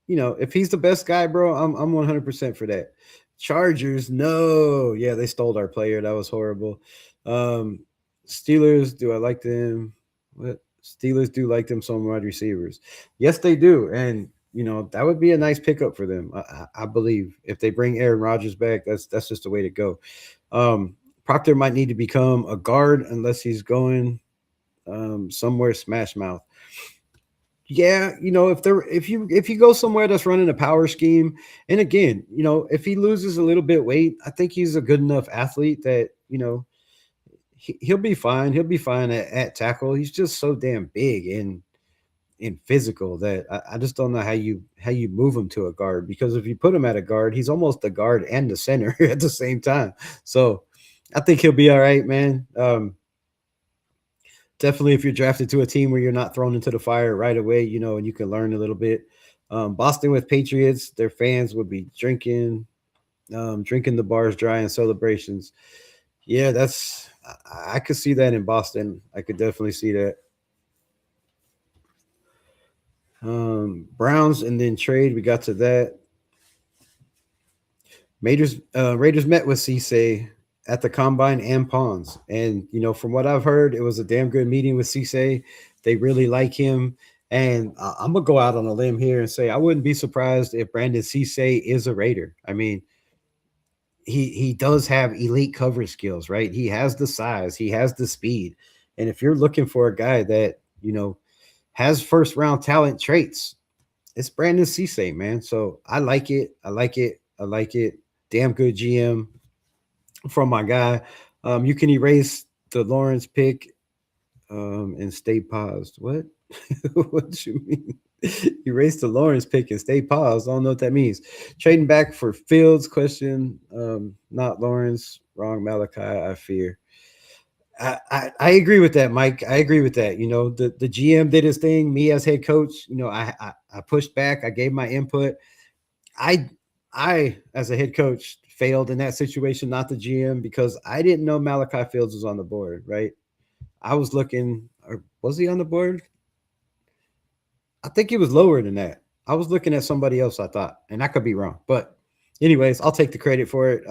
If he's the best guy, bro, I'm 100% for that. Chargers, no. Yeah, they stole our player. That was horrible. Steelers, do I like them? What? Steelers do like them some wide receivers. Yes, they do. And, that would be a nice pickup for them. I believe if they bring Aaron Rodgers back, that's just the way to go. Proctor might need to become a guard unless he's going somewhere smash mouth. Yeah, if you go somewhere that's running a power scheme, and again, if he loses a little bit weight, I think he's a good enough athlete that he'll be fine. He'll be fine at tackle. He's just so damn big and physical that I just don't know how you move him to a guard, because if you put him at a guard, he's almost the guard and the center at the same time. So I think he'll be all right, man. Definitely if you're drafted to a team where you're not thrown into the fire right away, and you can learn a little bit. Boston with Patriots, their fans would be drinking the bars dry in celebrations. Yeah, I could see that in Boston. I could definitely see that. Browns and then trade. We got to that. Raiders met with Cisse at the combine and Pawns. And, from what I've heard, it was a damn good meeting with Cisse. They really like him. And I'm going to go out on a limb here and say I wouldn't be surprised if Brandon Cisse is a Raider. I mean, he does have elite coverage skills, right? He has the size. He has the speed. And if you're looking for a guy that, has first round talent traits, it's Brandon Cisse, man. So I like it. I like it. I like it. Damn good GM from my guy. You can erase the Lawrence pick and stay paused. What? What do you mean? Erase the Lawrence pick and stay paused. I don't know what that means. Trading back for Fields, question. Not Lawrence. Wrong Malachi, I fear. I agree with that, Mike. I agree with that. The GM did his thing. Me as head coach, I pushed back. I gave my input. I as a head coach failed in that situation, not the GM, because I didn't know Malachi Fields was on the board, right? I was looking, or was he on the board? I think he was lower than that. I was looking at somebody else, I thought, and I could be wrong. But anyways, I'll take the credit for it.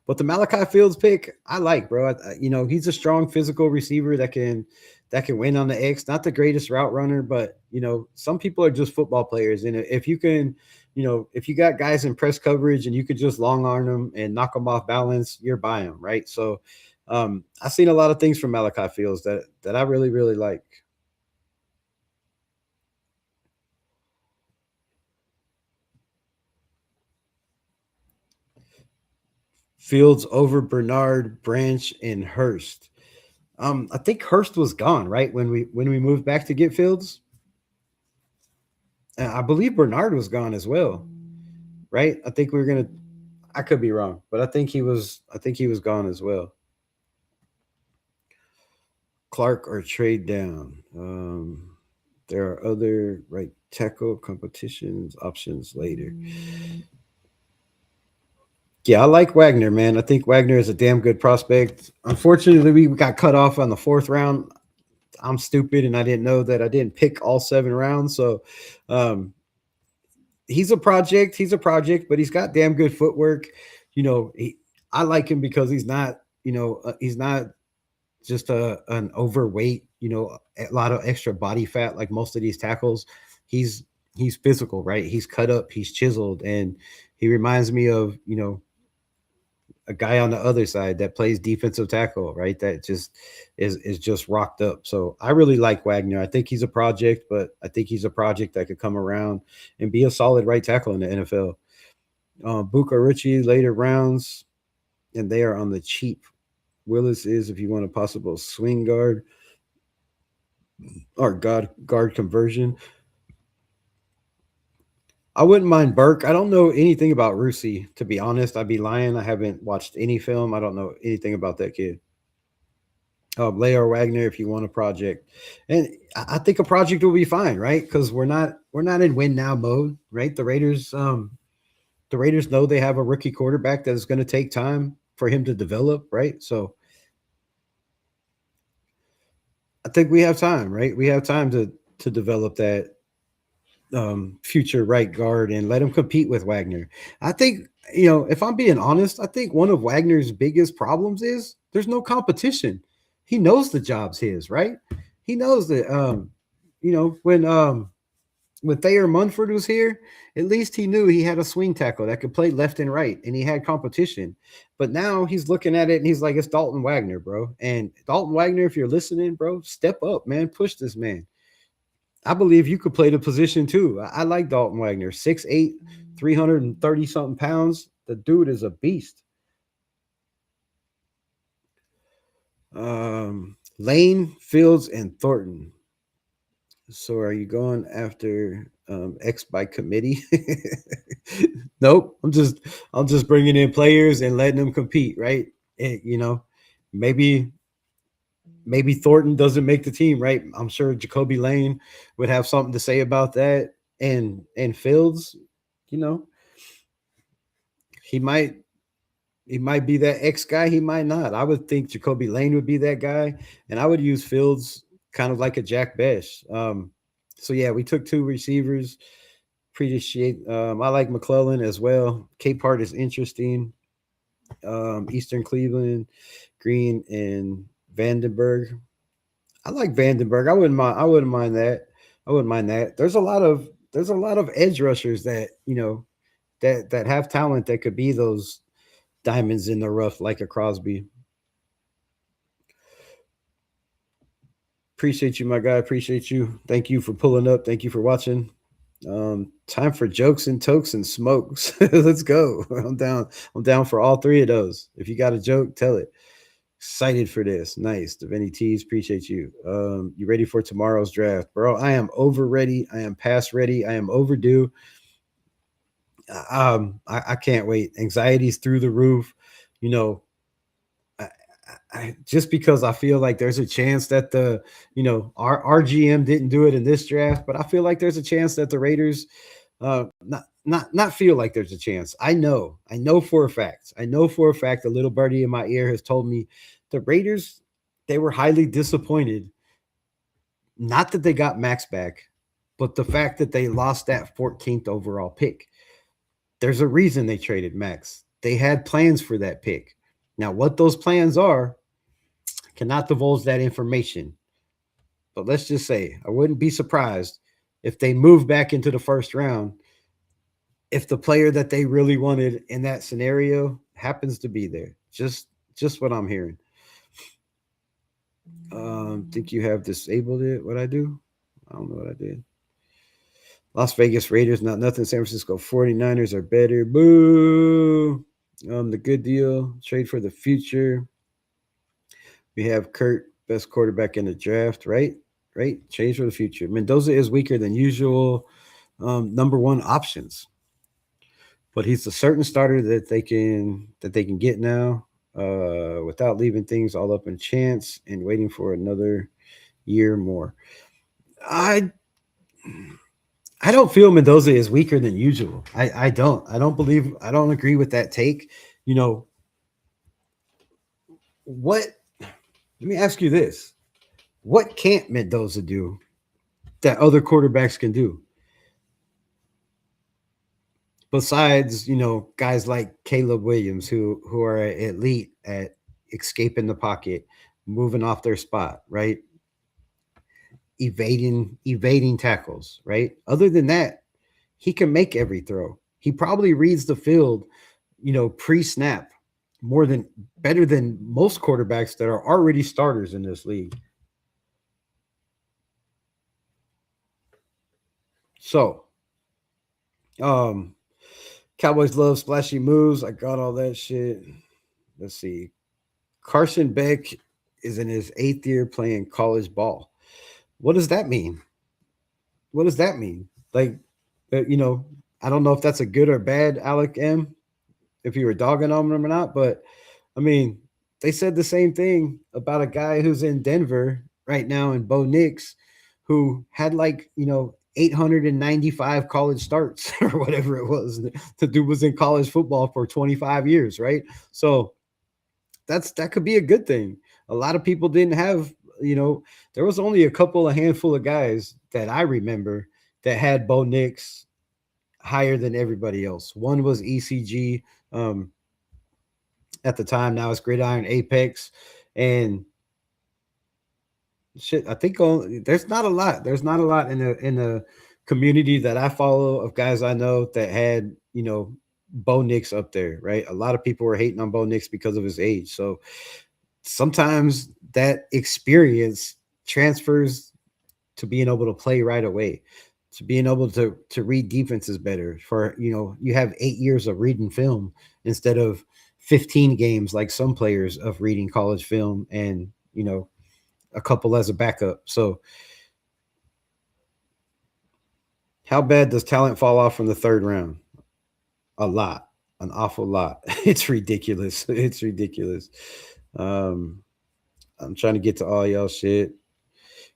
But the Malachi Fields pick, I like, bro. He's a strong physical receiver that can win on the X. Not the greatest route runner, but some people are just football players. And if you can, if you got guys in press coverage and you could just long arm them and knock them off balance, you're buying them, right? So I've seen a lot of things from Malachi Fields that I really, really like. Fields over Bernard, Branch, and Hurst. I think Hurst was gone, right? When we moved back to get Fields. I believe Bernard was gone as well, right? I think I could be wrong, but I think he was gone as well. Clark or trade down. There are other right tackle competitions options later. Yeah, I like Wagner, man. I think Wagner is a damn good prospect. Unfortunately, we got cut off on the 4th round. I'm stupid and I didn't know that I didn't pick all 7 rounds. So he's a project, but he's got damn good footwork. I like him because he's not, he's not just an overweight, a lot of extra body fat like most of these tackles. He's physical, right? He's cut up, he's chiseled, and he reminds me of, a guy on the other side that plays defensive tackle, right? That just is just rocked up. So I really like Wagner. I think he's a project, but I think he's a project that could come around and be a solid right tackle in the NFL. Buka Ritchie, later rounds, and they are on the cheap. Willis is, if you want a possible swing guard or guard conversion. I wouldn't mind Burke. I don't know anything about Rusi, to be honest. I'd be lying. I haven't watched any film. I don't know anything about that kid. Leor Wagner, if you want a project, and I think a project will be fine, right? Because we're not in win now mode, right? The Raiders know they have a rookie quarterback that is going to take time for him to develop, right? So I think we have time, right? We have time to develop that future right guard and let him compete with Wagner. I think, if I'm being honest, I think one of Wagner's biggest problems is there's no competition. He knows the job's his, right? He knows that, when Thayer Munford was here, at least he knew he had a swing tackle that could play left and right, and he had competition. But now he's looking at it and he's like, it's Dalton Wagner, bro. And Dalton Wagner, if you're listening, bro, step up, man. Push this man. I believe you could play the position too. I like Dalton Wagner, 6'8", 330-something pounds. The dude is a beast. Lane, Fields, and Thornton. So are you going after X by committee? Nope. I'm just bringing in players and letting them compete, right? And, maybe Thornton doesn't make the team, right? I'm sure Jacoby Lane would have something to say about that. And Fields, he might be that X guy. He might not. I would think Jacoby Lane would be that guy. And I would use Fields kind of like a Jack Besh. So yeah, we took 2 receivers. Appreciate. I like McClellan as well. Capehart is interesting. Eastern Cleveland, Green, and Vandenberg. I like Vandenberg. I wouldn't mind that. There's a lot of edge rushers that that have talent that could be those diamonds in the rough like a Crosby. Appreciate you, my guy. Appreciate you. Thank you for pulling up. Thank you for watching. Time for jokes and tokes and smokes. Let's go. I'm down for all 3 of those. If you got a joke, tell it. Excited for this. Nice. Devaney Tees, appreciate you. You ready for tomorrow's draft? Bro, I am over ready. I am past ready. I am overdue. I can't wait. Anxiety's through the roof. Just because I feel like there's a chance that our GM didn't do it in this draft, but I feel like there's a chance that the Raiders not feel like there's a chance. I know for a fact. A little birdie in my ear has told me the Raiders, they were highly disappointed. Not that they got Max back, but the fact that they lost that 14th overall pick. There's a reason they traded Max. They had plans for that pick. Now, what those plans are, I cannot divulge that information. But let's just say I wouldn't be surprised if they move back into the first round if the player that they really wanted in that scenario happens to be there. Just what I'm hearing. Think you have disabled it? What I do? I don't know what I did. Las Vegas Raiders, not nothing. San Francisco 49ers are better. Boo. The good deal. Trade for the future. We have Kurt, best quarterback in the draft, right? Change for the future. Mendoza is weaker than usual. Number 1 options. But he's a certain starter that they can get now without leaving things all up in chance and waiting for another year more. I don't feel Mendoza is weaker than usual. I don't agree with that take. Let me ask you this. What can't Mendoza do that other quarterbacks can do? Besides, guys like Caleb Williams who are elite at escaping the pocket, moving off their spot, right? Evading tackles, right? Other than that, he can make every throw. He probably reads the field, pre-snap better than most quarterbacks that are already starters in this league. So, Cowboys love splashy moves. I got all that shit. Let's see. Carson Beck is in his 8th year playing college ball. What does that mean? What does that mean? Like, I don't know if that's a good or bad, Alec M, if you were dogging on him or not, but I mean, they said the same thing about a guy who's in Denver right now in Bo Nix, who had 895 college starts or whatever it was. The dude was in college football for 25 years, right? So that could be a good thing. A lot of people didn't have, there was only a handful of guys that I remember that had Bo Nix higher than everybody else. One was ECG at the time. Now it's Gridiron Apex. And shit, I think there's not a lot. There's not a lot in the community that I follow of guys I know that had, Bo Nix up there, right? A lot of people were hating on Bo Nix because of his age. So sometimes that experience transfers to being able to play right away, to being able to read defenses better. For, you have 8 years of reading film instead of 15 games like some players of reading college film and, a couple as a backup. So how bad does talent fall off from the 3rd round? A lot, an awful lot. It's ridiculous. It's ridiculous. I'm trying to get to all y'all shit.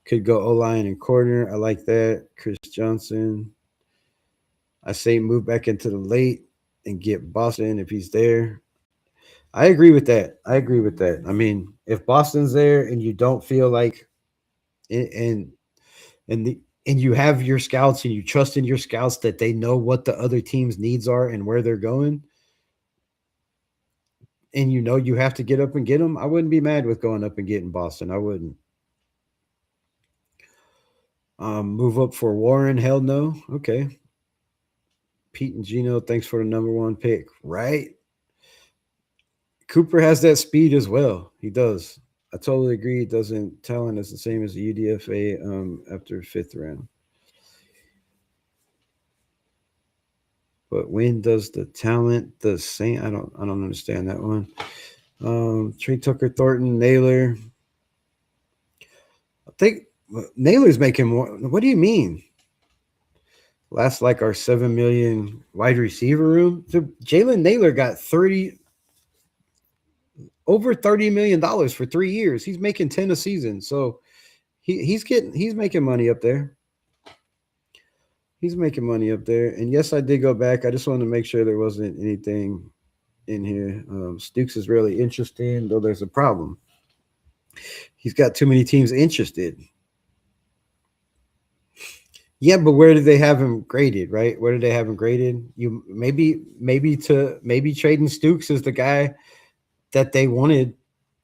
Could go O-line and corner. I like that. Chris Johnson. I say move back into the late and get Boston if he's there. I agree with that. I mean, if Boston's there and you don't feel like and you have your scouts and you trust in your scouts that they know what the other team's needs are and where they're going, and you have to get up and get them, I wouldn't be mad with going up and getting Boston. I wouldn't. Move up for Warren? Hell no. Okay. Pete and Gino, thanks for the number 1 pick. Right? Cooper has that speed as well. He does. I totally agree. Talent is the same as the UDFA after 5th round. But when does the talent the same? I don't understand that one. Trey Tucker, Thornton, Naylor. I think Naylor's making more. What do you mean? Last like our $7 million wide receiver room. So Jalen Naylor got over $30 million for 3 years. He's making 10 a season. So he's making money up there. He's making money up there. And yes, I did go back. I just wanted to make sure there wasn't anything in here. Stukes is really interesting, though there's a problem. He's got too many teams interested. Yeah, but where did they have him graded, right? Where did they have him graded? You maybe trading Stukes is the guy that they wanted,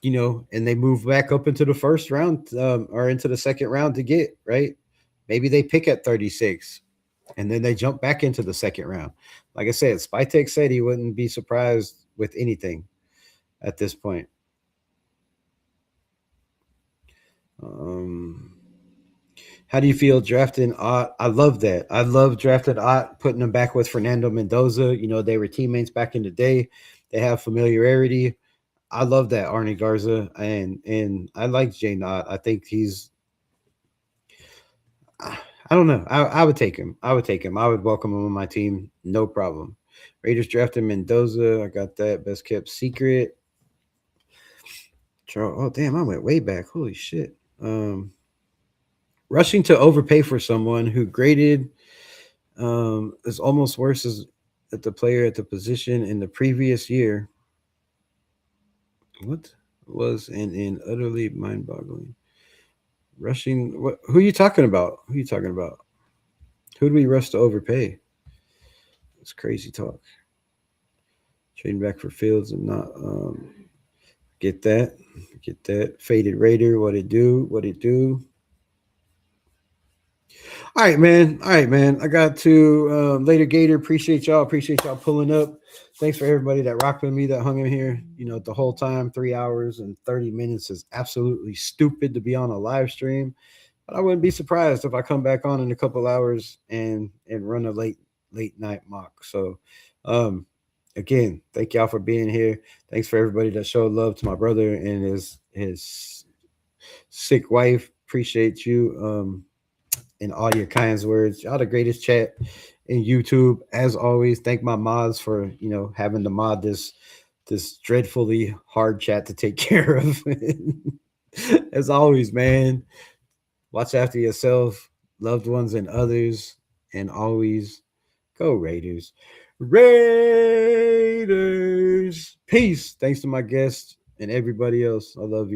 and they move back up into the 1st round or into the 2nd round to get, right? Maybe they pick at 36 and then they jump back into the 2nd round. Like I said, Spytek said he wouldn't be surprised with anything at this point. How do you feel drafting Ott? I love that. I love drafting Ott, putting him back with Fernando Mendoza. They were teammates back in the day. They have familiarity. I love that, Arnie Garza, and I like Jay Ott. I think he's I don't know. I would take him. I would welcome him on my team. No problem. Raiders drafted Mendoza. I got that. Best kept secret. Oh, damn. I went way back. Holy shit. Rushing to overpay for someone who graded is almost worse as at the player at the position in the previous year. What was and utterly mind-boggling. Rushing. What? Who are you talking about? Who do we rush to overpay? It's crazy talk. Trading back for Fields and not get that. Faded Raider. What it do? All right, man. I got to later, Gator. Appreciate y'all pulling up. Thanks for everybody that rocked with me, that hung in here, the whole time. 3 hours and 30 minutes is absolutely stupid to be on a live stream. But I wouldn't be surprised if I come back on in a couple hours and run a late night mock. So again, thank y'all for being here. Thanks for everybody that showed love to my brother and his sick wife. Appreciate you. And all your kind words. Y'all the greatest chat in YouTube. As always, thank my mods for having to mod this dreadfully hard chat to take care of. As always, man, watch after yourself, loved ones, and others, and always go Raiders. Raiders. Peace. Thanks to my guests and everybody else. I love you.